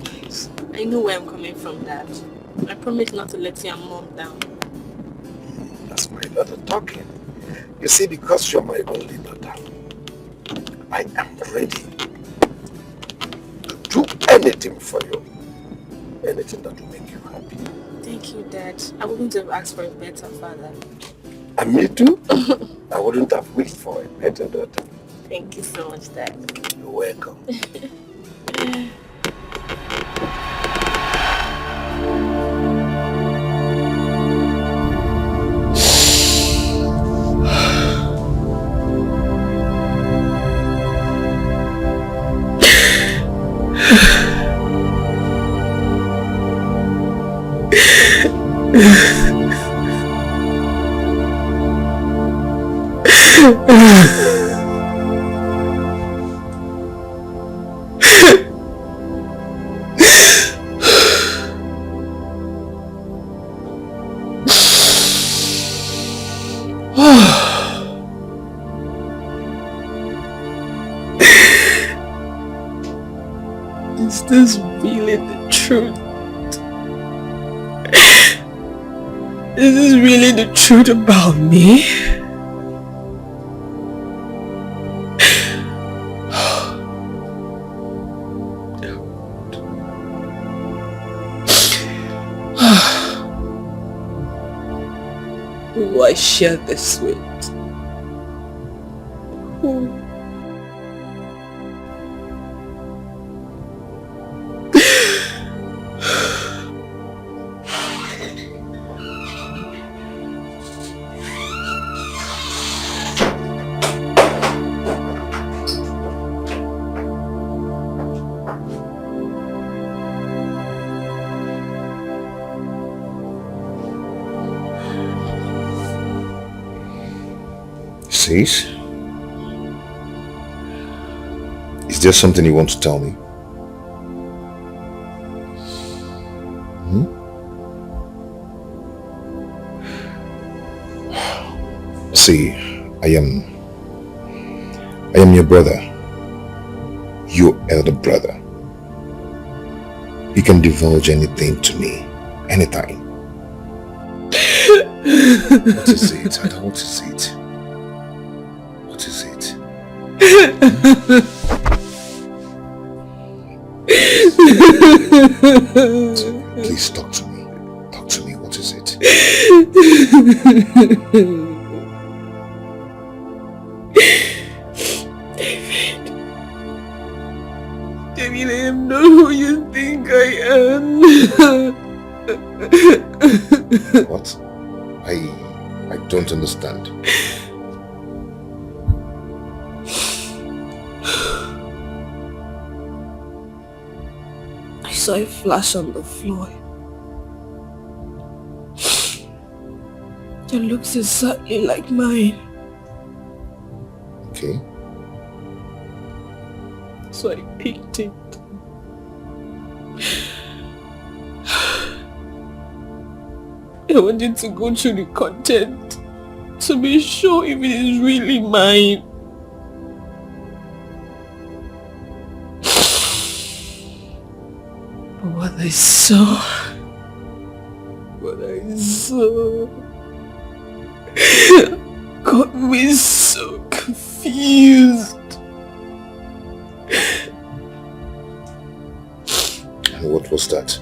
Please. I know where I'm coming from, Dad. I promise not to let your mom down. That's my daughter talking. You see, because you're my only daughter, I am ready to do anything for you. Anything that will make you happy. Thank you, Dad. I wouldn't have asked for a better father. And me too? I wouldn't have wished for a better daughter. Thank you so much, Dad. You're welcome. Is this really the truth? Is this really the truth about me? Who I share this with? Who? Sis? Is there something you want to tell me? See, I am your brother. Your elder brother. You can divulge anything to me, anytime. What is it? I don't want to see it. What is it? Please talk to me. Talk to me. What is it? David, I am not who you think I am. What? I don't understand. I saw a flash on the floor. It looks exactly like mine. Okay. So I picked it. I wanted to go through the content to be sure if it is really mine. But what I saw got me so confused. And what was that?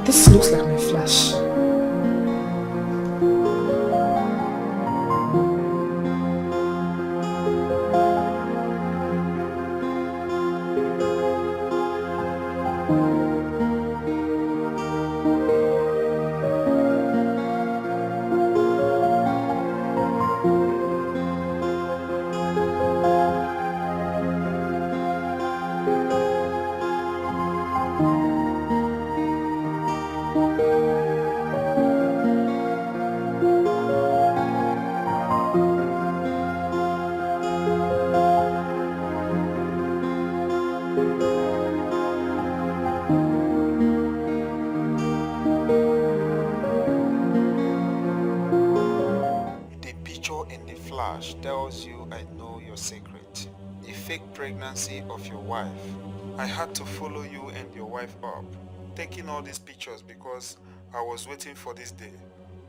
This looks like my flash. Tells you I know your secret. A fake pregnancy of your wife. I had to follow you and your wife up, taking all these pictures because I was waiting for this day.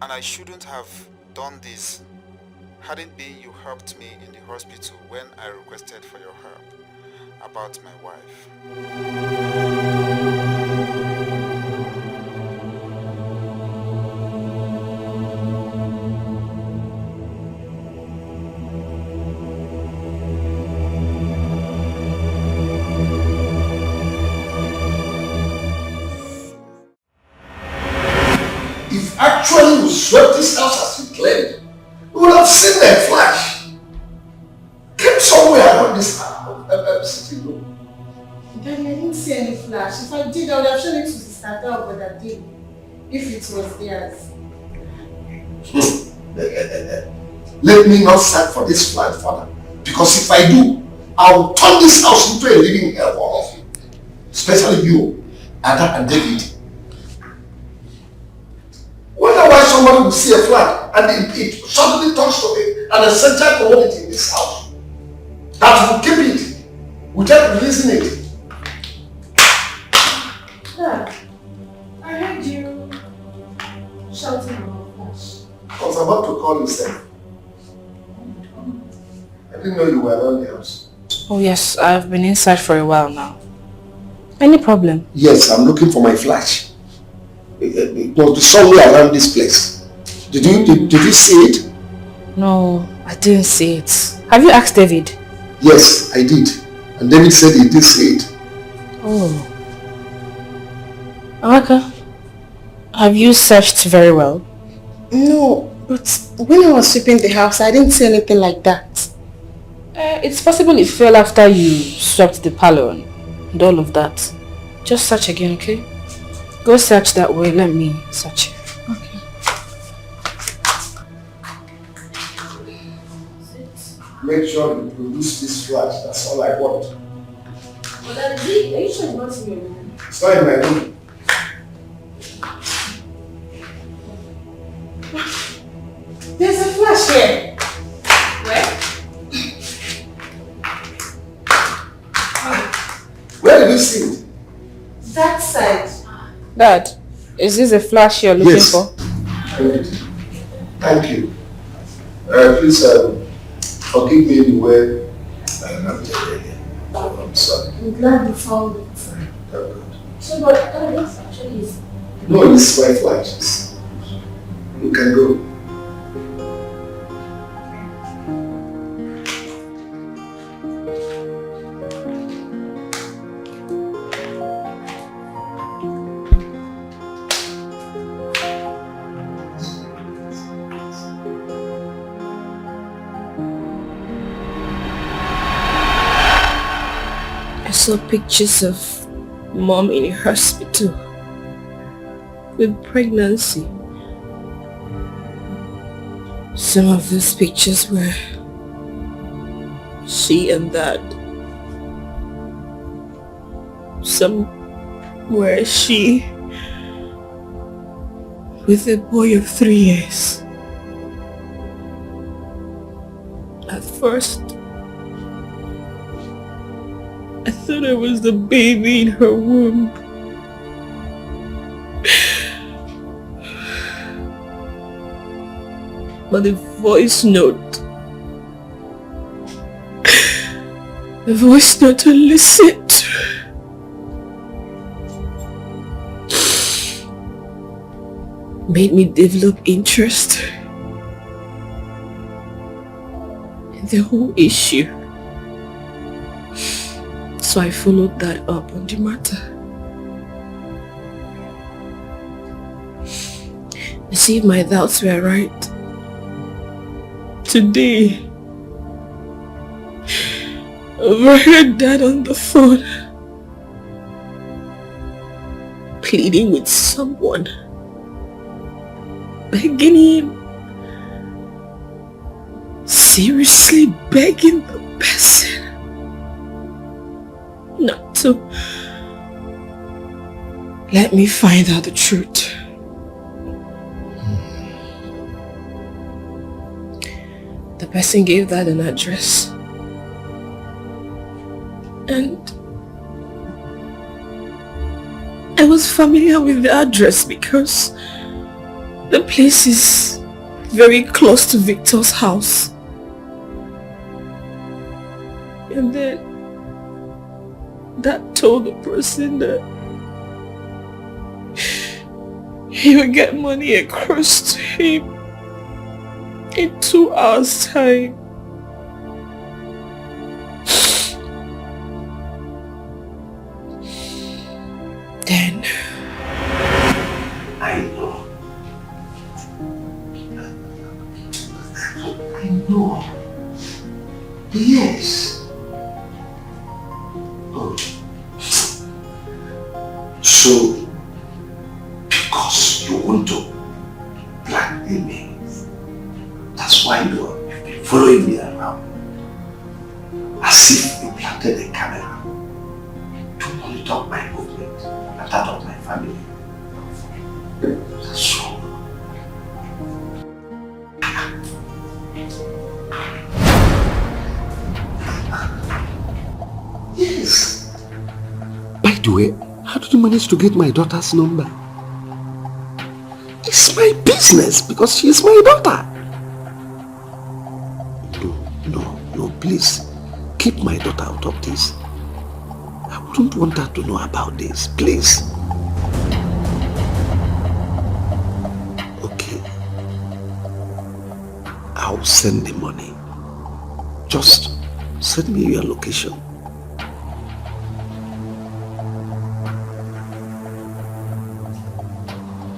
And I shouldn't have done this. Hadn't been you helped me in the hospital when I requested for your help about my wife. Actually, we swept this house as we claimed. We would have seen a flash. Came somewhere around this sitting room. Daddy, I didn't see any flash. If I did, I would have shown it to Sister Del, but I did. If it was theirs. Let me not search for this flash, Father. Because if I do, I will turn this house into a living hell for all of you. Especially you, Ada and David. Wonder why somebody will see a flag and it suddenly turns to an essential commodity in this house. That will keep it without releasing it. Dad, I heard you shouting about flash. I was about to call you, sir. I didn't know you were around the house. Oh yes, I've been inside for a while now. Any problem? Yes, I'm looking for my flash. It was somewhere around this place. Did you see it? No, I didn't see it. Have you asked David? Yes, I did. And David said he did see it. Oh. Amaka, have you searched very well? No, but when I was sweeping the house, I didn't see anything like that. It's possible it fell after you swept the parlor and all of that. Just search again, okay? Go search that way, let me search it. Okay. Make sure you produce this flash. That's all I want. But are you sure it's not in your room? It's not in my room. There's a flash here. Where? Where did you see it? That side. Dad, is this a flash you're looking Yes. for? Thank you. Please forgive me the way I am not there. I'm sorry. I'm glad you found it. So, but this actually is. No, it's my flash. You can go. I saw pictures of Mom in a hospital with pregnancy. Some of those pictures were she and Dad. Some were she with a boy of 3 years. At first, I thought I was the baby in her womb. But the voice note I listened to made me develop interest in the whole issue. So I followed that up on the matter. And see if my doubts were right. Today, I overheard Dad on the phone pleading with someone, begging him, seriously begging the person not to let me find out the truth. The person gave Dad an address, and I was familiar with the address because the place is very close to Victor's house. And then Dad told the person that he would get money across to him in 2 hours' time. Then I know. I know. Yes. Oh. So, because you want to blackmail me, that's why you've been following me around. As if you planted a camera to monitor my movement and that of my family. That's wrong. Yes. By the way, how did you manage to get my daughter's number? It's my business because she's my daughter. No, please. Keep my daughter out of this. I wouldn't want her to know about this, please. Okay. I'll send the money. Just send me your location.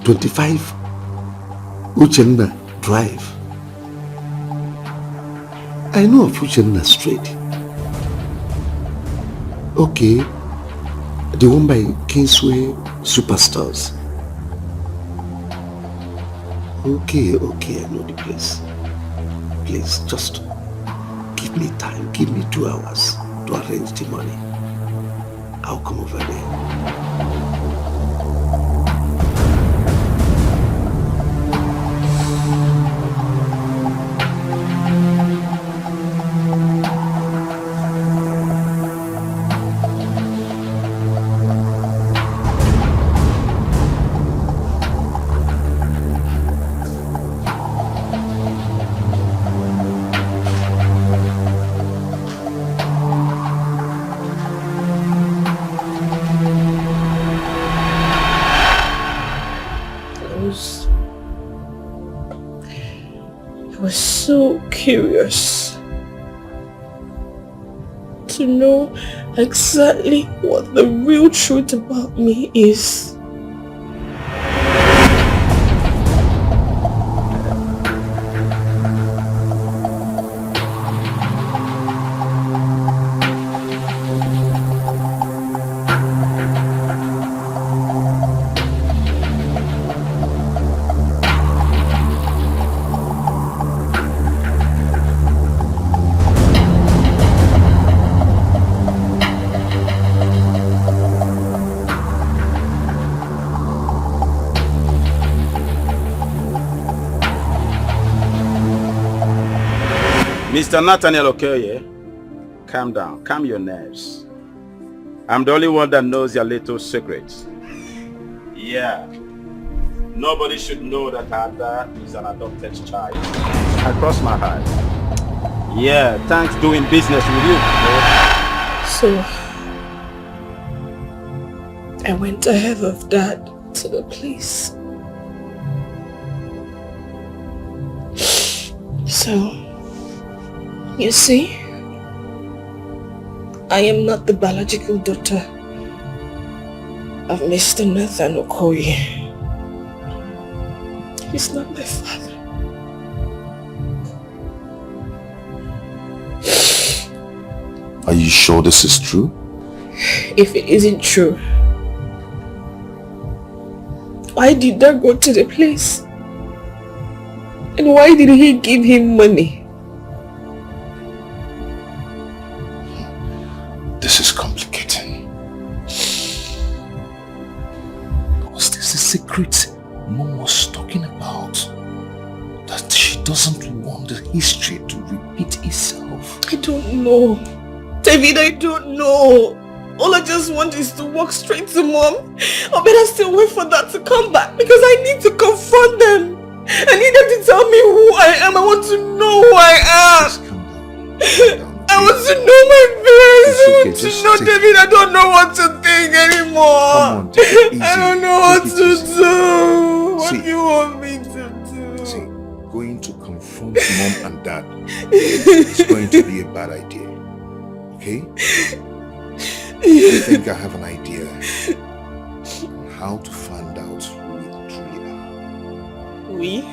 "25 Uchenna Drive." I know of Uchenna straight. Okay. The one by Kingsway Superstars. Okay, I know the place. Please, just give me time. Give me 2 hours to arrange the money. I'll come over there. So curious to know exactly what the real truth about me is. Mr. Nathaniel Okoye, calm down, calm your nerves. I'm the only one that knows your little secrets. Yeah, nobody should know that Ada is an adopted child. I cross my heart. Yeah, thanks doing business with you. So, I went ahead of Dad to the police. So, you see, I am not the biological daughter of Mr. Nathan Okoye. He's not my father. Are you sure this is true? If it isn't true, why did Dad go to the place? And why did he give him money? This is complicating. Was this the secret Mom was talking about? That she doesn't want the history to repeat itself? I don't know. David, I don't know. All I just want is to walk straight to Mom. Or better still wait for that to come back because I need to confront them. I need them to tell me who I am. I want to know who I am. I want to know my parents. I want to know, David. I don't know what to think anymore. Come on, take it easy. I don't know what to do. What do you want me to do? See, going to confront Mom and Dad is going to be a bad idea. Okay? I think I have an idea on how to find out who we truly are. We?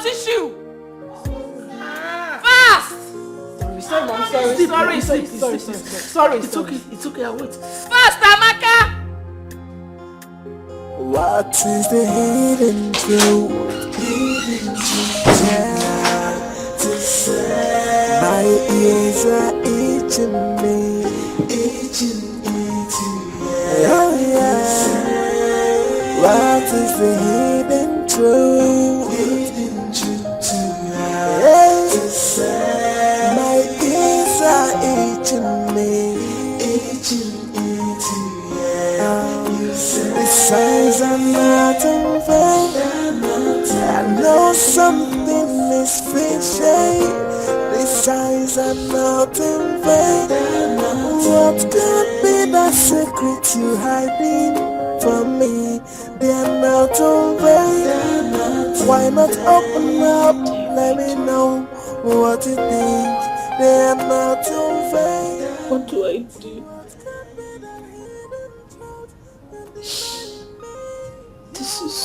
tissue! Fast! Sorry, Mom. Sorry. It's okay, I'll wait. Fast, Amaka! What is the hidden truth? My ears are itching me. Oh yeah. What is the hidden truth? Yes. My ears are itching me. The signs are not in vain. I know something is fishy. The signs are not in vain. What could be the secret you hiding from me? They are not in vain. Why not open up? Let me know what you think. They are not in vain. What do I do? This is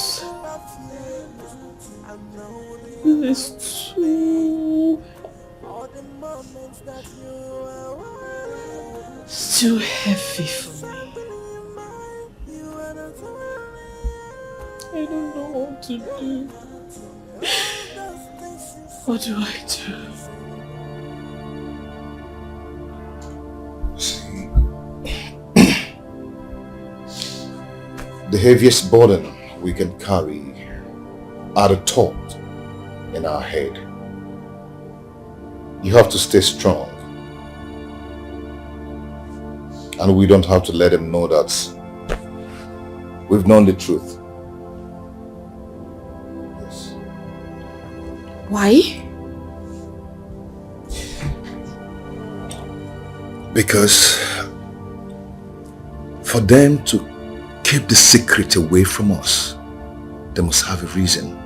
too heavy for me. I don't know what to do. What do I do? The heaviest burden we can carry are the thoughts in our head. You have to stay strong. And we don't have to let them know that we've known the truth. Yes. Why? Because for them to keep the secret away from us, they must have a reason.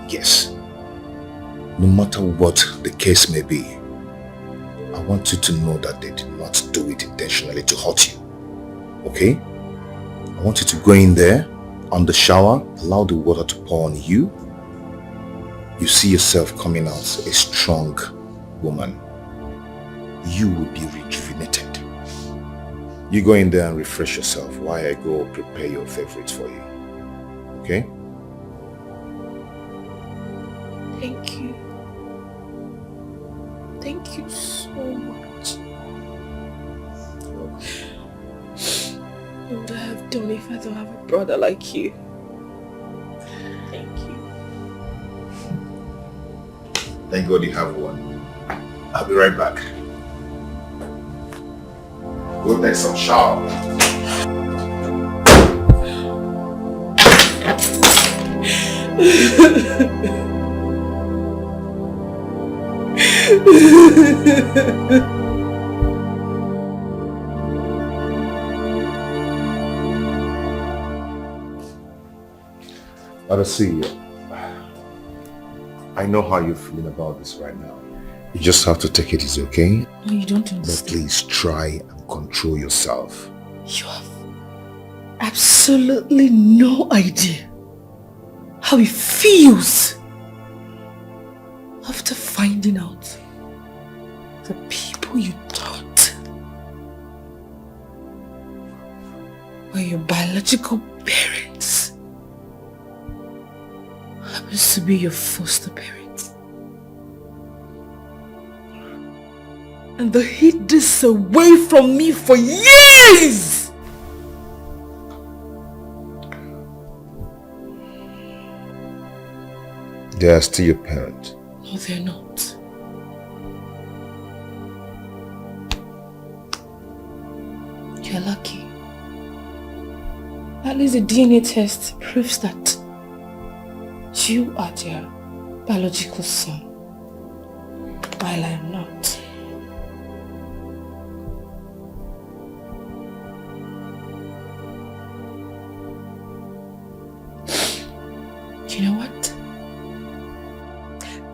Yes. No matter what the case may be, I want you to know that they did not do it intentionally to hurt you. Okay? I want you to go in there, on the shower, allow the water to pour on you. You see yourself coming out a strong woman. You will be rejuvenated. You go in there and refresh yourself while I go prepare your favorites for you. Okay? Thank you. Thank you so much. What would I have done if I don't have a brother like you? Thank you. Thank God you have one. I'll be right back. Go take some shower. See, I know how you're feeling about this right now. You just have to take it easy, okay? No, you don't understand. But please try and control yourself. You have absolutely no idea how it feels after finding out the people you thought were your biological parents happens to be your foster parents. And they hid this away from me for years! They are still your parents. No, they're not. You're lucky. At least the DNA test proves that you are their biological son, while I am not. You know what?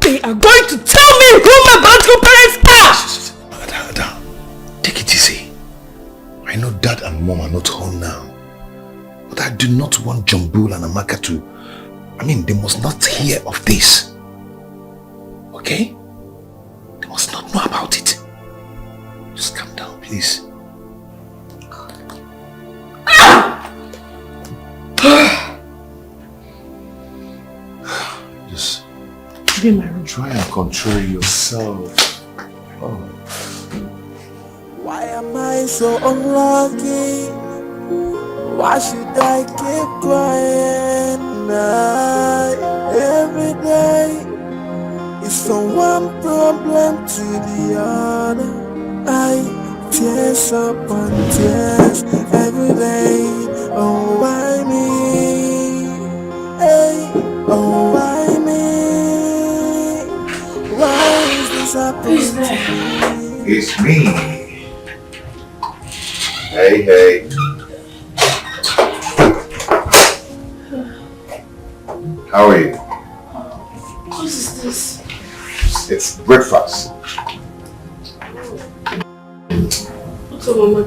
They are going to tell me who my biological parents are! Ada, take it easy. I know Dad and Mom are not home now. But I do not want Jambul and Amaka to I mean, they must not hear of this. Okay? They must not know about it. Just calm down, please. Just try and control yourself. Oh. Why am I so unlucky? Why should I keep crying? Every day is from one problem to the other. I tears upon tears every day. Oh, why me? Hey, oh, why me? Why is this happening to me? It's me. Hey. How are you? What is this? It's breakfast. What's up, Mama?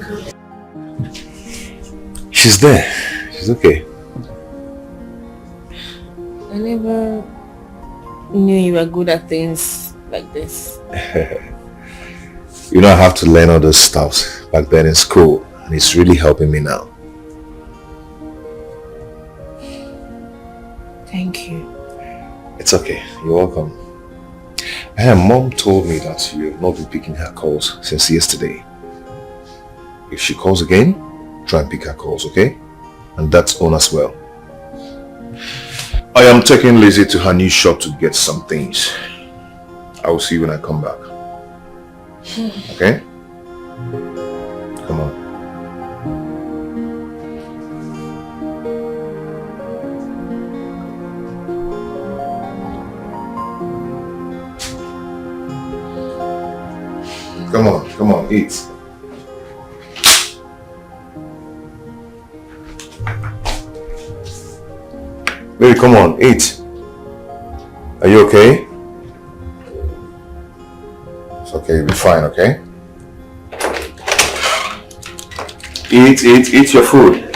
She's there. She's okay. I never knew you were good at things like this. You know, I have to learn all those stuff back then in school, and it's really helping me now. Thank you. It's okay. You're welcome. Mom told me that you have not been picking her calls since yesterday. If she calls again, try and pick her calls, okay? And that's on as well. I am taking Lizzie to her new shop to get some things. I will see you when I come back. Okay? Come on. Come on, eat. Baby, come on, eat. Are you okay? It's okay, you'll be fine, okay? Eat your food.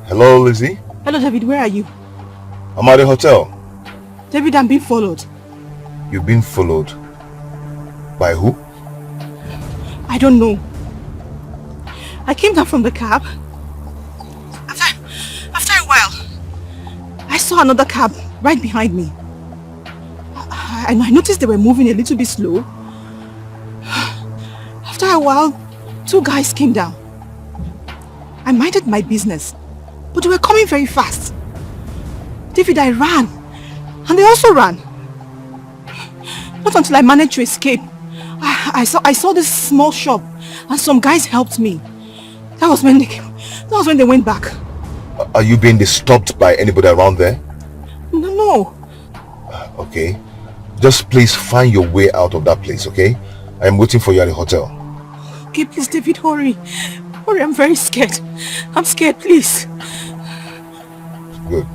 Hello, Lizzie. Hello, David. Where are you? I'm at the hotel. David, I'm being followed. You've been followed. By who? I don't know. I came down from the cab. After a while, I saw another cab right behind me. I noticed they were moving a little bit slow. After a while, two guys came down. I minded my business, but they were coming very fast. David, I ran, and they also ran. Not until I managed to escape. I saw this small shop, and some guys helped me. That was when they went back. Are you being disturbed by anybody around there? No. Okay. Just please find your way out of that place, okay? I am waiting for you at the hotel. Okay, please, David, hurry. Hurry, I'm very scared. I'm scared, please. Good.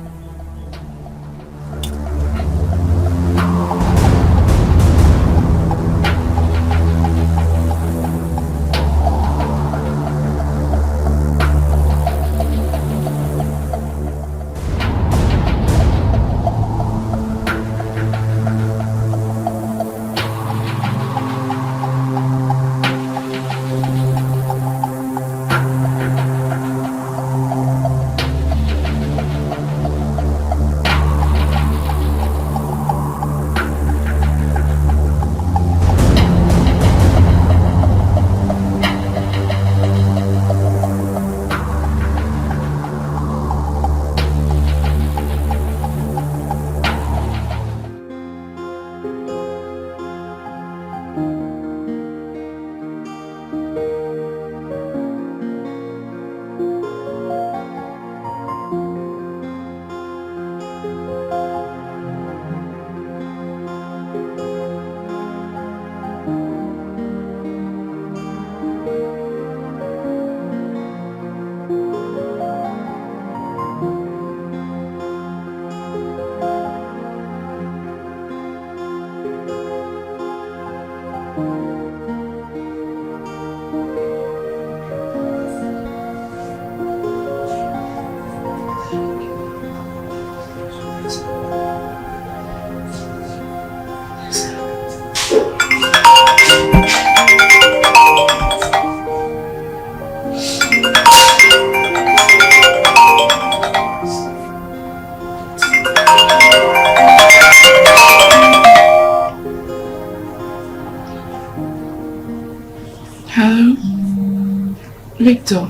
Victor,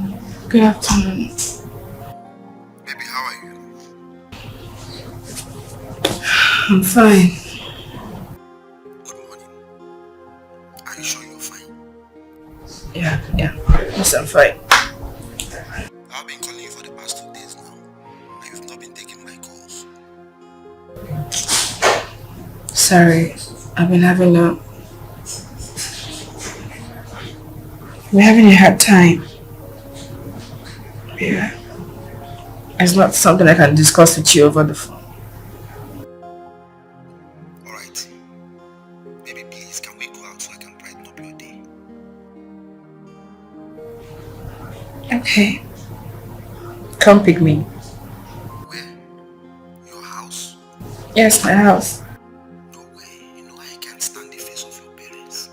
good afternoon. Baby, how are you? I'm fine. Good morning. Are you sure you're fine? Yeah. Yes, I'm fine. I've been calling you for the past 2 days now, and you've not been taking my calls. Sorry, I've been having we're having a hard time. Yeah. It's not something I can discuss with you over the phone. Alright. Baby, please, can we go out so I can brighten up your day? Okay. Come pick me. Where? Your house? Yes, my house. No way. You know I can't stand the face of your parents.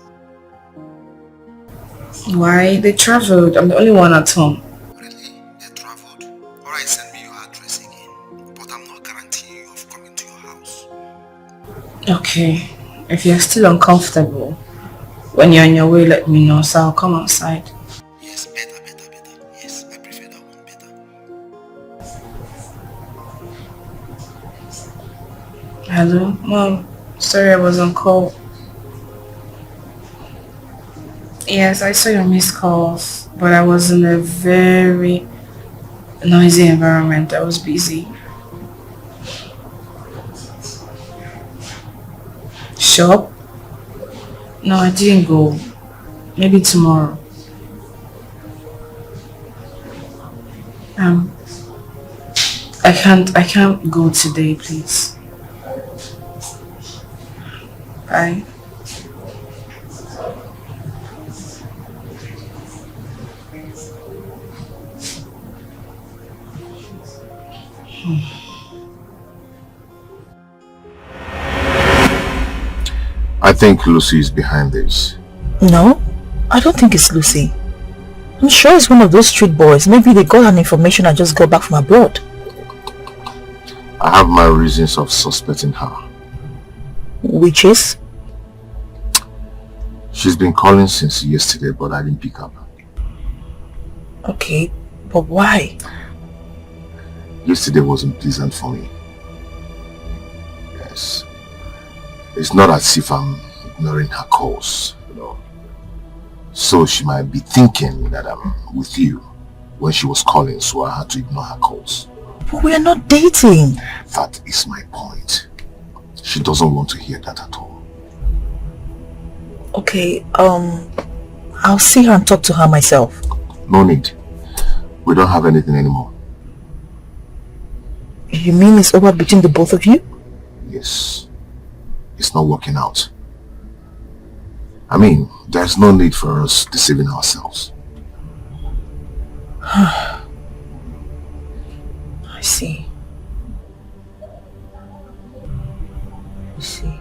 Why? They traveled. I'm the only one at home. Really? They traveled? Alright, send me your address again. But I'm not guaranteeing you of coming to your house. Okay. If you're still uncomfortable, when you're on your way, let me know, so I'll come outside. Yes, better. Yes, I prefer that one better. Hello? Mom, sorry I was on call. Yes, I saw your missed calls, but I was in a very noisy environment. I was busy. Shop? No, I didn't go. Maybe tomorrow. I can't go today, please. Bye. I think Lucy is behind this. No, I don't think it's Lucy. I'm sure it's one of those street boys. Maybe they got an information and just got back from abroad. I have my reasons of suspecting her. Which is? She's been calling since yesterday, but I didn't pick up. Okay, but why? Yesterday wasn't pleasant for me. Yes. It's not as if I'm ignoring her calls, you know. So she might be thinking that I'm with you when she was calling, so I had to ignore her calls. But we are not dating. That is my point. She doesn't want to hear that at all. Okay, I'll see her and talk to her myself. No need. We don't have anything anymore. You mean it's over between the both of you? Yes. It's not working out. I mean, there's no need for us deceiving ourselves. I see. I see.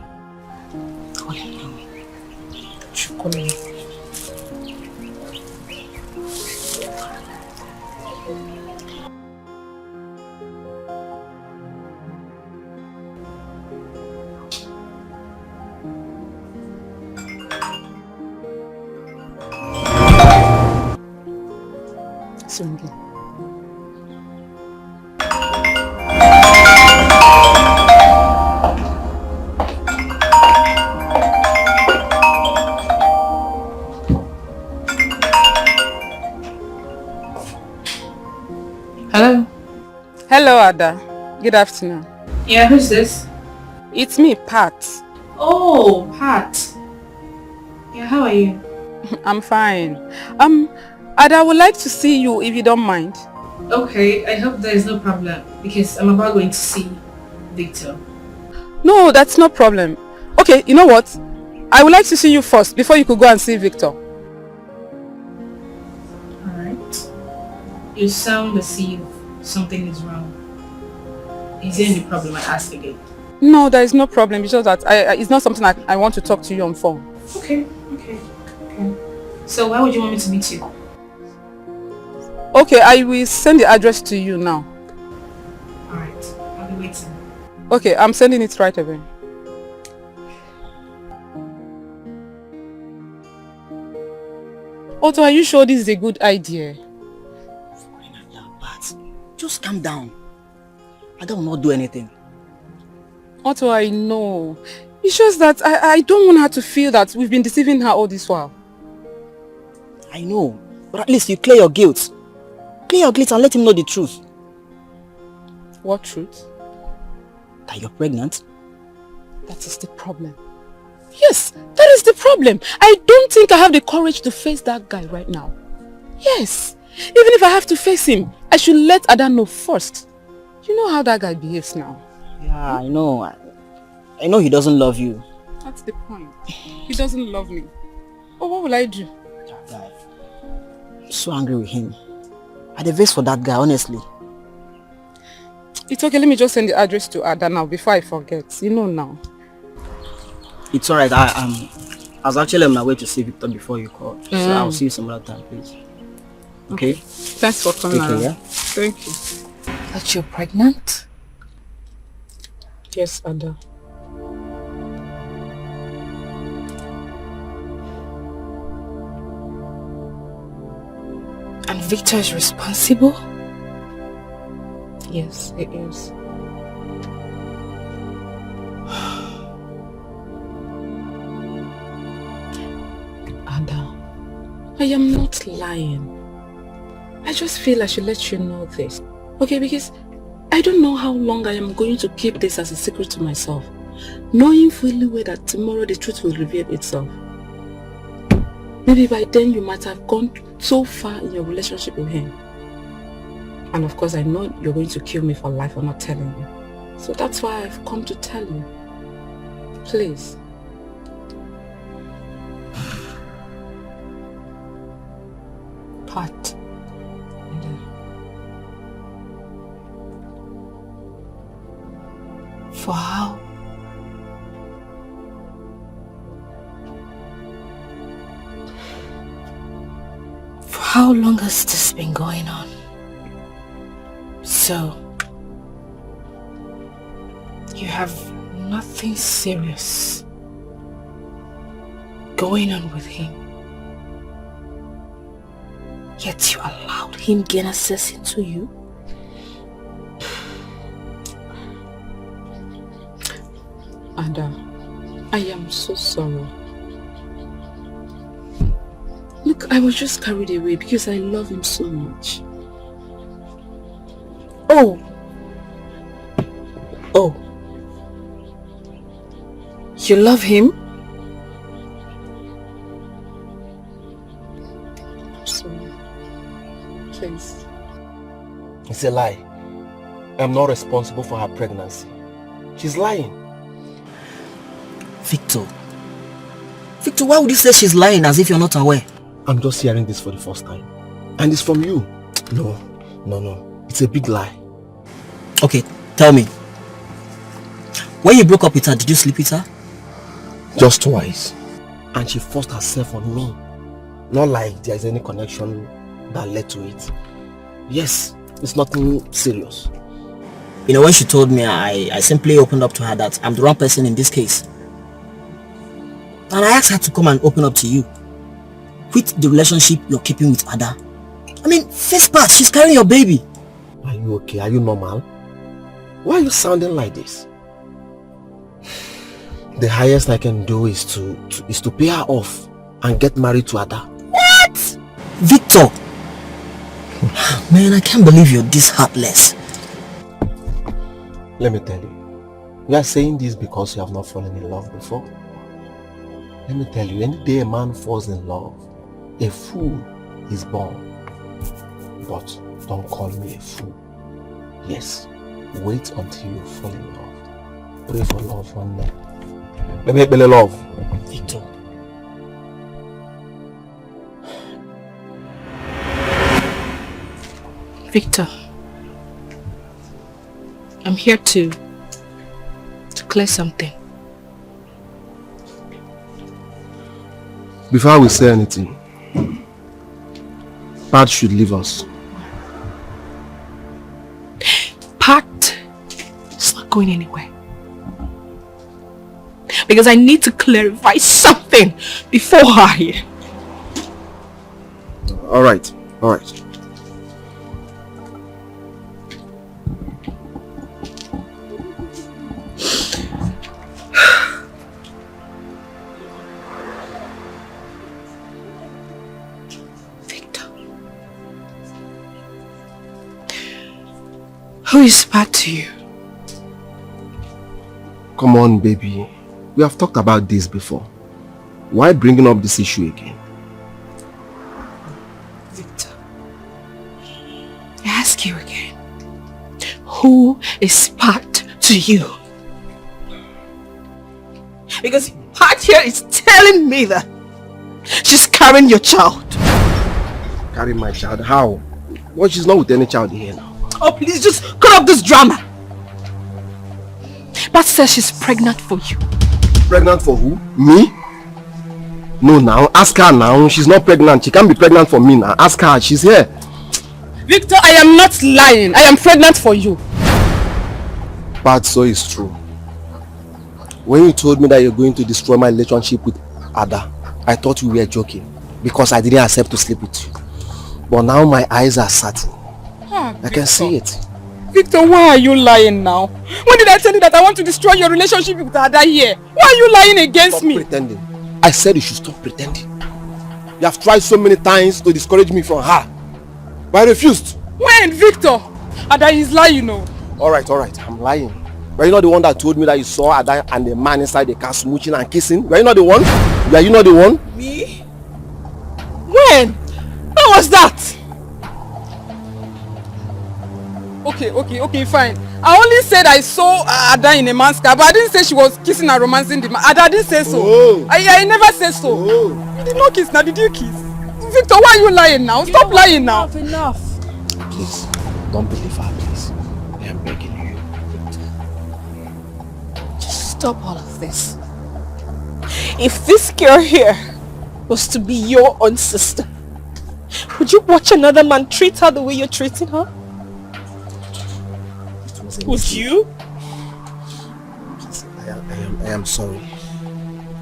Sungi. Hello? Hello, Ada. Good afternoon. Yeah, who's this? It's me, Pat. Oh, Pat. Yeah, how are you? I'm fine. Ada, I would like to see you if you don't mind. Okay, I hope there is no problem because I'm about going to see Victor. No, that's no problem. Okay, you know what? I would like to see you first before you could go and see Victor. Alright. You sound as if something is wrong. Is there any problem? I ask again. No, there is no problem. It's just that it's not something I want to talk to you on phone. Okay. So why would you want me to meet you? Okay, I will send the address to you now. Alright, I'll be waiting. Okay, I'm sending it right away. Otto, are you sure this is a good idea? Just calm down. I will not do anything. Otto, I know. It's just that I don't want her to feel that we've been deceiving her all this while. I know, but at least you clear your guilt. Clear your guilt and let him know the truth. What truth? That you're pregnant. That is the problem. Yes, that is the problem. I don't think I have the courage to face that guy right now. Yes, even if I have to face him, I should let Ada know first. You know how that guy behaves now. Yeah, I know. I know he doesn't love you. That's the point. He doesn't love me. Oh, what will I do? Guy, I'm so angry with him. I had a vest for that guy, honestly. It's okay, let me just send the address to Ada now before I forget. You know now. It's alright, I was actually on my way to see Victor before you called. So I'll see you some other time, please. Okay? Thanks for coming around. Yeah? Thank you. That you're pregnant? Yes, Ada. And Victor is responsible? Yes, it is. Ada, I am not lying. I just feel I should let you know this. Okay, because I don't know how long I am going to keep this as a secret to myself, knowing fully well that tomorrow the truth will reveal itself. Maybe by then you might have gone so far in your relationship with him. And of course I know you're going to kill me for life for not telling you. So that's why I've come to tell you. Please. Pat. For how? For how long has this been going on? So, you have nothing serious going on with him, yet you allowed him gain access into you? Ada, I am so sorry. Look, I was just carried away because I love him so much. Oh, you love him? I'm sorry. Please. It's a lie. I'm not responsible for her pregnancy. She's lying. Victor, why would you say she's lying as if you're not aware? I'm just hearing this for the first time. And it's from you. No. It's a big lie. Okay, tell me. When you broke up with her, did you sleep with her? Just twice. And she forced herself on me. Not like there is any connection that led to it. Yes, it's nothing serious. You know, when she told me, I simply opened up to her that I'm the wrong person in this case. And I asked her to come and open up to you. Quit the relationship you're keeping with Ada. I mean, face part, she's carrying your baby. Are you okay? Are you normal? Why are you sounding like this? The highest I can do is to pay her off and get married to Ada. What? Victor! Man, I can't believe you're this heartless. Let me tell you, you are saying this because you have not fallen in love before. Let me tell you, any day a man falls in love, a fool is born. But don't call me a fool. Yes, wait until you fall in love. Pray for love one night. Baby, love. Victor, Victor, I'm here to clear something. Before we say anything, Pat should leave us. Pat is not going anywhere. Because I need to clarify something before I... Alright. Who is Pat to you? Come on, baby. We have talked about this before. Why bringing up this issue again? Victor, I ask you again. Who is Pat to you? Because Pat here is telling me that she's carrying your child. Carrying my child? How? Well, she's not with any child here now. Oh, please just cut off this drama. Pat says she's pregnant for you. Pregnant for who? Me? No, now. Ask her now. She's not pregnant. She can't be pregnant for me now. Ask her. She's here. Victor, I am not lying. I am pregnant for you. But so is true. When you told me that you're going to destroy my relationship with Ada, I thought you were joking because I didn't accept to sleep with you. But now my eyes are certain. I can see it. Victor, why are you lying now? When did I tell you that I want to destroy your relationship with Ada here? Why are you lying against me? Stop pretending. I said you should stop pretending. You have tried so many times to discourage me from her. But I refused. When, Victor? Ada is lying, you know. Alright. I'm lying. Were you not the one that told me that you saw Ada and the man inside the car smooching and kissing? Were you not the one? Were you not the one? Me? When? When was that? Okay, fine. I only said I saw Ada in a man's car, but I didn't say she was kissing and romancing the man. Ada didn't say so. Oh. I never said so. Oh. You did not kiss now, did you kiss? Victor, why are you lying now? Stop lying now. Enough. Please, don't believe her, please. I am begging you. Just stop all of this. If this girl here was to be your own sister, would you watch another man treat her the way you're treating her? Would you? I am sorry.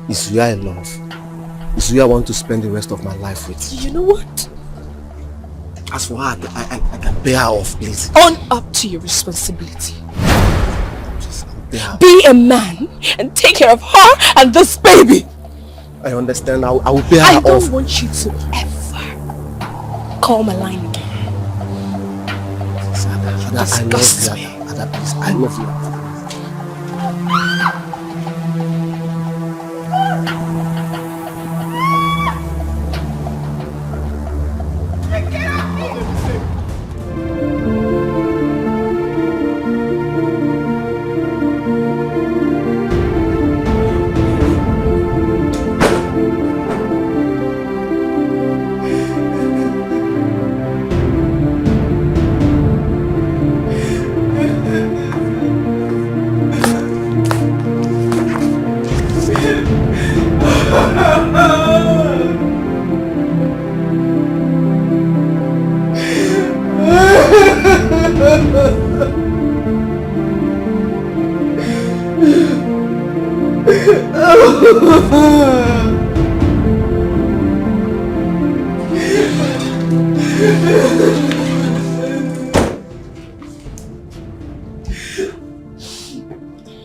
It's you I love. It's you I want to spend the rest of my life with. You know what? As for her, I can bear her off, please. Own up to your responsibility. Be a man and take care of her and this baby. I understand. I will bear her off. I don't want you to ever call my line again. I love you. Ada, please. I love you.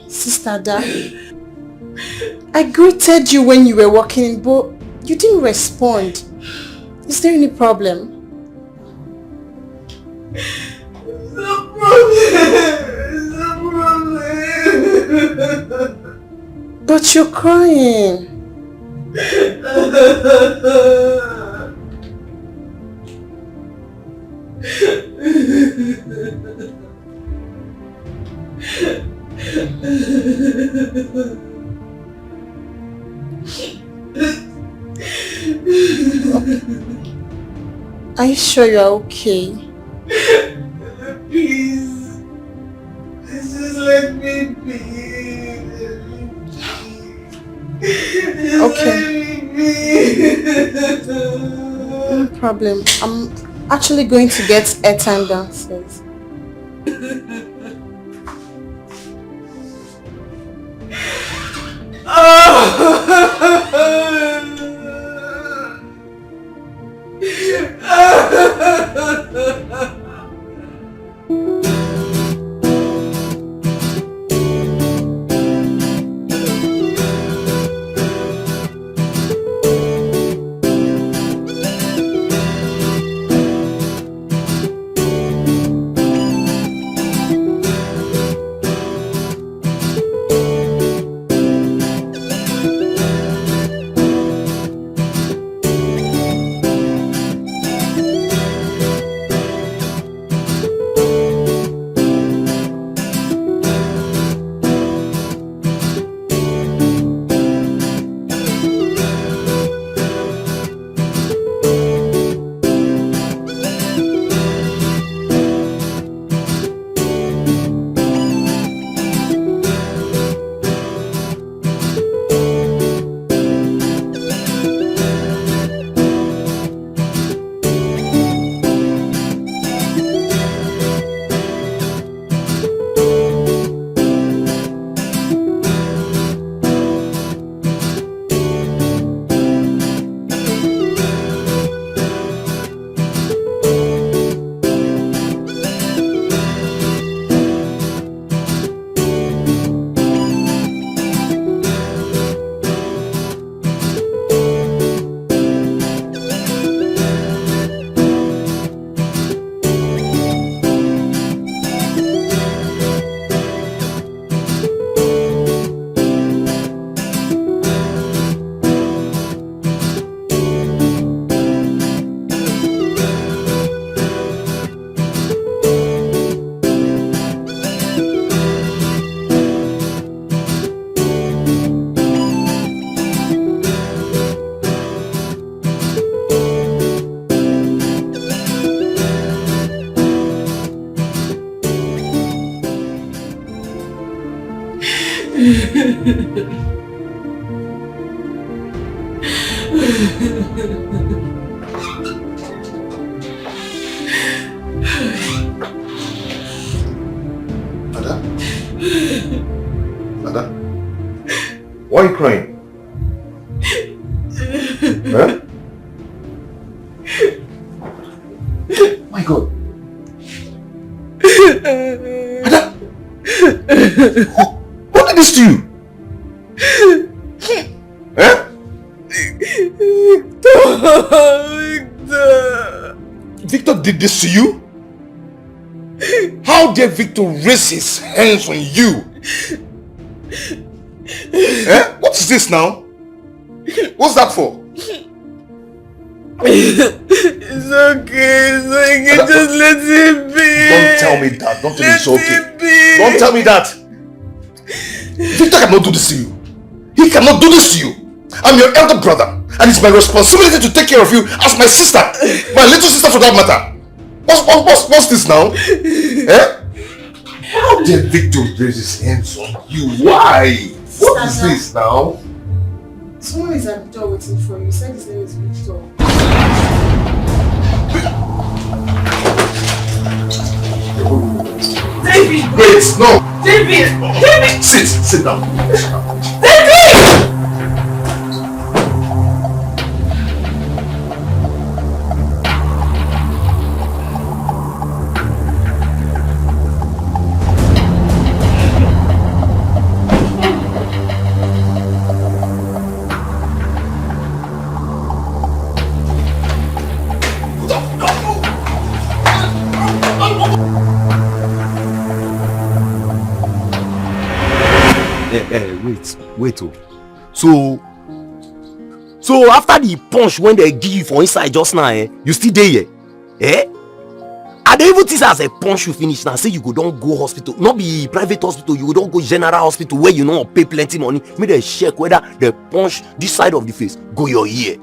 Sister Ada, I greeted you when you were walking in, but you didn't respond. Is there any problem? But you're crying. Are you sure you're okay? Okay. No problem. I'm actually going to get airtime downstairs. Ada? Ada? Why are you crying? Huh? My God. Ada? Who did this to you? Huh? Victor did this to you? How dare Victor raise his hands on you? Eh? What is this now? What's that for? It's okay, just let it be. Don't tell me that. Don't tell me it's okay. Don't tell me that. Victor cannot do this to you. He cannot do this to you. I'm your elder brother, and it's my responsibility to take care of you as my sister, my little sister for that matter. What's this now? Eh? How dare Victor raise his hands on you? Why? What is this now? Someone is at the door waiting for you. He said his name is Victor. David! Wait, no! David! David! Sit down. David! Wait oh. So after the punch when they give you for inside just now, you still there here? Eh? I don't even think as a punch you finish now. Say you go don't go hospital, not be private hospital, you don't go general hospital where you know pay plenty money. Make them check whether the punch this side of the face go your ear.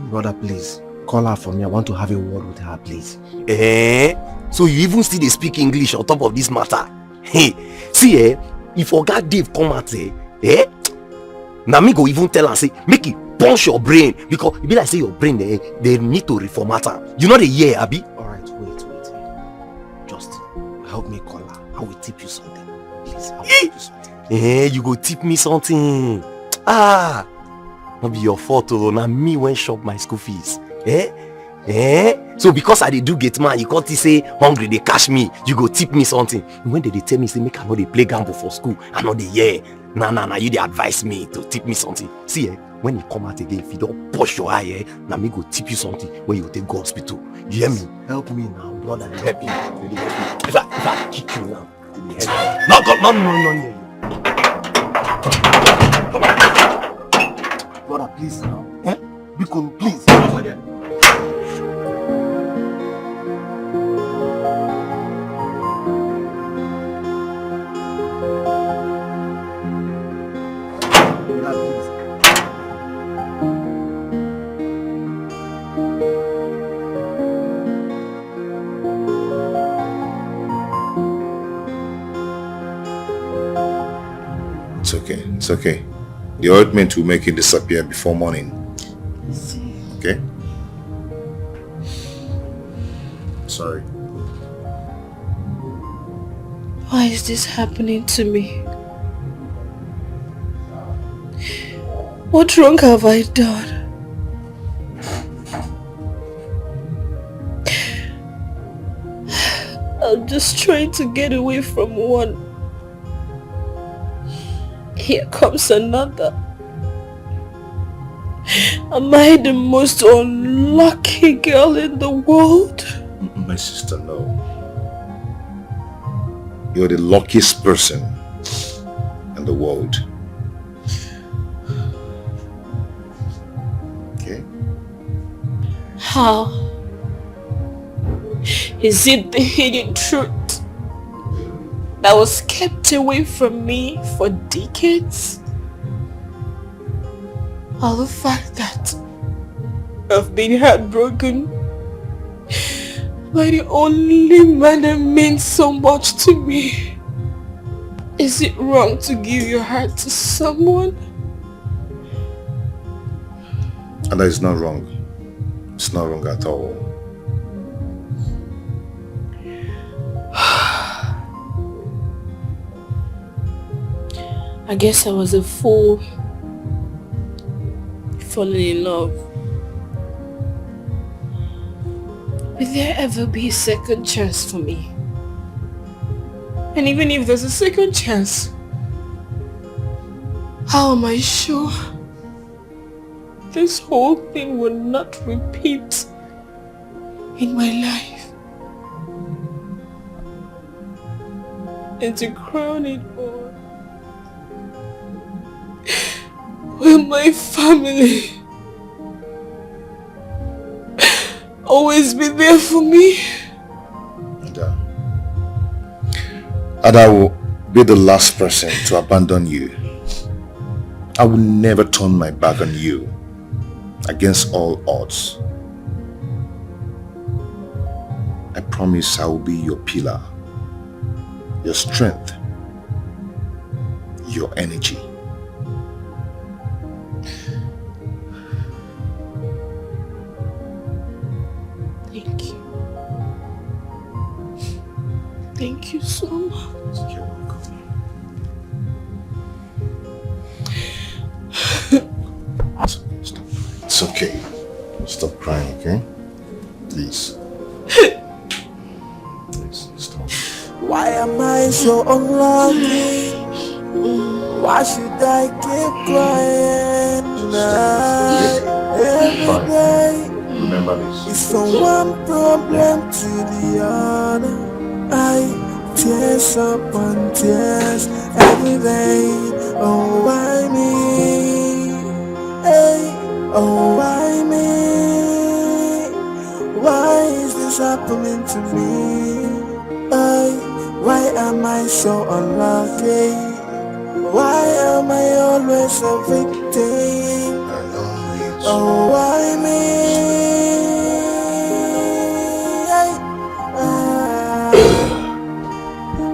Brother, please call her for me. I want to have a word with her, please. Eh? So you even still they speak English on top of this matter? Hey, see if Oga Dave come out now me go even tell and say make it punch your brain because it be like say your brain they need to reformat am. You know the year, Abi? Alright, wait. Just help me call her. I will tip you something. Please, I will tip you something. You go tip me something. Ah, not be your fault, oh. Now me when shop my school fees. So because I dey do gate man, you can't say hungry, they cash me. You go tip me something. When they tell me say make I know they play gamble for school, I know they Nah, you they advise me to tip me something. See, when you come out again, if you don't push your eye, now me go tip you something when you take go hospital. You hear me? Help me now, brother. Help me. Really help me. If I kick you now, really help me. No, near you. Brother, please now. Bikon, please. It's okay. The ointment will make it disappear before morning. Okay? Sorry. Why is this happening to me? What wrong have I done? I'm just trying to get away from one. Here comes another. Am I the most unlucky girl in the world? My sister, no. You're the luckiest person in the world. Okay? How? Is it the hidden truth that was kept away from me for decades? Or the fact that I've been heartbroken by the only man that means so much to me? Is it wrong to give your heart to someone? And that is not wrong. It's not wrong at all. I guess I was a fool falling in love. Will there ever be a second chance for me? And even if there's a second chance, how am I sure this whole thing will not repeat in my life? And to crown it all, will my family always be there for me? And I will be the last person to abandon you. I will never turn my back on you against all odds. I promise I will be your pillar, your strength, your energy. Thank you. Thank you so much. You're welcome. It's okay. Stop crying, okay? Please. Please, stop. Why am I so unlucky? Why should I keep crying every day? Remember this. It's from one problem to the other. I tears upon tears every day. Oh, why me? Hey, oh, why me? Why is this happening to me? Why am I so unlucky? Why am I always a victim? Oh, why me?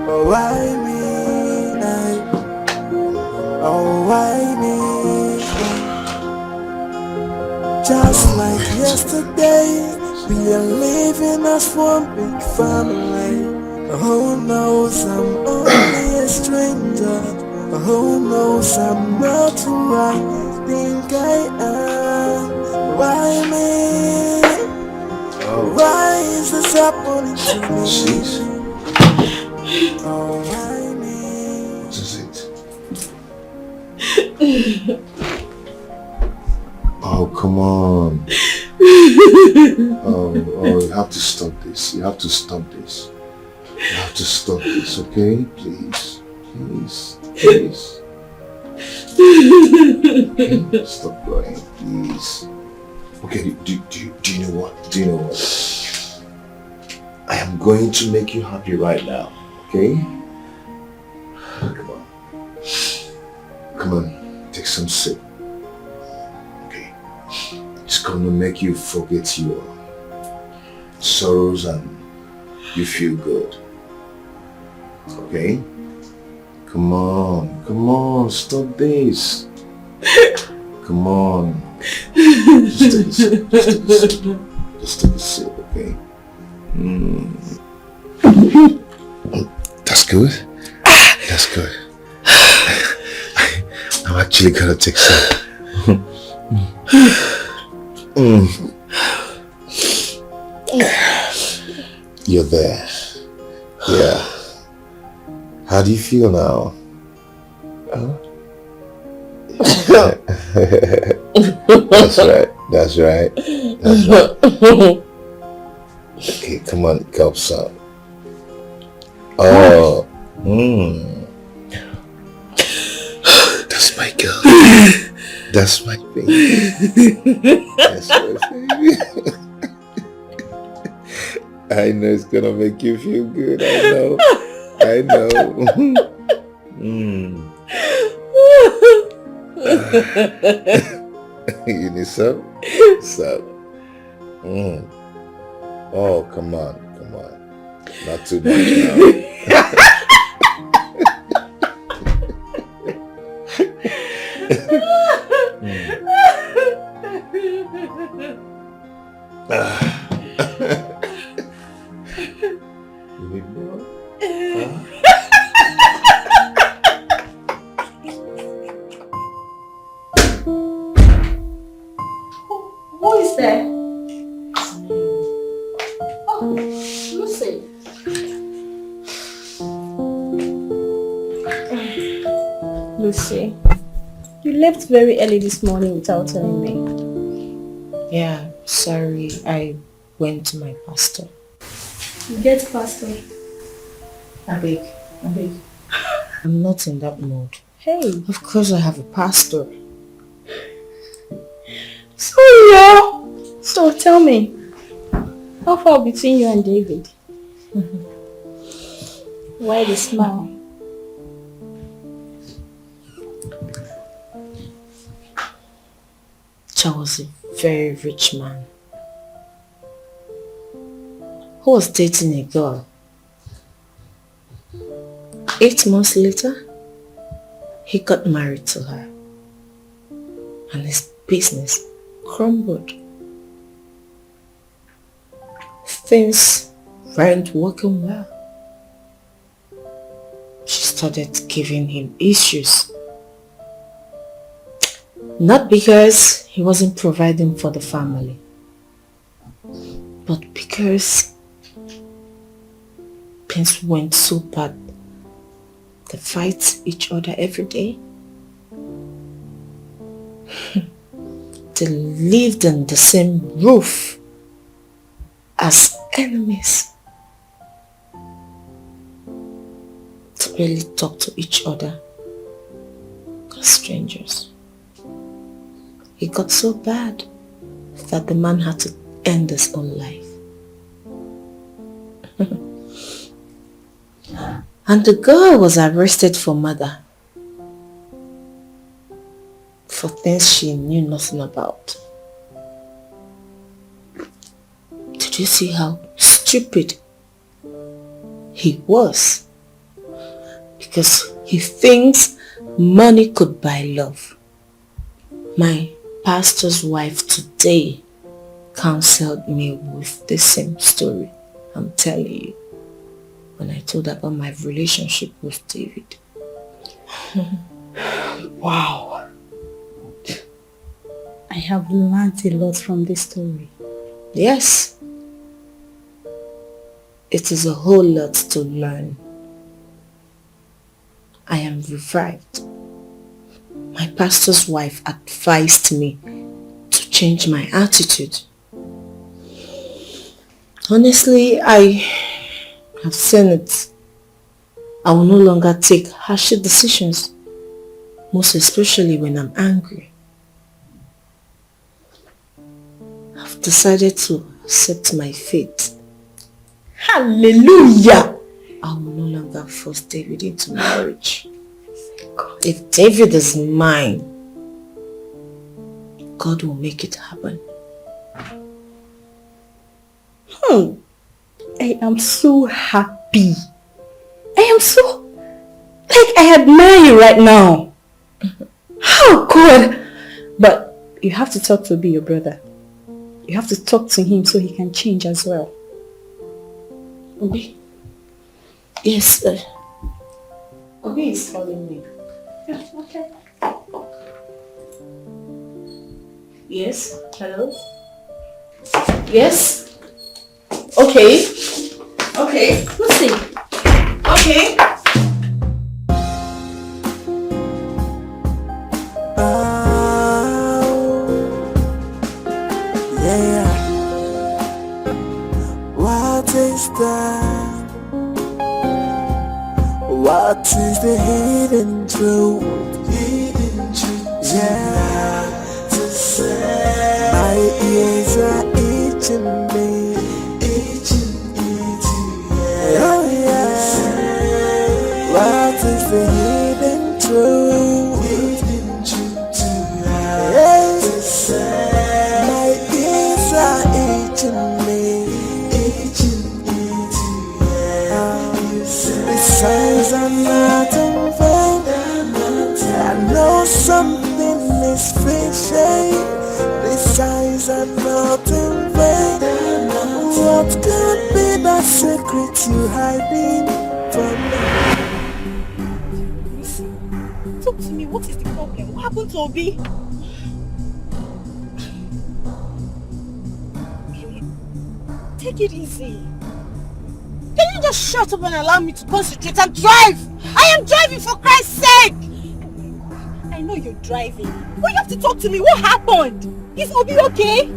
Oh, why me? Oh, why me? Just like yesterday, we are living as one big family. Who knows I'm only a stranger? Who knows I'm not who I think I am? Why me? Why is this happening to me? Oh, why me? What is it? Oh, come on. Oh, you have to stop this. You have to stop this. You have to stop this, okay? Please. Please. Please. Okay? Stop crying, please. Okay, do you know what? Do you know what? I am going to make you happy right now, okay? Come on. Come on, take some sip. Okay. It's gonna make you forget your sorrows and you feel good. Okay? Come on, stop this. Come on. Just take a sip, just take a sip, okay? That's good. That's good. I'm actually gonna take some. You're there. Yeah. How do you feel now? That's right. That's right. That's right. Okay, come on, gulp some. Oh. That's my girl. That's my baby. That's my baby. I know it's gonna make you feel good. I know. You need some? Some. Oh, come on. Not too much now. You need more? Who is there? Oh, Lucy. Lucy, you left very early this morning without telling me. Yeah, sorry, I went to my pastor. You get pastor. I beg. I'm not in that mood. Hey. Of course I have a pastor. So tell me, how far between you and David? Why the smile? Charles was a very rich man who was dating a girl. 8 months later, he got married to her and his business crumbled. Things weren't working well. She started giving him issues. Not because he wasn't providing for the family, but because things went so bad. They fight each other every day. They lived in the same roof as enemies. They barely talk to each other as strangers. It got so bad that the man had to end his own life. And the girl was arrested for murder. For things she knew nothing about. Did you see how stupid he was? Because he thinks money could buy love. My pastor's wife today counseled me with the same story. I'm telling you. When I told her about my relationship with David. Wow. I have learned a lot from this story. Yes. It is a whole lot to learn. I am revived. My pastor's wife advised me to change my attitude. Honestly, I have seen it. I will no longer take harsh decisions, most especially when I'm angry. I've decided to accept my fate. Hallelujah! I will no longer force David into marriage. If David is mine, God will make it happen. I am so happy. I am so... like I admire you right now. Oh God! But you have to talk to Obi, your brother. You have to talk to him so he can change as well. Obi? Yes, Obi is calling me. Yeah, okay. Yes? Hello? Yes? Okay. Okay. Let's see. Okay. Yeah. What is that? What is the hidden truth? Hidden truth. Yeah. To say. My ears are itching me. Itching. Yeah. Oh yeah. What is the hidden truth? Hidden truth. Yeah. To say. My ears are itching me. Itching. Yeah. The signs are not in vain. I know something is fishy. The signs are not in vain. What could be the secret you hiding from me? Talk to me, what is the problem? What happened to Obi? Take it easy. Can you just shut up and allow me to concentrate and drive? I am driving, for Christ's sake! I know you're driving, but you have to talk to me. What happened? Is Obi okay?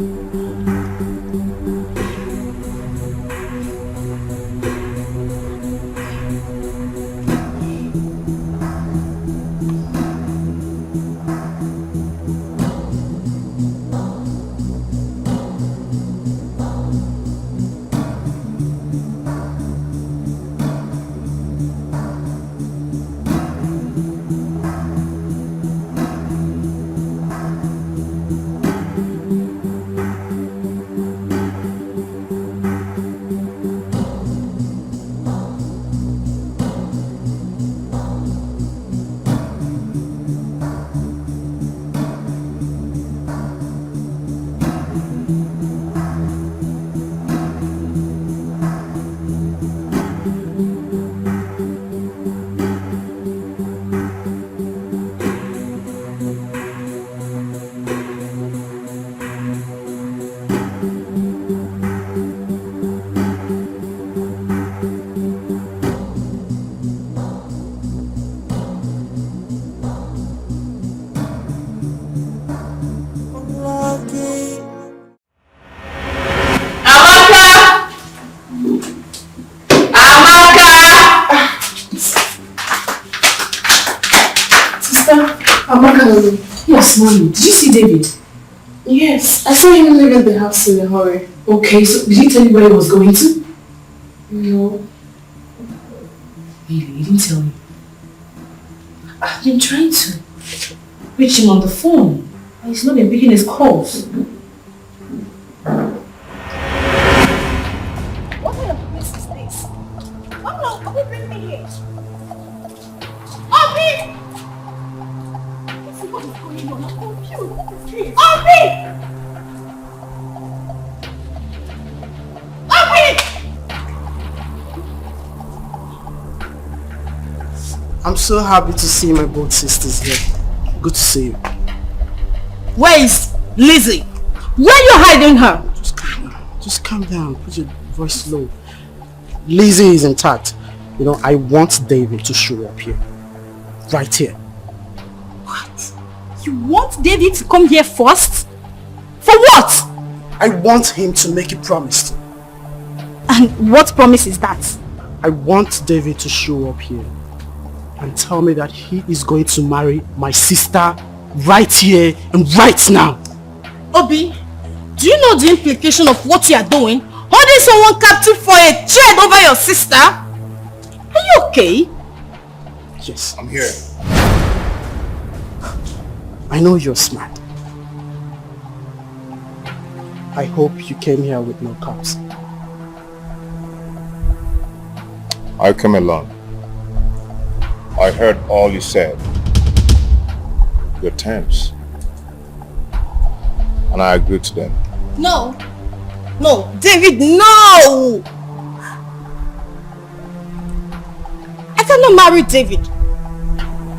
Yes, mommy. Did you see David? Yes, I saw him leaving the house in a hurry. Okay, so did he tell you where he was going to? No. Really, he didn't tell me. I've been trying to reach him on the phone. He's not been picking his calls. What kind of place is this? Oh no, Obi, bring me here. Obi! What is going on? I'm confused. What is this? Obi! I'm so happy to see my both sisters here. Good to see you. Where is Lizzie? Where are you hiding her? Just calm down. Put your voice low. Lizzie is intact. You know, I want David to show up here. Right here. What? You want David to come here first? For what? I want him to make a promise. And what promise is that? I want David to show up here and tell me that he is going to marry my sister right here and right now. Obi, do you know the implication of what you are doing? Holding someone captive for a thread over your sister? Are you okay? Yes. I'm here. I know you're smart. I hope you came here with no cops. I came alone. I heard all you said. Your terms. And I agreed to them. No. No, David, no! I cannot marry David.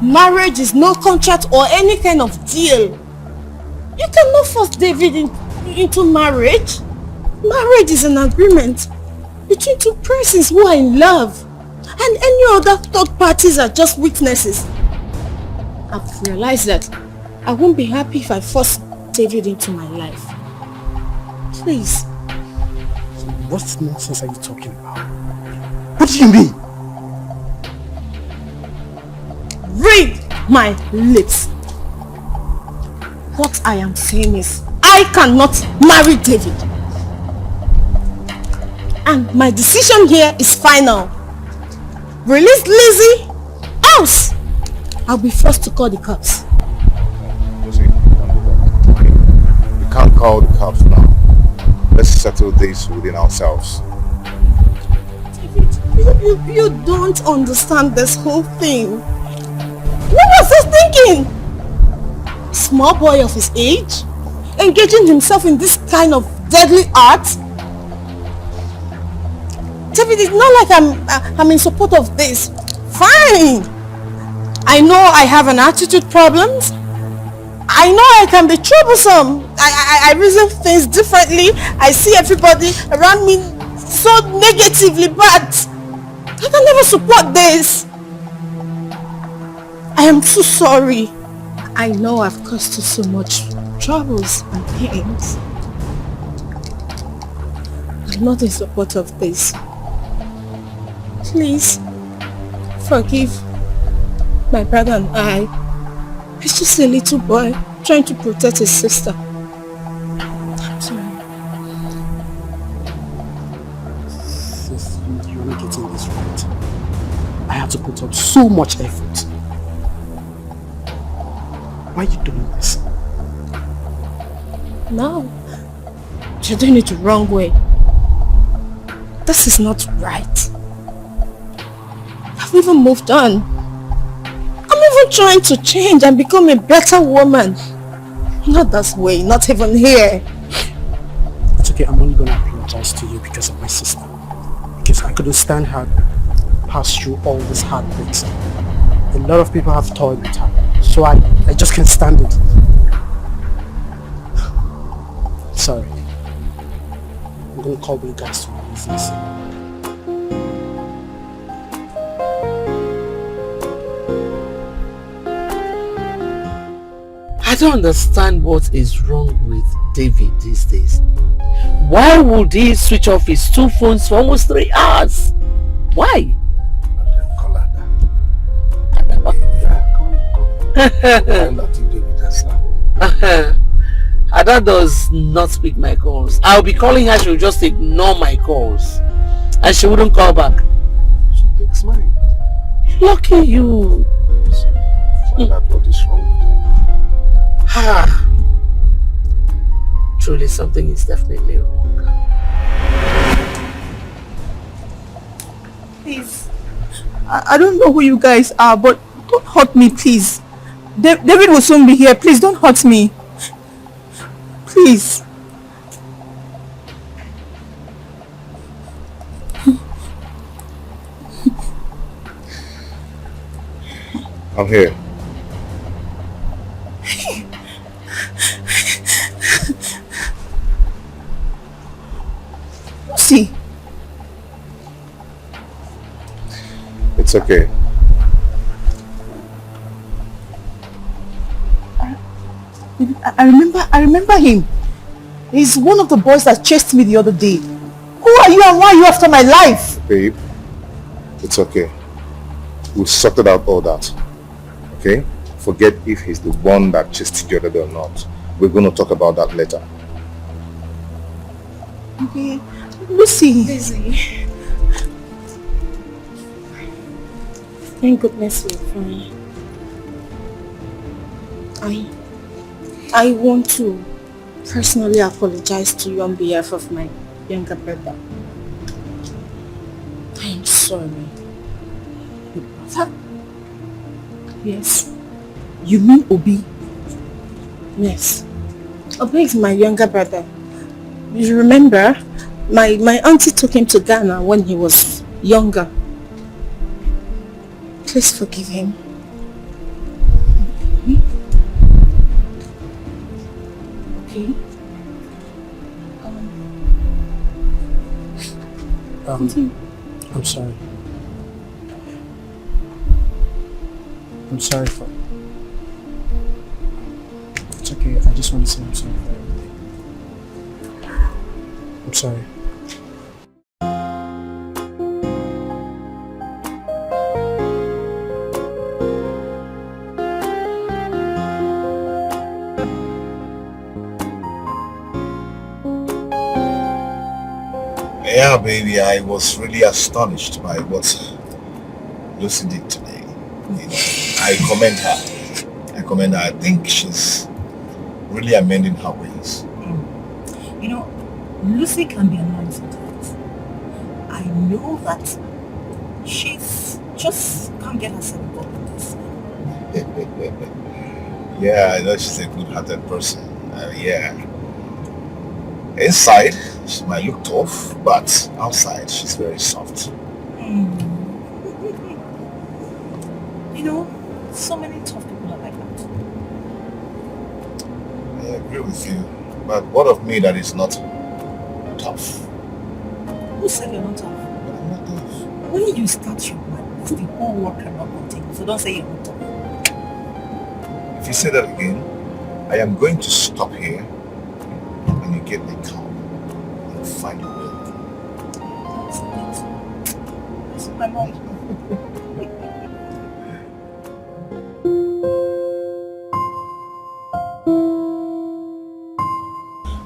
Marriage is no contract or any kind of deal. You cannot force David into marriage. Marriage is an agreement between two persons who are in love. And any other third parties are just witnesses. I've realized that I won't be happy if I force David into my life. Please. What nonsense are you talking about? What do you mean? Read my lips. What I am saying is, I cannot marry David. And my decision here is final. Release Lizzie, else I'll be forced to call the cops. You can't call the cops now. Let's settle this within ourselves. You don't understand this whole thing. What was he thinking? Small boy of his age? Engaging himself in this kind of deadly art? David, it's not like I'm in support of this. Fine. I know I have an attitude problems. I know I can be troublesome. I reason things differently. I see everybody around me so negatively, but I can never support this. I am so sorry. I know I've caused you so much troubles and pains. I'm not in support of this. Please, forgive my brother and I. He's just a little boy trying to protect his sister. I'm sorry. Sis, you're not getting this right. I have to put up so much effort. Why are you doing this? No. You're doing it the wrong way. This is not right. I've even moved on. I'm even trying to change and become a better woman. Not this way, not even here. It's okay, I'm only gonna apologize to you because of my sister. Because I couldn't stand her pass through all these heartbreaks. A lot of people have toyed with her. So I just can't stand it. Sorry. I'm gonna call you guys to my business. I don't understand what is wrong with David these days. Why would he switch off his two phones for almost 3 hours? Why? Ada does not pick my calls. I'll be calling her, she'll just ignore my calls. And she wouldn't call back. She takes mine. Lucky you. Find out what is wrong with her. Truly something is definitely wrong. Please. I don't know who you guys are, but don't hurt me, please. David will soon be here. Please don't hurt me. Please. I'm here. Lucy. It's okay. I remember him. He's one of the boys that chased me the other day. Who are you and why are you after my life? Babe, it's okay. We've sorted out all that. Okay? Forget if he's the one that chased you the other day or not. We're going to talk about that later. Okay. Lucy. Lizzie. Thank goodness you're fine. I want to personally apologize to you on behalf of my younger brother. I'm sorry. Your brother? Yes. You mean Obi? Yes. Obi is my younger brother. You remember? My auntie took him to Ghana when he was younger. Please forgive him. Okay? I'm sorry. I'm sorry for... It's okay, I just want to say I'm sorry for everything. I'm sorry. Yeah, baby, I was really astonished by what Lucy did today. You know, I commend her. I think she's really amending her ways. You know, Lucy can be annoying sometimes. I know that she's just can't get herself involved in this. Yeah, I know she's a good-hearted person. Yeah. Inside, she might look tough, but outside, she's very soft. You know, so many tough people are like that. I agree with you. But what of me that is not tough? Who said you're not tough? I'm not tough. When you start your life, the whole world cannot continue. So don't say you're not tough. If you say that again, I am going to stop here and you get me calm and find a way. That's my mom.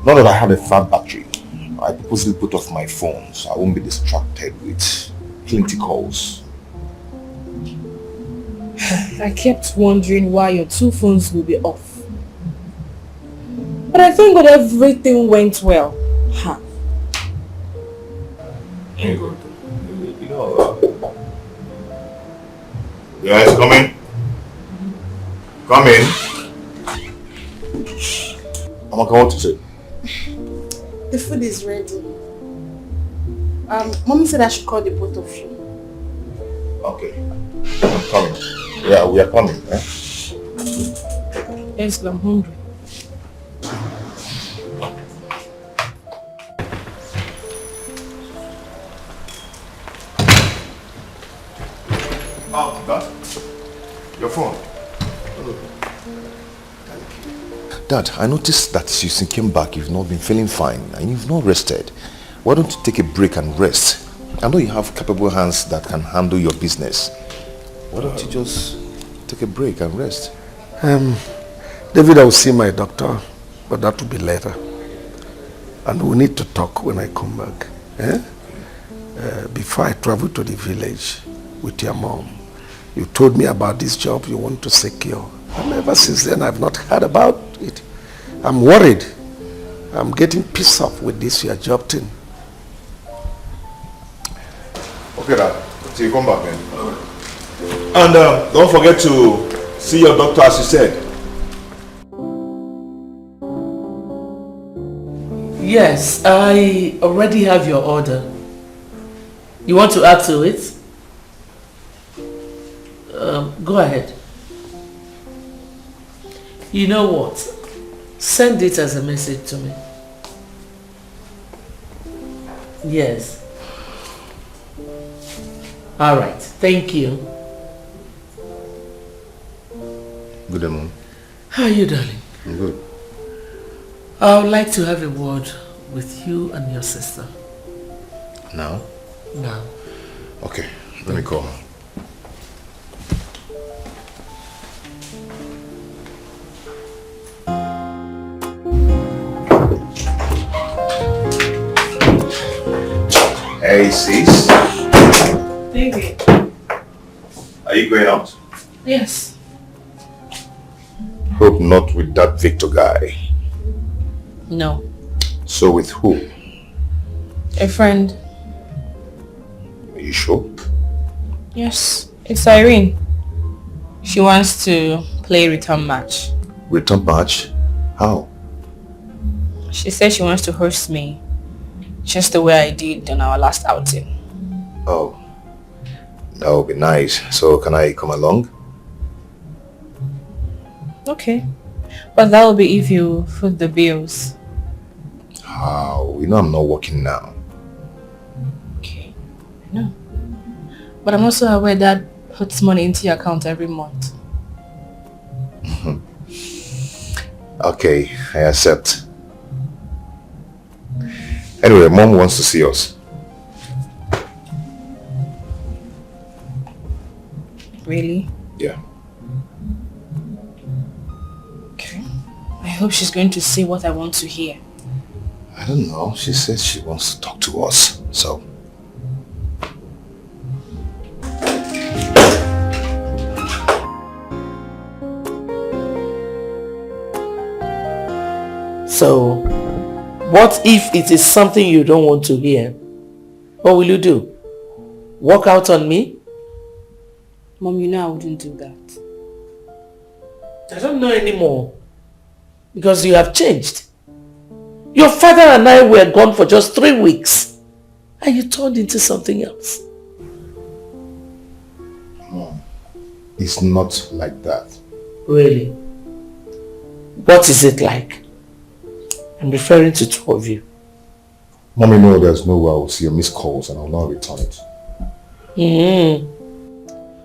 Now that I have a fat battery, I purposely put off my phone so I won't be distracted with plenty calls. I kept wondering why your two phones will be off. But I thank God everything went well. Huh. You know, you guys come in? Come in. Amaka, what to say? The food is ready. Mommy said I should call the both of you. Okay. I'm coming. Yeah, we are coming. Eh? Yes, I'm hungry. Oh, Dad. Your phone. Dad, I noticed that since you came back, you've not been feeling fine and you've not rested. Why don't you take a break and rest? I know you have capable hands that can handle your business. Why don't you just take a break and rest? David, I will see my doctor, but that will be later. And we need to talk when I come back. Before I travel to the village with your mom, you told me about this job you want to secure. And ever since then, I've not heard about it. I'm worried. I'm getting pissed off with this your job thing. Okay, Dad. So you come back then. And don't forget to see your doctor as you said. Yes, I already have your order. You want to add to it? Go ahead. You know what? Send it as a message to me. Yes. Alright, thank you. Good day, Mom. How are you, darling? I'm good. I would like to have a word with you and your sister. Now? Now. Okay, let me call her. Hey, sis. Baby. Are you going out? Yes. Hope not with that Victor guy. No. So with who? A friend. Are you sure? Yes. It's Irene. She wants to play return match. Return match? How? She said she wants to host me, just the way I did on our last outing. Oh, that would be nice. So can I come along? Okay. But that will be if you foot the bills. How? You know I'm not working now. Okay. I know. But I'm also aware that puts money into your account every month. Okay, I accept. Anyway, Mom wants to see us. Really? Yeah. Okay. I hope she's going to say what I want to hear. I don't know. She says she wants to talk to us, so. So, what if it is something you don't want to hear? What will you do? Walk out on me? Mom, you know I wouldn't do that. I don't know anymore. Because you have changed. Your father and I were gone for just 3 weeks. And you turned into something else. Mom, it's not like that. Really? What is it like? I'm referring to two of you. Mommy knows there's no way I will see your missed calls and I will not return it.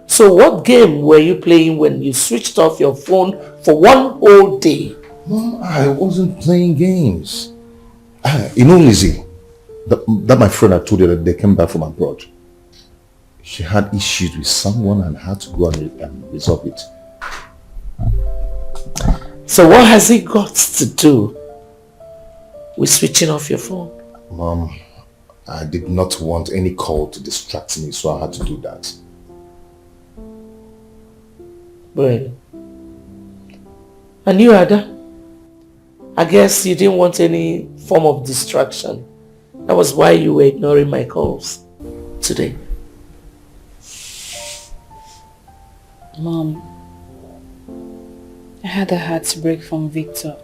So what game were you playing when you switched off your phone for 1 whole day? Mom, I wasn't playing games. You know Lizzie, that my friend I told you that they came back from abroad. She had issues with someone and had to go and resolve it. So what has it got to do with switching off your phone? Mom, I did not want any call to distract me, so I had to do that. Well, and you, Ada? I guess you didn't want any form of distraction. That was why you were ignoring my calls today. Mom, I had a heartbreak from Victor.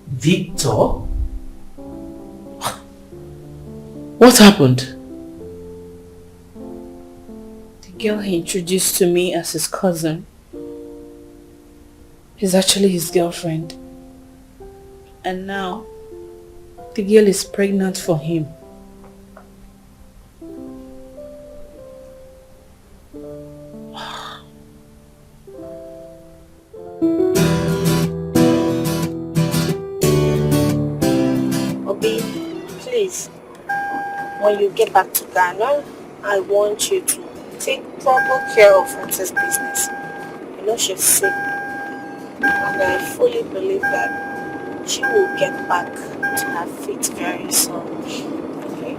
Victor? What happened? The girl he introduced to me as his cousin is actually his girlfriend. And now, the girl is pregnant for him. Obi, please, when you get back to Ghana, I want you to take proper care of Frances' business. You know she's sick. And I fully believe that she will get back to her feet very soon. Okay?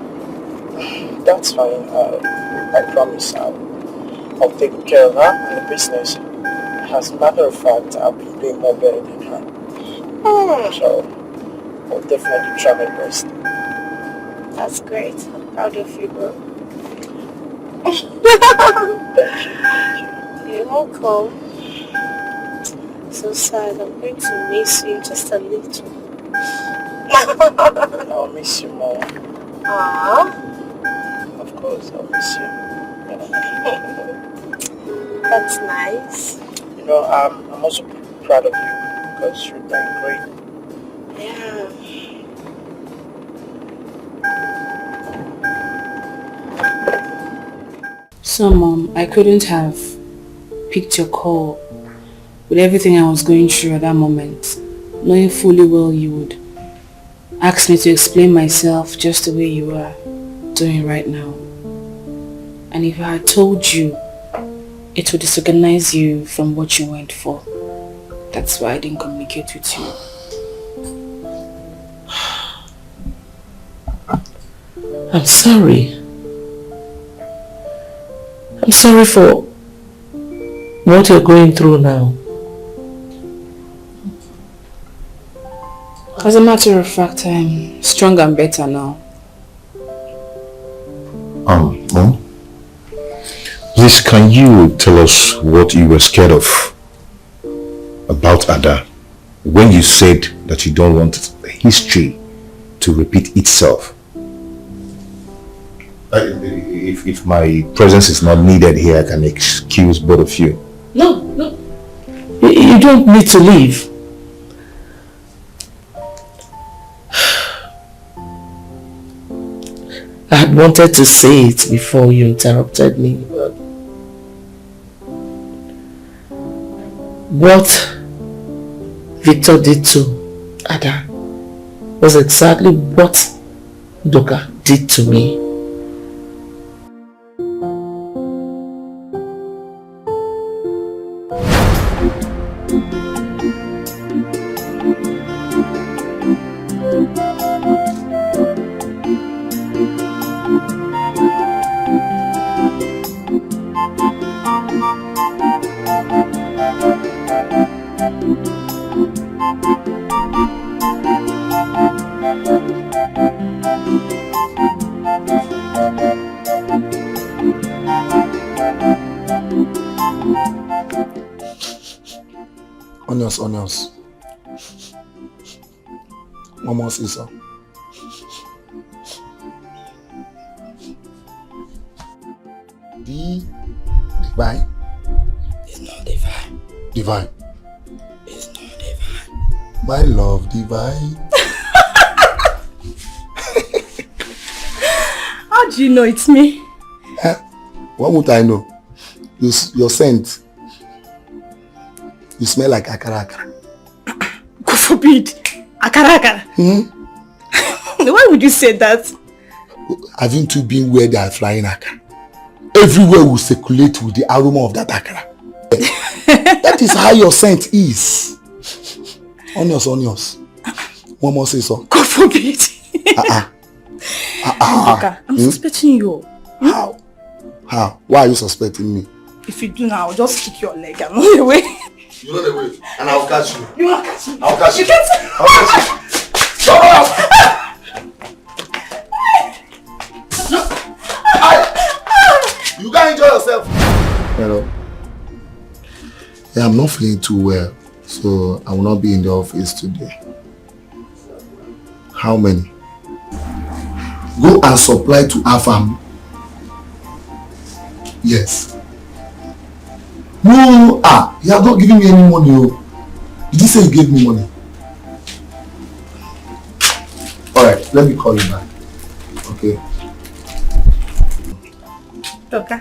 That's fine. I promise I'll take care of her and the business. As a matter of fact, I'll be doing more better than her. So, I'll definitely try my best. That's great. I'm proud of you, bro. Thank you. You're welcome. So sad. I'm going to miss you just a little. I'll miss you more. Aww. Of course, I'll miss you. That's nice. You know, I'm I'm also proud of you because you're doing great. Yeah. So, Mom, I couldn't have picked your call with everything I was going through at that moment, knowing fully well you would ask me to explain myself just the way you are doing right now. And if I had told you, it would disorganize you from what you went for. That's why I didn't communicate with you. I'm sorry. I'm sorry for what you're going through now. As a matter of fact, I'm stronger and better now. Mom? Please, can you tell us what you were scared of about Ada when you said that you don't want history to repeat itself? If my presence is not needed here, I can excuse both of you. No. You don't need to leave. I had wanted to say it before you interrupted me, but what Victor did to Ada was exactly what Dikeh did to me. Onions. Mama says so. Divine. It's not divine. Divine. It's not divine. My love, divine. How do you know it's me? What would I know? Your scent. You smell like akara. God forbid. Akara. Why would you say that? Haven't you been where they are flying akara? Everywhere will circulate with the aroma of that akara. That is how your scent is. Onions. One more say so. God forbid. I'm suspecting you. How? Why are you suspecting me? If you do now, I'll just kick your leg. I'm not away. You're not away. And I'll catch you. You will catch me. I'll catch you. You can't. I'll catch you. Shut up! You can't enjoy yourself. Hello. Yeah, I'm not feeling too well, so I will not be in the office today. How many? Go and supply to our family. Yes. No, you have not given me any money. Did you say you gave me money? Alright, let me call you back. Okay. Dikeh.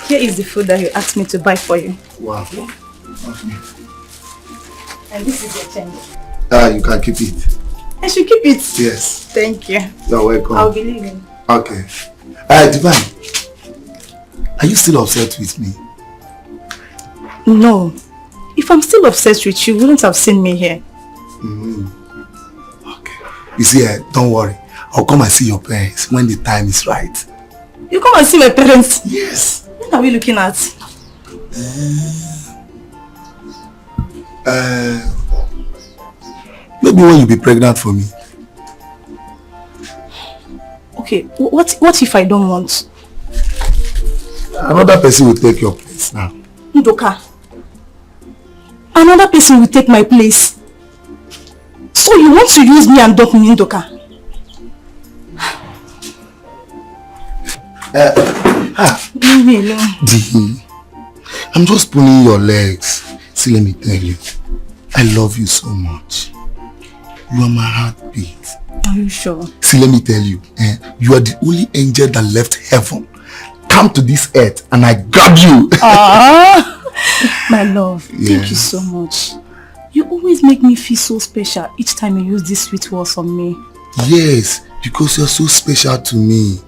Here is the food that you asked me to buy for you. Wow. Okay. And this is your change. You can keep it. I should keep it? Yes. Thank you. You're welcome. I'll be leaving. Okay. Divine. Are you still upset with me? No. If I'm still obsessed with you, wouldn't have seen me here. Okay. You see, don't worry. I'll come and see your parents when the time is right. You come and see my parents? Yes. When are we looking at? Maybe when you be pregnant for me. Okay, what if I don't want? Another person will take your place now. Dikeh. Another person will take my place. So you want to use me and dump me in Dikeh? Leave me alone. I'm just pulling your legs. See, let me tell you. I love you so much. You are my heartbeat. Are you sure? See, let me tell you. You are the only angel that left heaven. Come to this earth and I grab you. My love, thank you so much. You always make me feel so special each time you use these sweet words on me. Yes, because you're so special to me.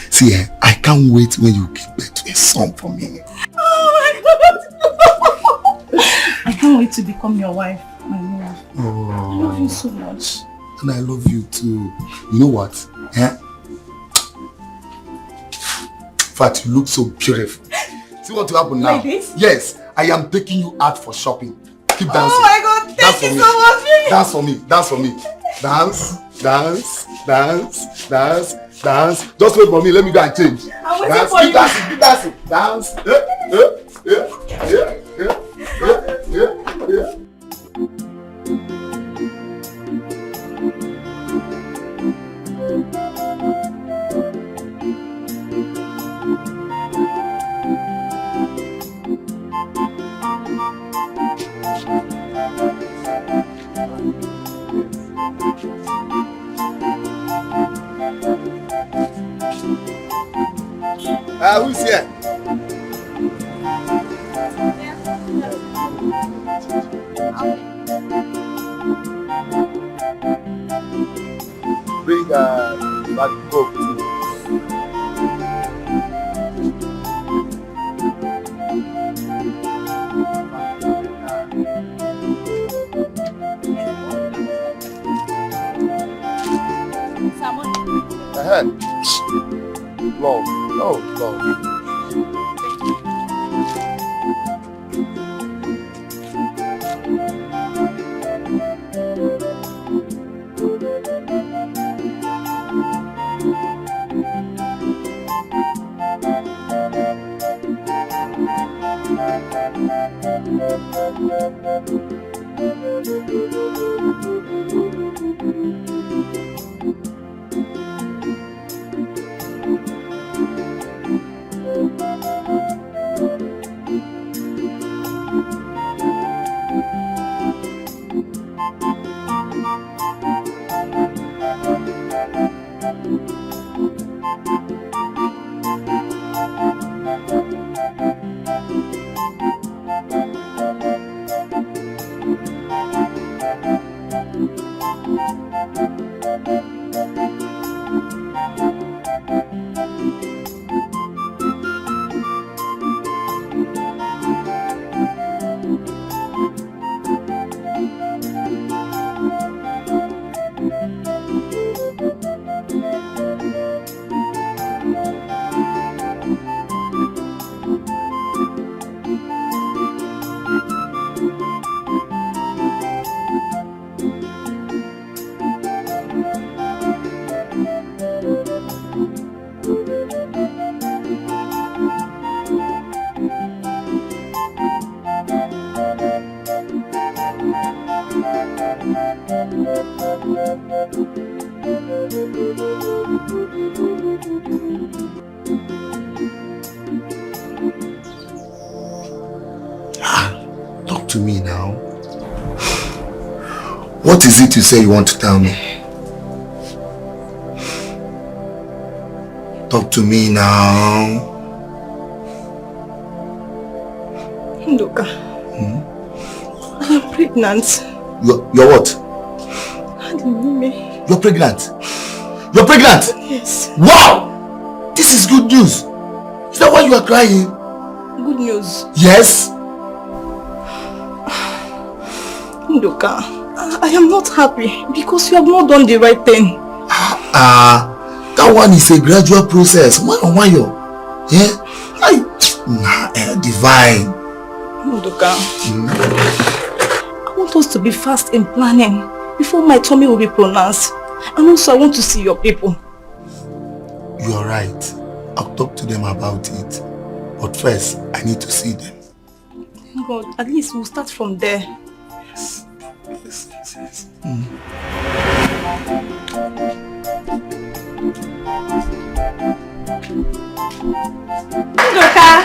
See, I can't wait when you give birth to a son for me. Oh my God! I can't wait to become your wife, my love. Oh. I love you so much. And I love you too. You know what? In fact, you look so beautiful. See what will happen now? Like this? Yes, I am taking you out for shopping. Keep dancing. Oh my God, thank you so much. Dance for me, dance for me. Dance, dance, dance, dance, dance. Just wait for me, let me go and change. I'm waiting Dance, for keep you. dancing, keep dancing. Dance. Who's here? Bring that coke too. Ahead. Love. Oh, love. Talk to me now. What is it you say you want to tell me? Talk to me now. Ndoka, I am pregnant. You're what? You're pregnant? You're pregnant? Yes. Wow! This is good news. Is that why you are crying? Good news. Yes? Ndoka, I am not happy because you have not done the right thing. That one is a gradual process. Why? Yeah? Divine. Ndoka, I want us to be fast in planning before my tummy will be pronounced. And also I want to see your people. You are right. I'll talk to them about it. But first, I need to see them. God, at least we'll start from there. Yes. Ndoka!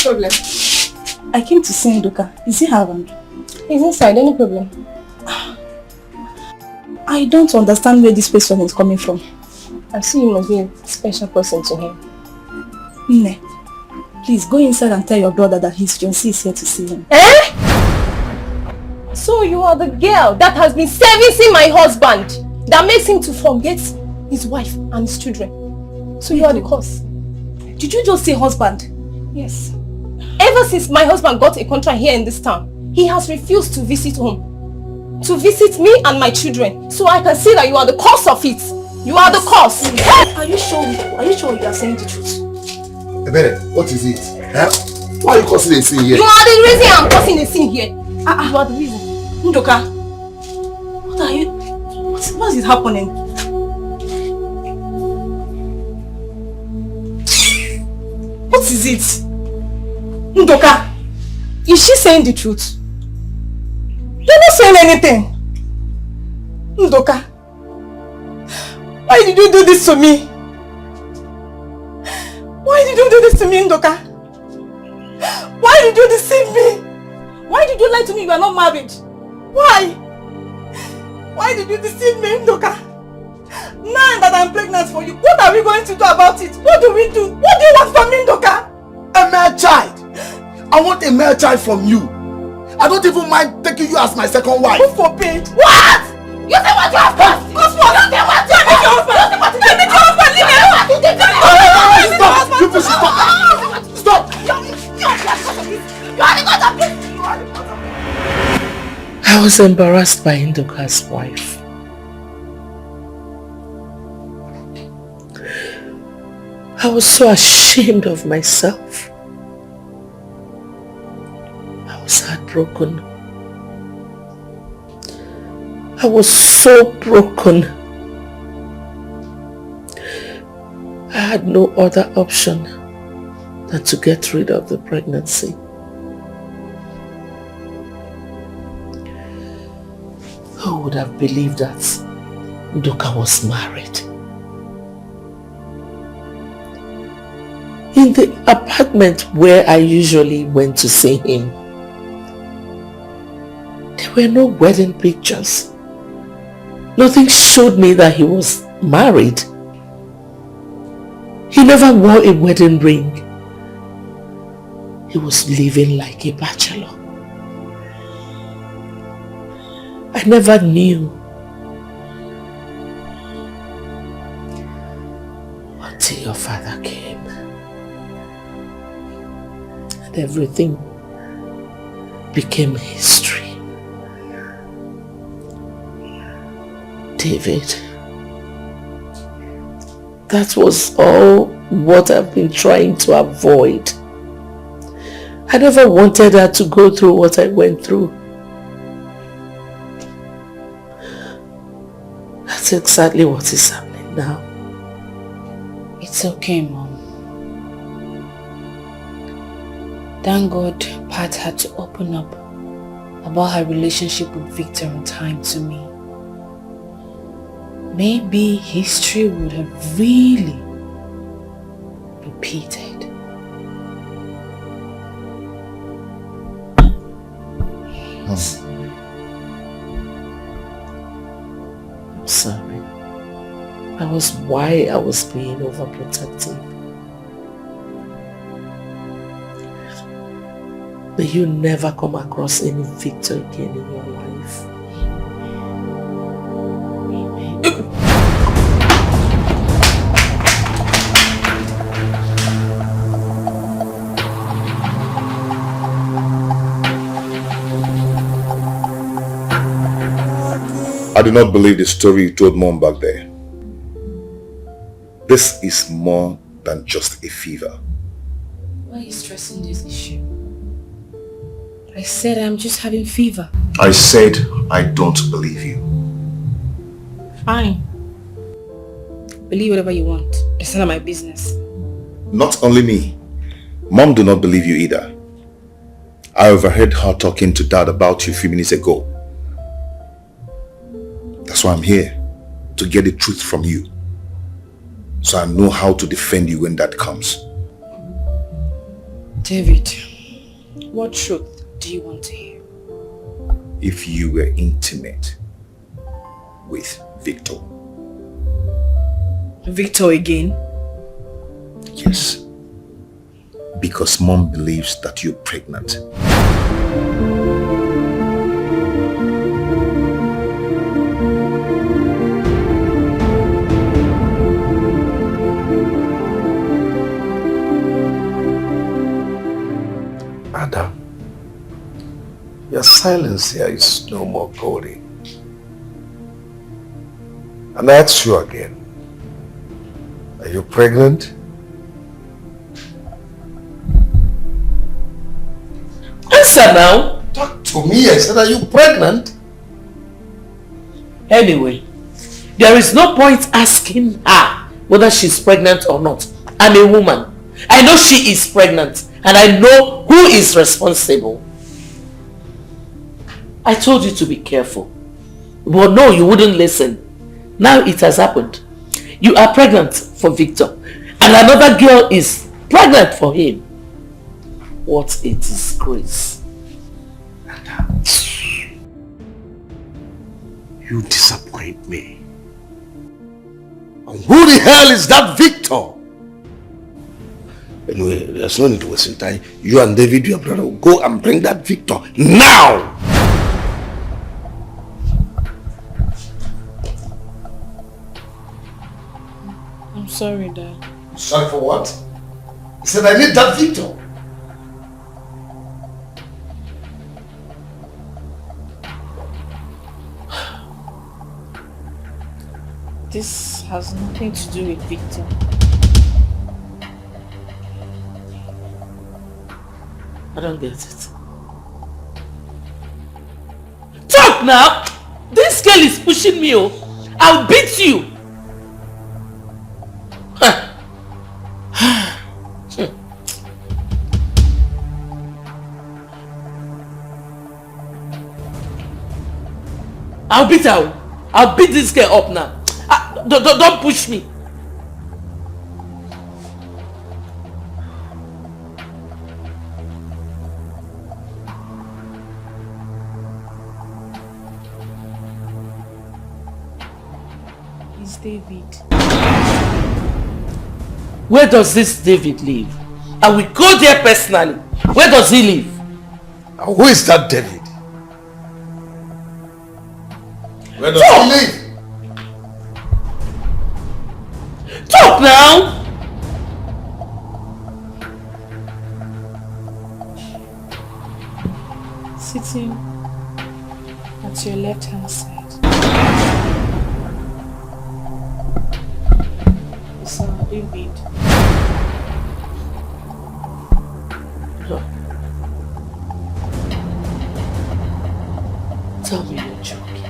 problem? I came to see Ndoka. Is he around? He's inside. Any problem? I don't understand where this person is coming from. I see you must be a special person to him. Nne, please go inside and tell your brother that his fiancé is here to see him. Eh? So you are the girl that has been servicing my husband, that makes him to forget his wife and his children. So you are the cause. Did you just say husband? Yes. Ever since my husband got a contract here in this town, he has refused to visit home. To visit me and my children. So I can see that you are the cause of it. You are the cause. Are you sure you are saying the truth? Ebere, what is it? Huh? Why are you causing a scene here? You are the reason I'm causing a scene here. You are the reason. Ndoka, what are you? What is happening? What is it? Ndoka, is she saying the truth? You're not saying anything. Ndoka, why did you do this to me? Why did you do this to me, Ndoka? Why did you deceive me? Why did you lie to me you are not married? Why? Why did you deceive me, Ndoka? Now that I'm pregnant for you, what are we going to do about it? What do we do? What do you want from me, Ndoka? A male child. I want a male child from you. I don't even mind taking you as my second wife. Who forbid? What? You say what you have done? Cause what? You say what you have done? Let me go husband. Leave me alone. Stop. You should stop. Stop. I was embarrassed by Ndoka's wife. I was so ashamed of myself. I was heartbroken. I was so broken. I had no other option than to get rid of the pregnancy. Who would have believed that Ndoka was married? In the apartment where I usually went to see him, there were no wedding pictures. Nothing showed me that he was married. He never wore a wedding ring. He was living like a bachelor. I never knew until your father came. And everything became history. David, that was all what I've been trying to avoid. I never wanted her to go through what I went through. That's exactly what is happening now. It's okay, Mom. Thank God Pat had to open up about her relationship with Victor on time to me. Maybe history would have really repeated. I'm sorry. That was why I was being overprotective. May you never come across any Victor again in your life. I do not believe the story you told Mom back there. This is more than just a fever. Why are you stressing this issue? I said I'm just having fever. I said I don't believe you. Fine. Believe whatever you want. It's none of my business. Not only me. Mom do not believe you either. I overheard her talking to Dad about you a few minutes ago. That's why I'm here, to get the truth from you. So I know how to defend you when that comes. David, what truth do you want to hear? If you were intimate with Victor. Victor again? Yes. Because mom believes that you're pregnant. Ada, your silence here is no more golden. And I ask you again, are you pregnant? Answer now. Talk to me. I said, are you pregnant? Anyway, there is no point asking her whether she's pregnant or not. I'm a woman. I know she is pregnant and I know who is responsible. I told you to be careful. But no, you wouldn't listen. Now it has happened. You are pregnant for Victor and another girl is pregnant for him. What a disgrace. You disappoint me. And who the hell is that Victor? Anyway, there's no need to waste time. You and David, your brother, will go and bring that Victor now! I'm sorry, Dad. Sorry for what? He said, I need that Victor. This has nothing to do with Victor. I don't get it. Talk now! This girl is pushing me. I'll beat you. I'll beat her. I'll beat this girl up now. Don't push me. It's David. Where does this David live? I will go there personally. Where does he live? Who is that David? Where does he live? Talk now! Sitting at your left hand side. It's David. Look. Tell me you're joking.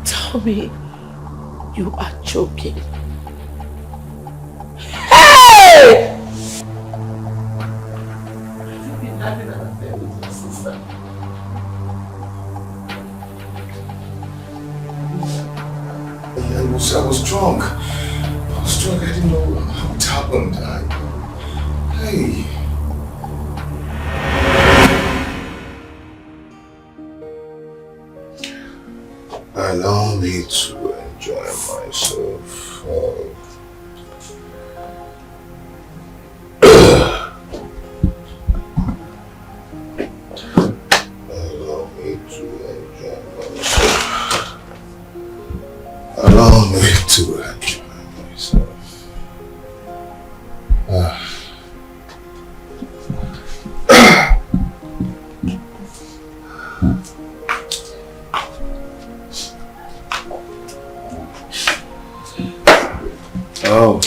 Tell me you are joking. Hey! Have you been having an affair with your sister? I was drunk. I didn't know how it happened. Hey. Allow me to enjoy myself. Allow me to enjoy myself. Allow me to enjoy myself. Oh.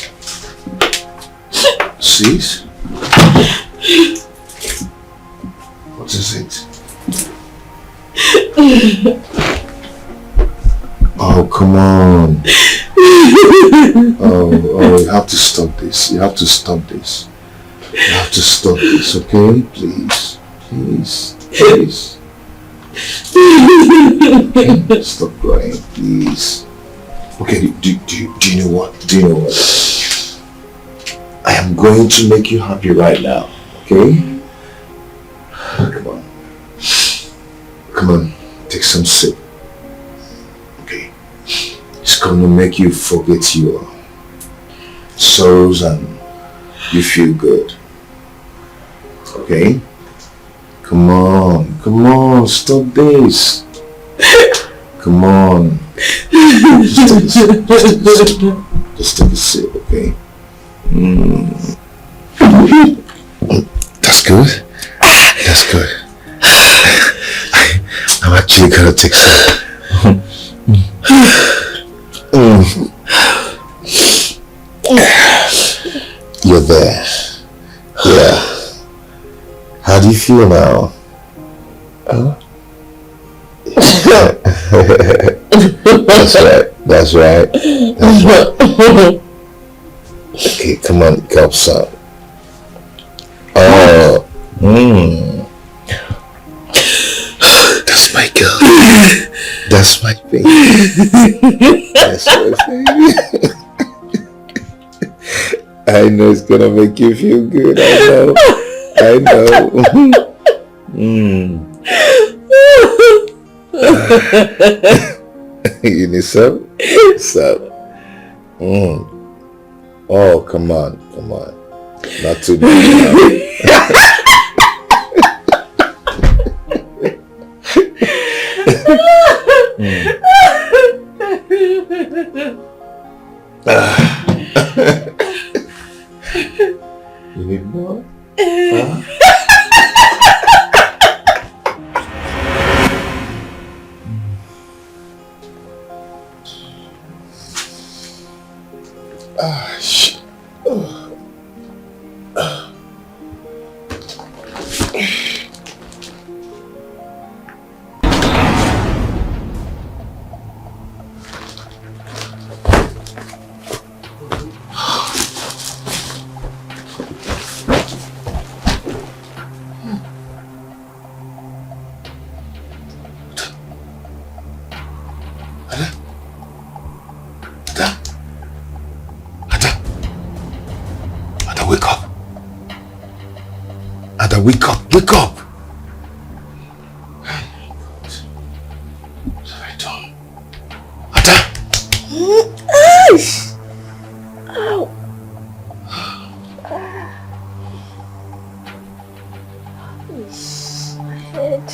Cease? What is it? Oh, come on. Oh, you have to stop this. You have to stop this. You have to stop this, okay? Please. Please. Please. Okay, stop crying, please. Okay, do you know what? Do you know what? I am I'm going to make you happy right now, okay? Come on. Come on, take some sip. Okay. It's going to make you forget your sorrows and you feel good. Okay? Come on, stop this. Come on. Just take a sip, okay? That's good. That's good. I'm actually gonna take some. You're there. Yeah. How do you feel now? Huh? That's right. Okay, come on, cup some. Oh, that's my girl. That's my baby. That's my baby. I know it's gonna make you feel good. I know. You need some? Oh, come on. Not too much now. You need more? Huh? Shit. Wake up! What have I done? Ada! Ow! My head.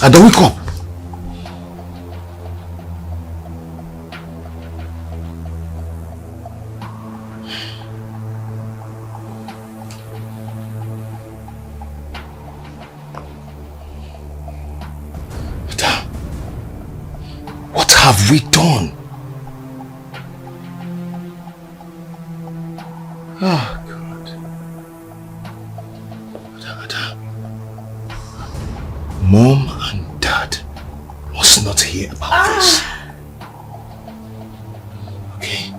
Ada, wake up! Have we done? Oh God. Ada. Mom and Dad must not hear about this. Okay.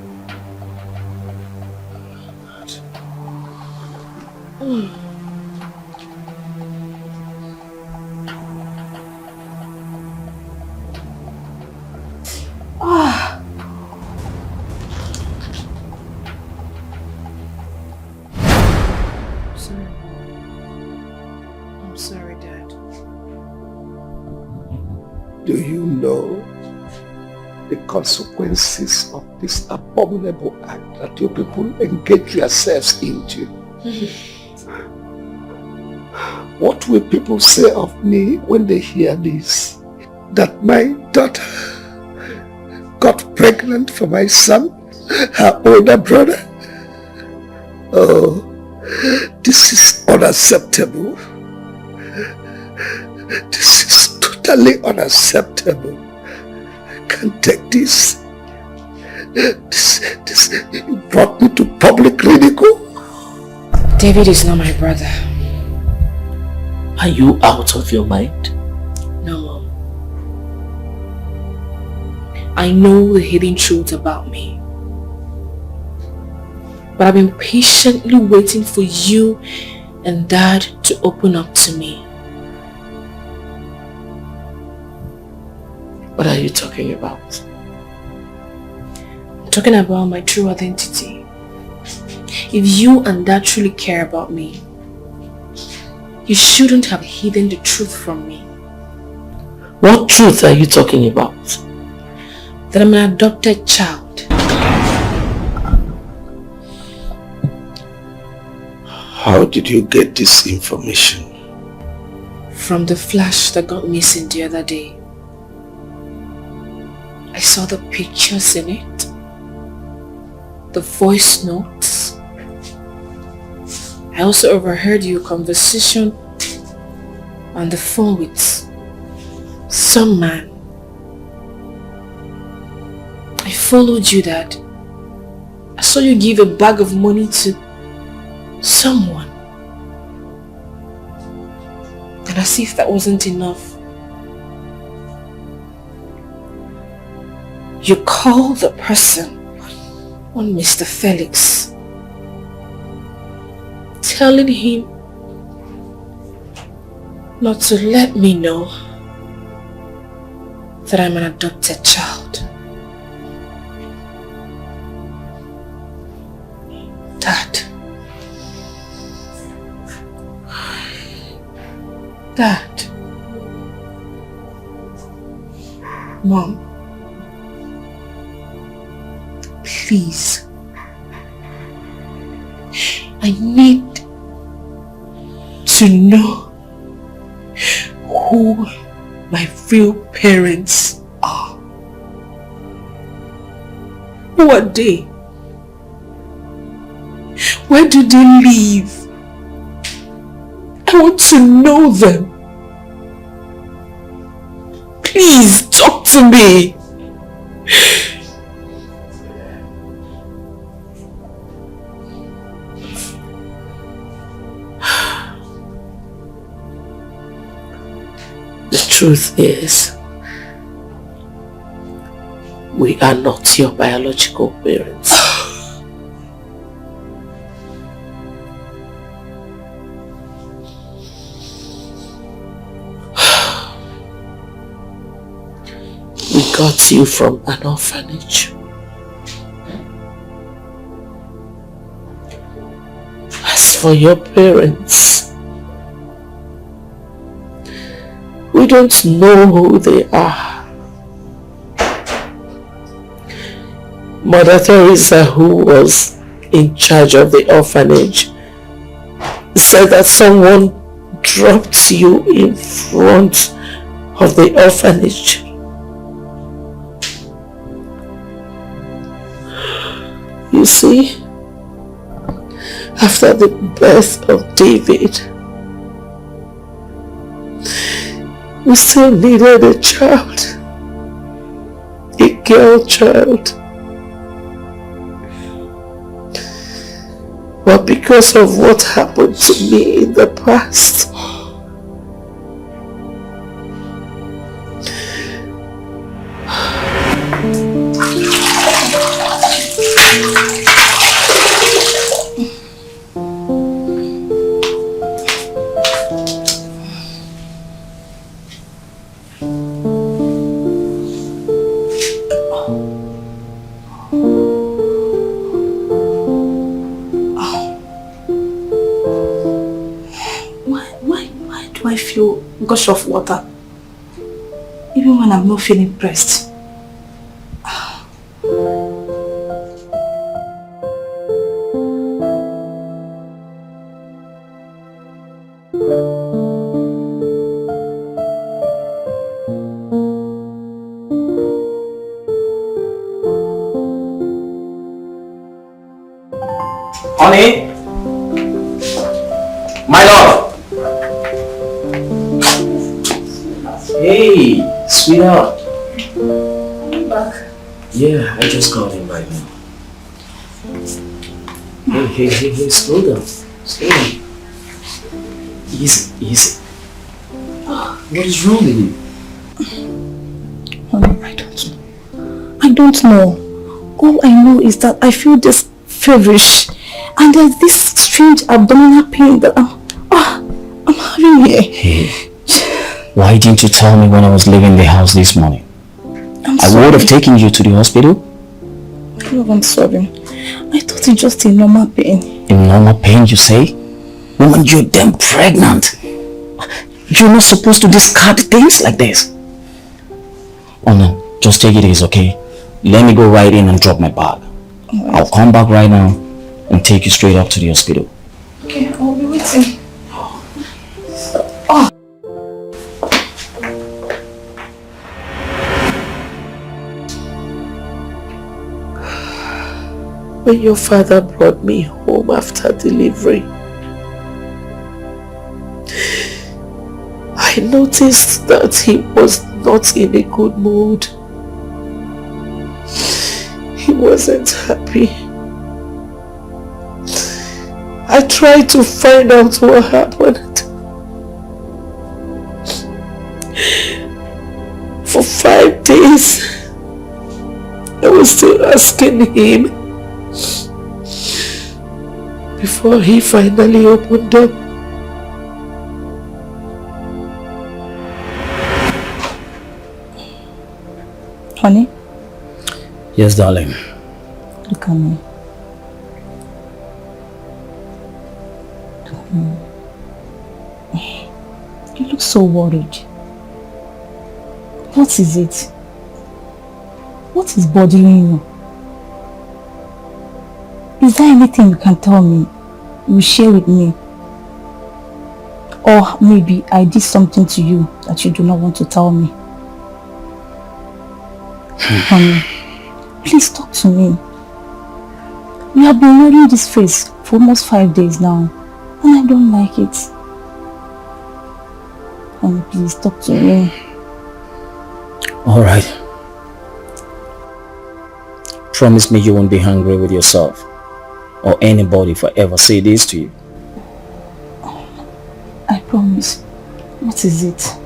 Do you know the consequences of this abominable act that you people engage yourselves into? What will people say of me when they hear this? That my daughter got pregnant for my son, her older brother? Oh, this is unacceptable. This is totally unacceptable. I can't take this. This brought me to public ridicule. David is not my brother. Are you out of your mind? No, Mom. I know the hidden truth about me. But I've been patiently waiting for you and Dad to open up to me. What are you talking about? I'm talking about my true identity. If you and Dad truly care about me, you shouldn't have hidden the truth from me. What truth are you talking about? That I'm an adopted child. How did you get this information? From the flash that got missing the other day. I saw the pictures in it, the voice notes. I also overheard your conversation on the phone with some man. I followed you, Dad. I saw you give a bag of money to someone. And as if that wasn't enough, you called the person on Mr. Felix, telling him not to let me know that I'm an adopted child. Dad. Mom. Please. I need to know who my real parents are. Who are they? Where do they live? I want to know them. Please talk to me. The truth is, we are not your biological parents. We got you from an orphanage. As for your parents, we don't know who they are. Mother Teresa, who was in charge of the orphanage, said that someone dropped you in front of the orphanage. You see, after the birth of David, we still needed a child, a girl child. But because of what happened to me in the past, gush of water, even when I'm not feeling pressed. Honey, my love. Hey, sweetheart. I'm back. Yeah, I just got in right now. Hey, slow down. Slow down. Easy. What is wrong with you? Honey, I don't know. All I know is that I feel this feverish and there's this strange abdominal pain that I'm having here. Hey. Why didn't you tell me when I was leaving the house this morning? I would have taken you to the hospital. Love, I'm sorry. I thought it's just a normal pain. A normal pain, you say? Woman, you're damn pregnant. You're not supposed to discard things like this. Oh no, just take it easy, okay? Let me go right in and drop my bag. Right. I'll come back right now and take you straight up to the hospital. Okay, I'll be waiting. When your father brought me home after delivery, I noticed that he was not in a good mood. He wasn't happy. I tried to find out what happened. For 5 days, I was still asking him before he finally opened up. Honey? Yes, darling. Look at me. You look so worried. What is it? What is bothering you? Is there anything you can tell me? You share with me? Or maybe I did something to you that you do not want to tell me? Honey, please talk to me. We have been wearing this face for almost 5 days now, and I don't like it. Honey, please talk to me. Alright. Promise me you won't be angry with yourself or anybody if I ever say this to you. I promise. What is it?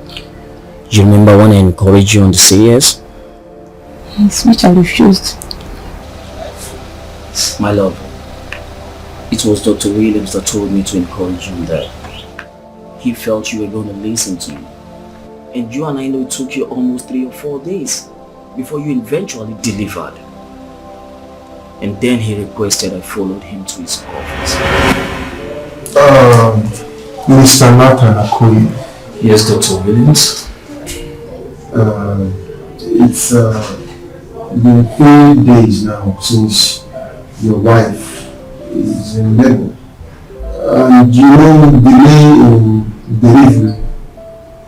You remember when I encouraged you on the CS? Yes, which I refused. My love, it was Dr. Williams that told me to encourage you that. He felt you were going to listen to me. And you and I know it took you almost 3 or 4 days before you eventually delivered. And then he requested I followed him to his office. Mr. Nathan Akoye. Yes, Dr. Williams. It's been 3 days now since your wife is in labor. And you know, delay in delivery,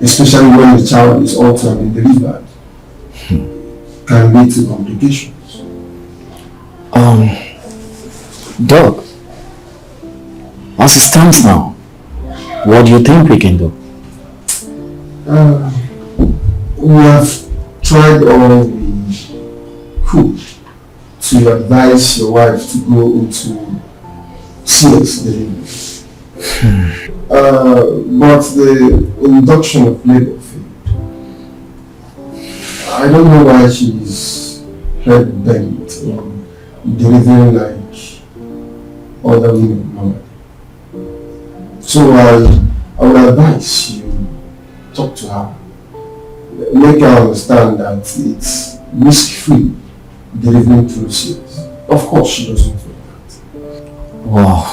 especially when the child is also being delivered, can lead to complications. Doc, as it stands now, what do you think we can do? We have tried all we could to advise your wife to go into serious delivery. But the induction of labor failed. I don't know why she's head bent on delivering like other women normally. So I would advise you talk to her. Make her understand that it's risk-free delivering through series. Of course she doesn't want that. Wow.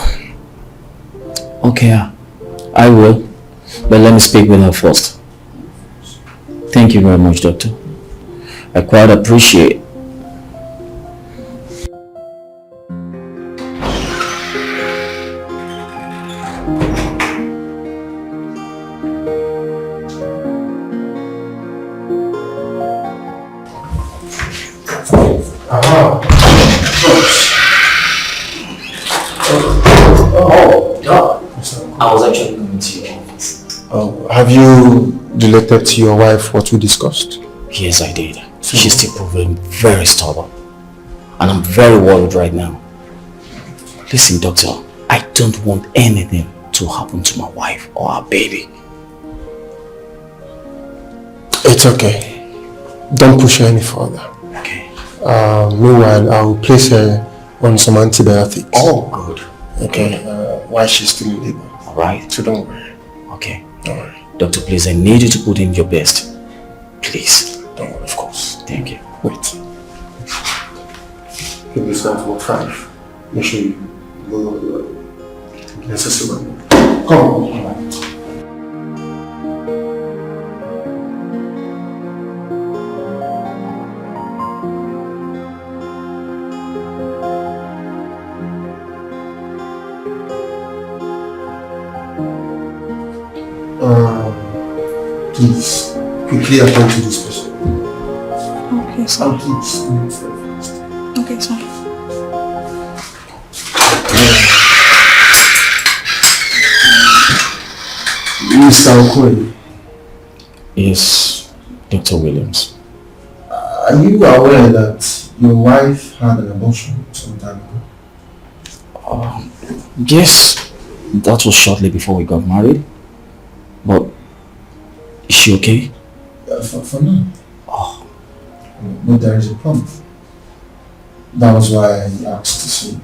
Okay, I will. But let me speak with her first. Thank you very much, Doctor. I quite appreciate it. I was actually going to your office. Have you related to your wife what we discussed? Yes, I did. She's still proving very stubborn. And I'm very worried right now. Listen, doctor, I don't want anything to happen to my wife or our baby. It's okay. Don't push her any further. Okay. Meanwhile, I'll place her on some antibiotics. Oh, good. Okay, while she's still in labor. Alright. So don't worry. Okay. Don't worry. Doctor, please, I need you to put in your best. Please. Don't worry, of course. Thank you. Wait. Give me time for 5. Make sure you go necessary. Come on. Please, quickly attend to this person. Okay, sir. Please, Okay, sir. Mr. Okoye. Yes, Dr. Williams. Are you aware that your wife had an abortion some time ago? Yes, that was shortly before we got married. But is she okay? For now. Oh. But there is a problem. That was why I asked to see.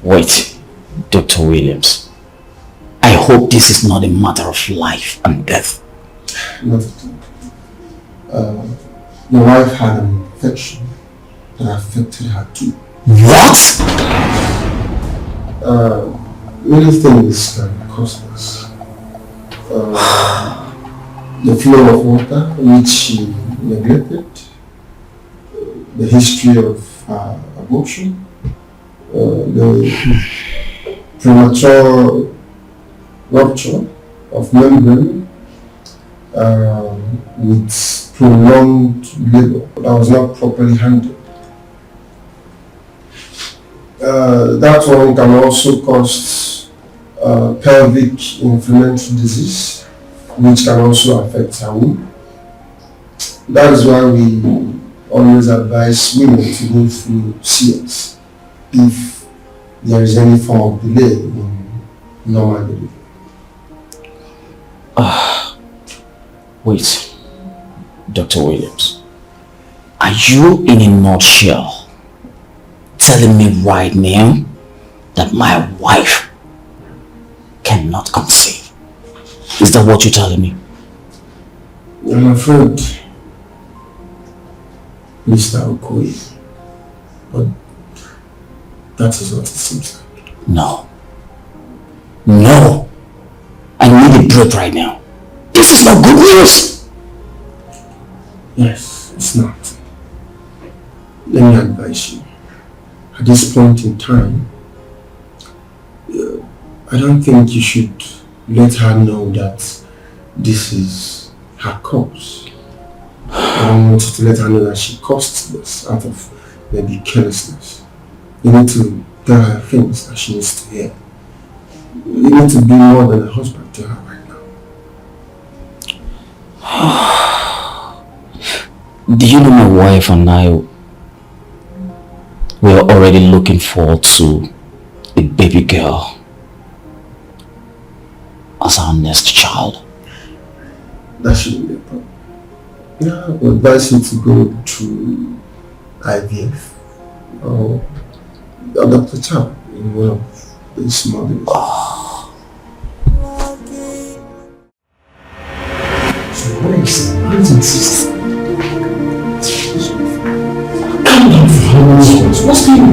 Wait, Dr. Williams. I hope this is not a matter of life and death. Not at all. Your wife had an infection that affected her too. What? Many things can cause this. The flow of water which she neglected, the history of abortion, the premature rupture of membrane with prolonged labor that was not properly handled. That one can also cause pelvic inflammatory disease, which can also affect her womb. That is why we always advise women to go through CS if there is any form of delay in normal delivery. Wait, Dr. Williams. Are you in a nutshell telling me right now that my wife cannot conceive? Is that what you're telling me? I'm afraid, Mr. Okoye, but that is what it seems like. No. No! I need a break right now. This is not good news! Yes, it's not. Let me advise you. At this point in time, I don't think you should let her know that this is her cause. I don't want you to let her know that she caused this out of maybe carelessness. You need to tell her things that she needs to hear. You need to be more than a husband to her right now. Do you know my wife and I, we are already looking forward to a baby girl as our next child? That shouldn't be a problem. Yeah, I would advise you to go through IVF or Dr. Chow in one of these models. So what is the pregnancy? Calm down for how many years? What's going on?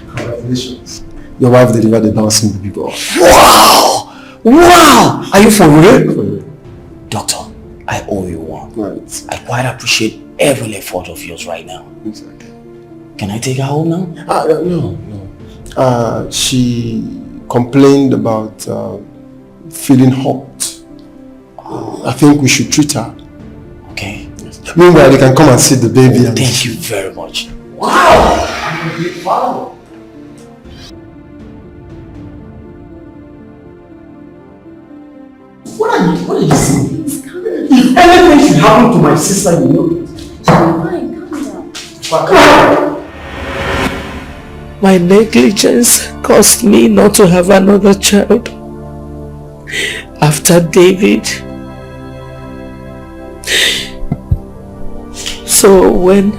Congratulations. Your wife delivered a bouncing baby boy. Wow! Wow! Are you for real? Doctor, I owe you one. Right. I quite appreciate every effort of yours right now. Exactly. Can I take her home now? No. She complained about feeling hot. I think we should treat her Meanwhile, you can come and see the baby. Oh, thank you very much. Wow! I'm a big father. What are you saying? If anything should happen to my sister, you know it. Fine, calm down. My negligence caused me not to have another child. After David. So when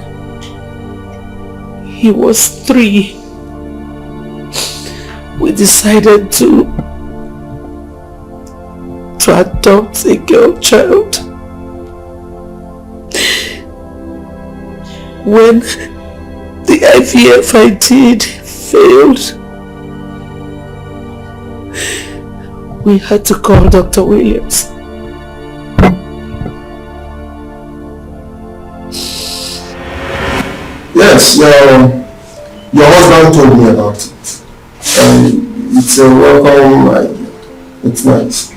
he was 3, we decided to adopt a girl child. When the IVF I did failed, we had to call Dr. Williams. Yes, your husband told me about it. It's a welcome idea. It's nice.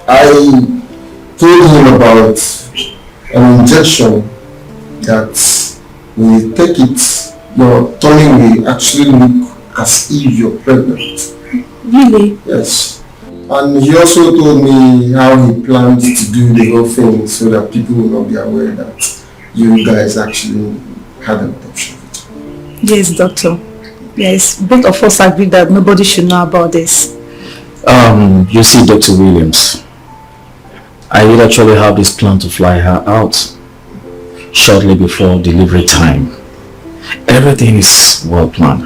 I told him about an injection that when you take it, your tummy will actually look as if you're pregnant. Really? Yes. And he also told me how he planned to do the whole thing so that people will not be aware that you guys actually had an adoption. Yes, doctor. Yes, both of us agree that nobody should know about this. You see, Dr. Williams, I did actually have this plan to fly her out shortly before delivery time. Everything is well planned.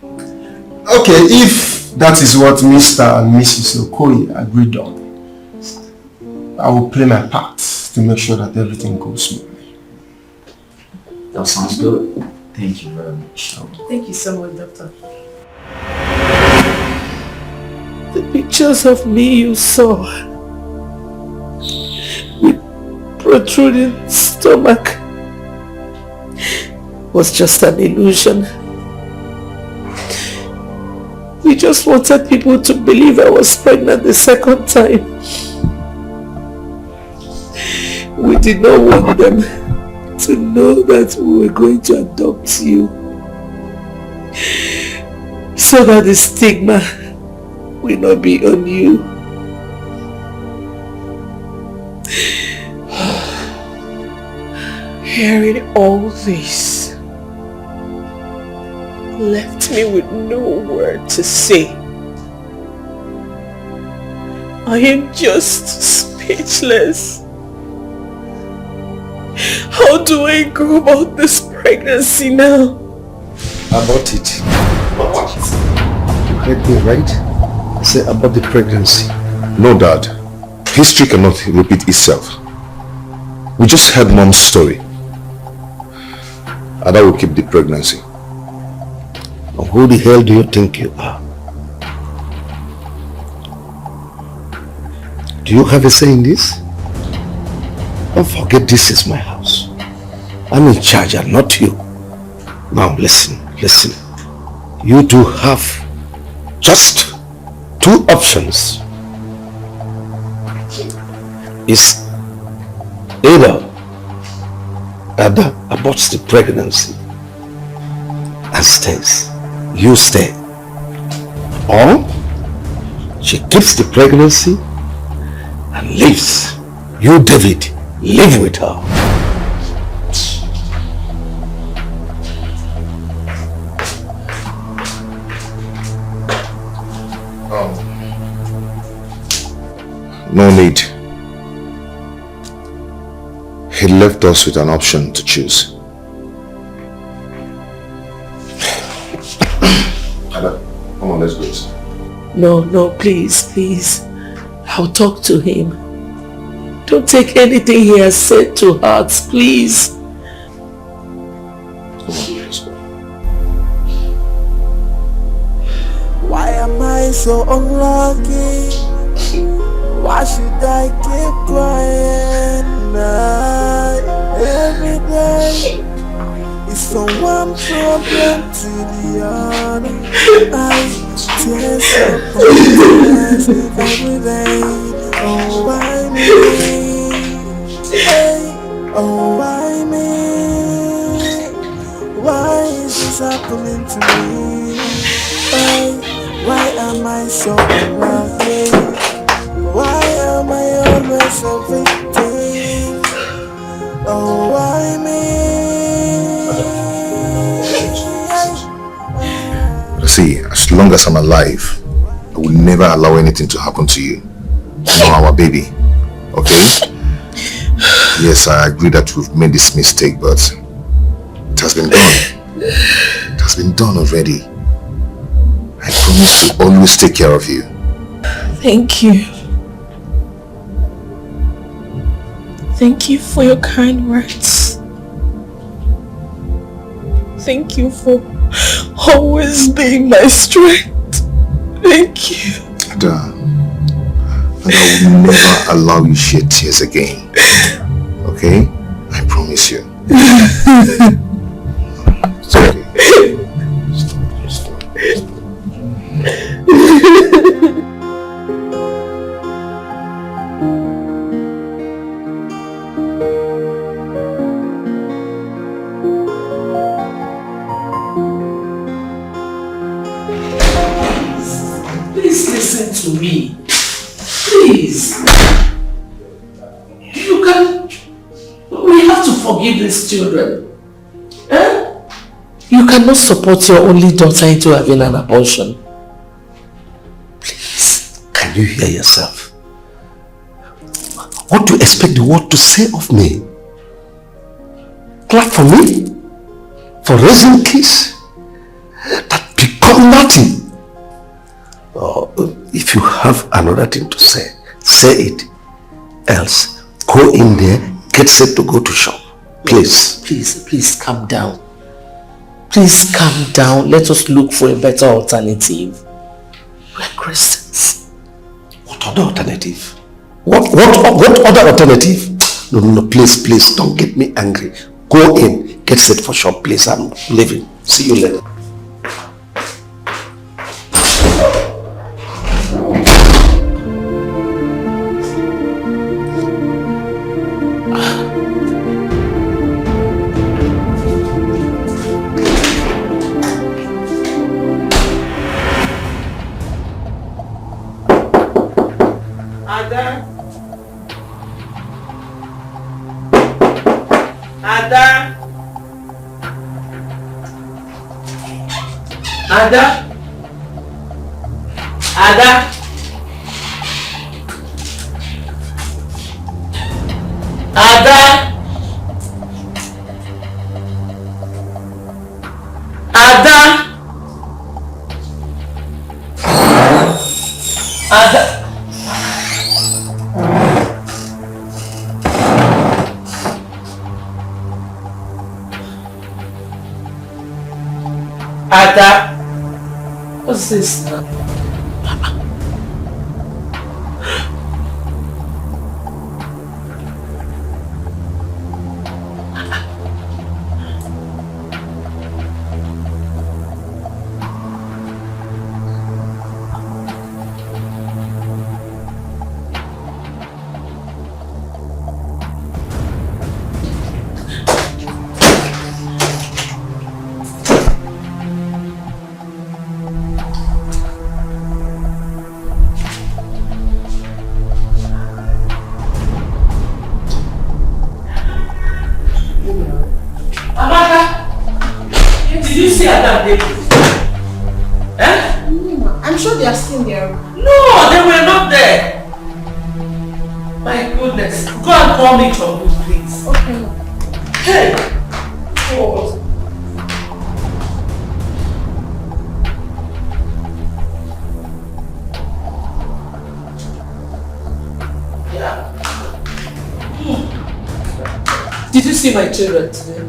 Okay, if that is what Mr. and Mrs. Okoye agreed on, I will play my part to make sure that everything goes smoothly. That sounds good. Thank you very much. Thank you so much, doctor. The pictures of me you saw with protruding stomach was just an illusion. We just wanted people to believe I was pregnant the second time. We did not want them to know that we were going to adopt you, so that the stigma will not be on you. Hearing all this left me with no word to say. I am just speechless. How do I go about this pregnancy now? About it. What? You heard me right? I said about the pregnancy. No, Dad. History cannot repeat itself. We just heard Mom's story. Ada will keep the pregnancy. Now, who the hell do you think you are? Do you have a say in this? Don't forget, this is my house. I'm in charge and not you. Now listen. You do have just 2 options. It's either Ada aborts the pregnancy and stays. You stay. Or she keeps the pregnancy and leaves. You, David, live with her. No need. He left us with an option to choose. Ada, come on, let's go. No, please. I'll talk to him. Don't take anything he has said to heart, please. Why am I so unlucky? Why should I keep crying every day? It's from one problem to the other. I tears up every day. Oh, why me? happening to me? Why am I so unlucky? Why am I always a victim? Oh, why me? See, as long as I'm alive, I will never allow anything to happen to you. You know, our baby. Okay? Yes, I agree that we've made this mistake, but it has been done. It has been done already. I promise to always take care of you. Thank you. Thank you for your kind words. Thank you for always being my strength. Thank you. Ada, and I will never allow you shed tears again. Okay? I promise you. It's okay. Stop. Please listen to me. Please. We have to forgive these children. You cannot support your only daughter into having an abortion. Please, can you hear yourself? What do you expect the world to say of me? Clap for me? For raising kids that become nothing? Or if you have another thing to say it. Else, go in there, get set to go to shop. Please. Please calm down. Please calm down. Let us look for a better alternative. We're Christians. What other alternative? What other alternative? No, please, don't get me angry. Go in, get set for shop, please. I'm leaving. See you later. Ada, what's this now? I'm sure they are still there. No, they were not there. My goodness. Go and call me trouble, please. Okay. Hey! God. Yeah. Did you see my children today?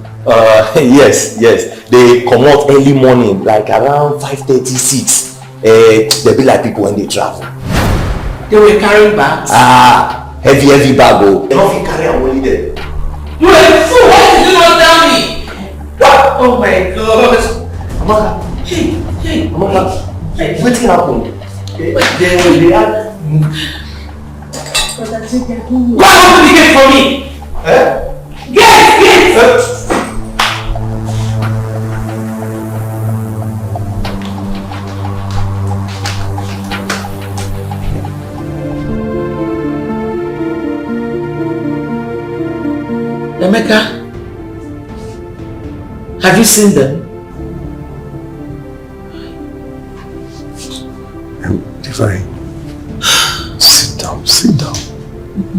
Yes. They come out early morning, like around 5:36. They be like people when they travel. They were carrying bags? Heavy bag. They don't carry a money there. You are a fool! Why did you not tell me? What? Oh my gosh! Amaka. Hey. Amaka. Hey, what happened? They are... Go and open the gate for me! Gate! Emeka, have you seen them? Divine, sit down, sit down.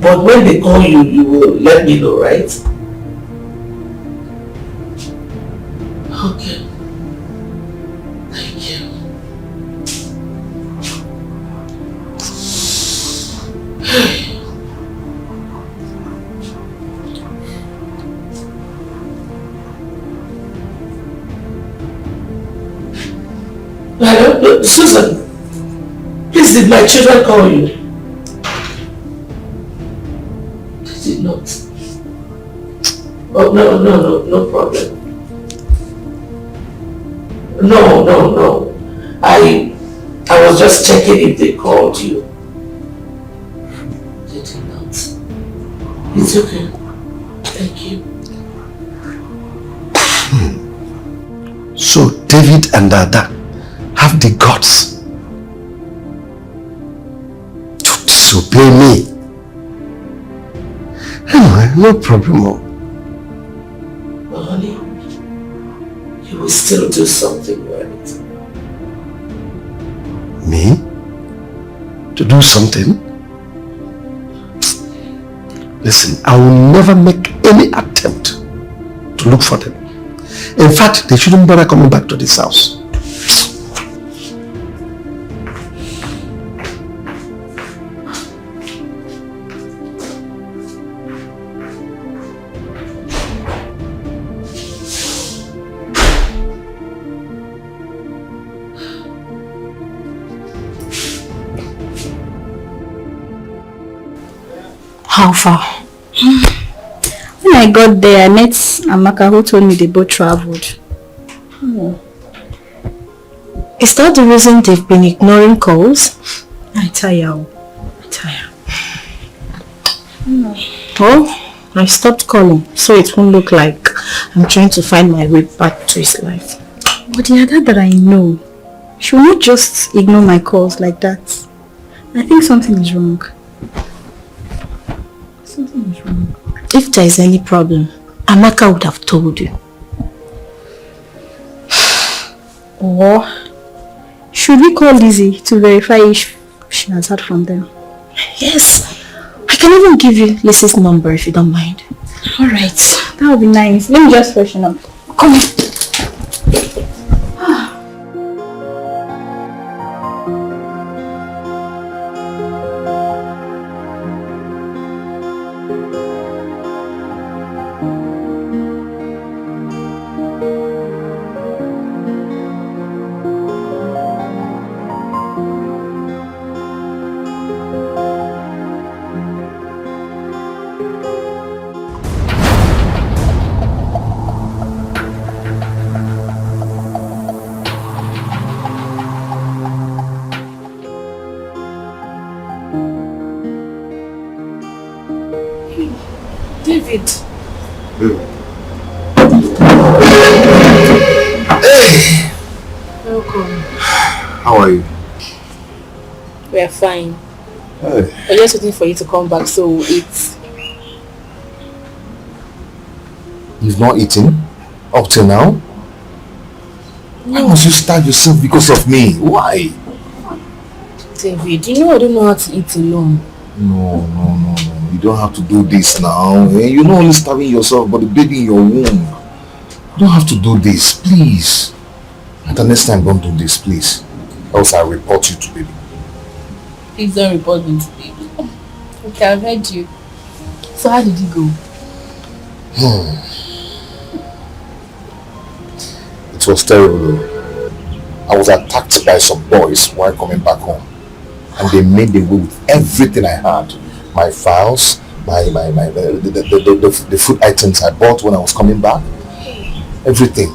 But when they call you, you will let me know, right? Okay. Thank you. Hello, Susan. Please, did my children call you? They did not. Oh, no problem. No. I was just checking if they called you. They did not. It's okay. Thank you. So David and Ada have the guts to disobey me. Anyway, no problem. But honey, you will still do something right. Me? To do something? Listen, I will never make any attempt to look for them. In fact, they shouldn't bother coming back to this house. How far? When I got there, I met Amaka who told me they both traveled. Is that the reason they've been ignoring calls? I tire. Oh, I stopped calling, so it won't look like I'm trying to find my way back to his life. But the other that I know, she will not just ignore my calls like that. I think something is wrong. Something is wrong. If there is any problem, Amaka would have told you. Or should we call Lizzie to verify if she has heard from them? Yes. I can even give you Lizzie's number if you don't mind. Alright, that would be nice. Let me just freshen up. Come on. David. Hey! Welcome. How are you? We are fine. Hey. We're just waiting for you to come back so we'll eat. You've not eaten up till now? Why must you starve yourself because of me? Why? David, you know I don't know how to eat alone. No. You don't have to do this now. You're not only starving yourself, but the baby in your womb. You don't have to do this, please. And the next time, don't do this, please. Else I'll report you to baby. Please don't report me to baby. Okay, I've heard you. So how did you go? It was terrible. I was attacked by some boys while coming back home. And they made away with everything I had. My files, the food items I bought when I was coming back. Everything.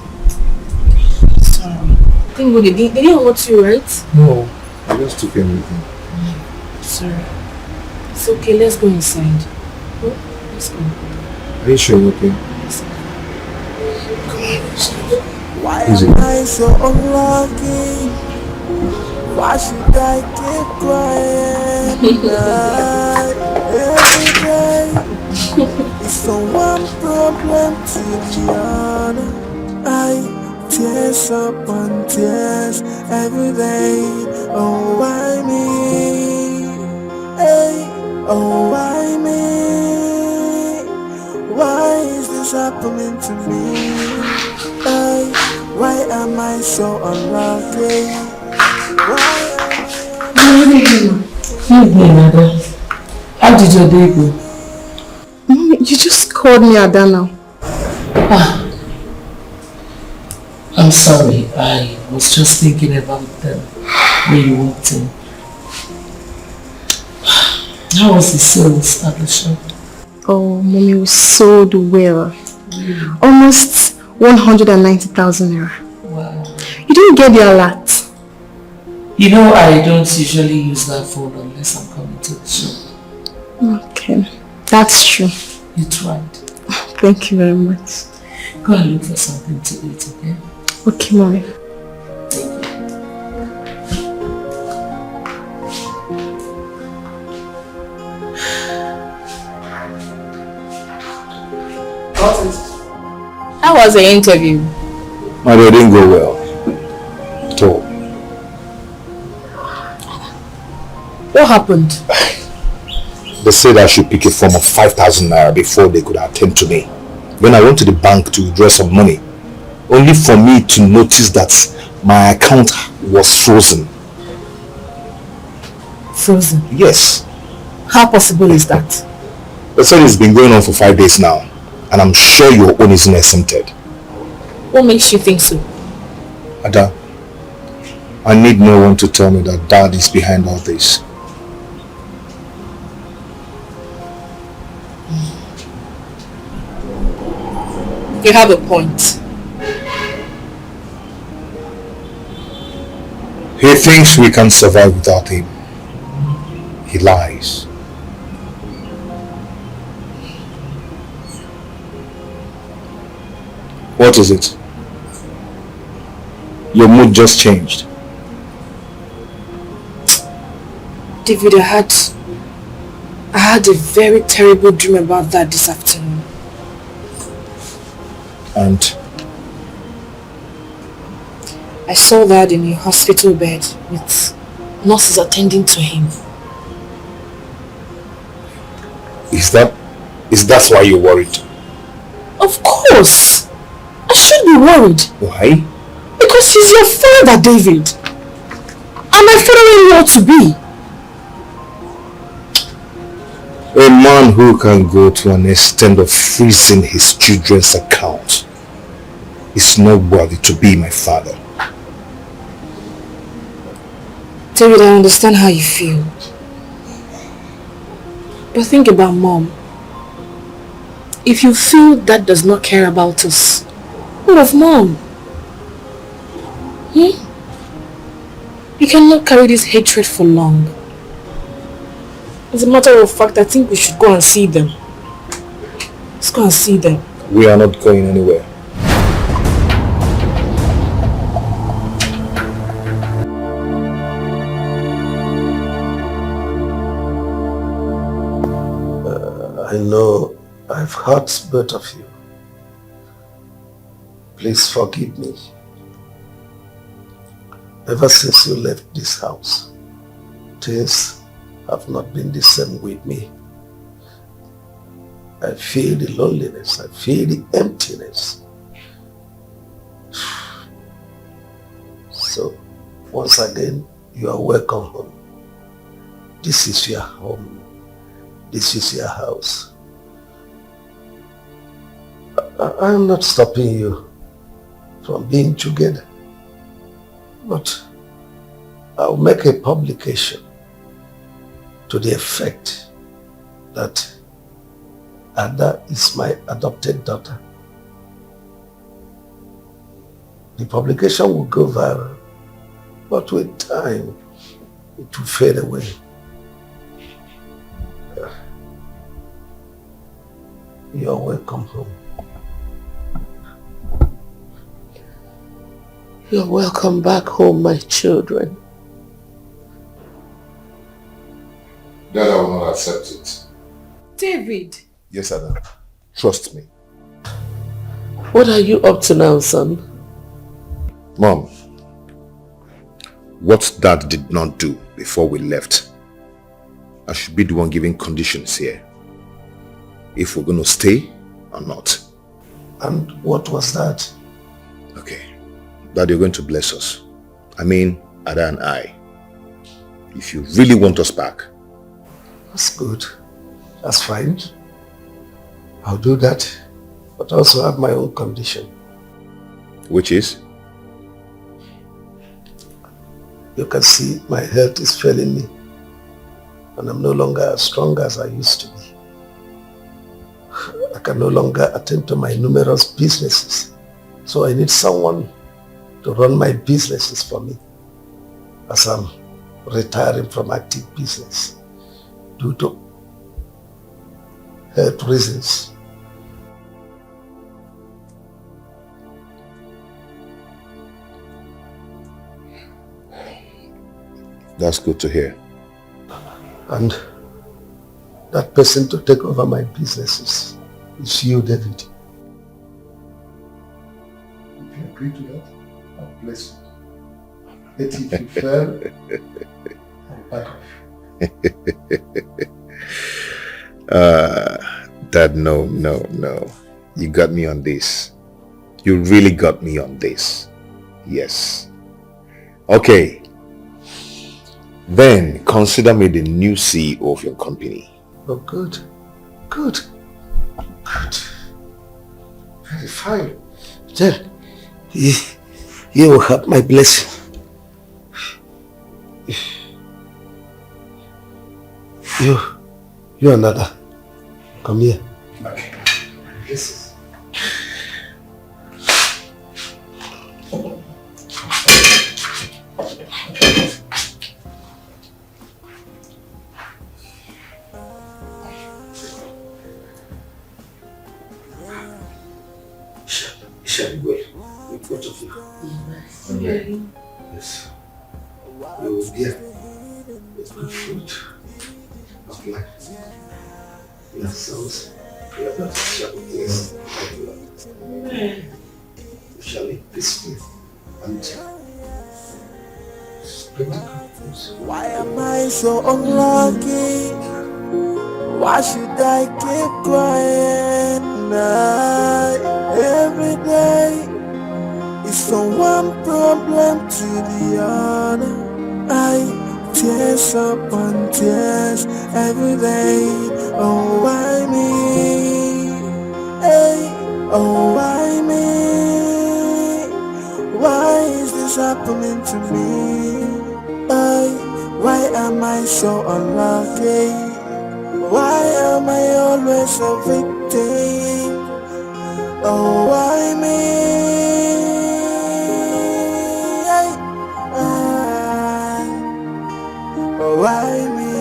Sorry. I think they didn't hurt you, right? No, I just took everything. Sorry. It's okay, let's go inside. Oh, let's go. Are you sure you're okay? Come on, let's go. Why am I so unlucky? Why should I keep crying? Every day It's from one problem to the other. I tears upon tears every day. Oh, why me? Hey, oh, why me? Why is this happening to me? Hey, why am I so unlucky? How did your day go? Mommy, you just called me Ada now. I'm sorry. I was just thinking about the way you walked in. How was the sales at the shop? Oh, Mommy, we sold well. Almost 190,000 naira. Wow. You didn't get the alert. You know, I don't usually use that phone unless I'm coming to the shop. Okay, that's true. You tried. Thank you very much. Go and look for something to eat, okay? Okay, Mommy. How was the interview? My day didn't go well. At all. What happened? They said I should pick a form of 5,000 naira before they could attend to me. When I went to the bank to withdraw some money, only for me to notice that my account was frozen. Frozen? Yes. How possible is that? They said it's been going on for 5 days now, and I'm sure your own isn't exempted. What makes you think so? Ada, I need no one to tell me that Dad is behind all this. You have a point. He thinks we can survive without him. He lies. What is it? Your mood just changed. David, I had a very terrible dream about that this afternoon. And? I saw Dad in a hospital bed with nurses attending to him. Is that why you're worried? Of course! I should be worried. Why? Because he's your father, David. And my father-in-law to be. A man who can go to an extent of freezing his children's account is not worthy to be my father. David, I understand how you feel. But think about Mom. If you feel Dad does not care about us, what of Mom? You cannot carry this hatred for long. As a matter of fact, I think we should go and see them. Let's go and see them. We are not going anywhere. I know I've hurt both of you. Please forgive me. Ever since you left this house, things have not been the same with me. I feel the loneliness, I feel the emptiness. So, once again, you are welcome home. This is your home. This is your house. I am not stopping you from being together, but I'll make a publication to the effect that Ada is my adopted daughter. The publication will go viral, but with time, it will fade away. You're welcome home. You're welcome back home, my children. Dad, I will not accept it. David, Yes, Ada. Trust me. What are you up to now, son? Mom, what Dad did not do before we left, I should be the one giving conditions here. If we're going to stay or not. And what was that? Okay. Dad, you're going to bless us. I mean, Ada and I. If you really want us back. That's good. That's fine. I'll do that. But also have my own condition. Which is? You can see my health is failing me. And I'm no longer as strong as I used to be. I can no longer attend to my numerous businesses. So I need someone to run my businesses for me as I'm retiring from active business due to health reasons. That's good to hear. And that person to take over my businesses is you, David. If you agree to that, I'll bless you. But if you fail, I'll back off. Dad, no. You got me on this. You really got me on this. Yes. Okay. Then consider me the new CEO of your company. Oh, good. Good. Very fine. Then, you will have my blessing. You another. Come here. Okay. Yes. Shall we wait? With both of you. Okay. Yes. You will be here with good food of life. Your sons, your daughters shall be blessed by the Lord. You shall live peacefully and spread the good news. Why am I so unlucky? Why should I keep crying? Every day is from one problem to the other. I tears upon tears every day. Oh, why me? Hey, oh, why me? Why is this happening to me? Why am I so unlucky? Why am I always a victim? Oh, why me? Oh, why me?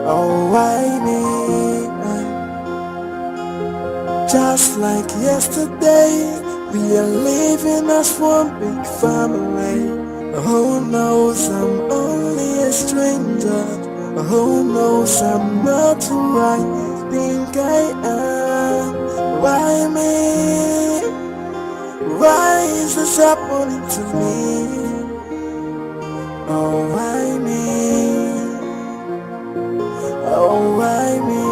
Oh, why me? Just like yesterday, we are living as one big family. Who knows I'm only a stranger? Who knows I'm not who I think I am? Why me? Why is this happening to me? Oh, why me? Oh, why me?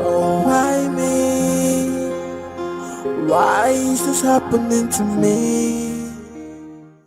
Oh, why me? Why is this happening to me?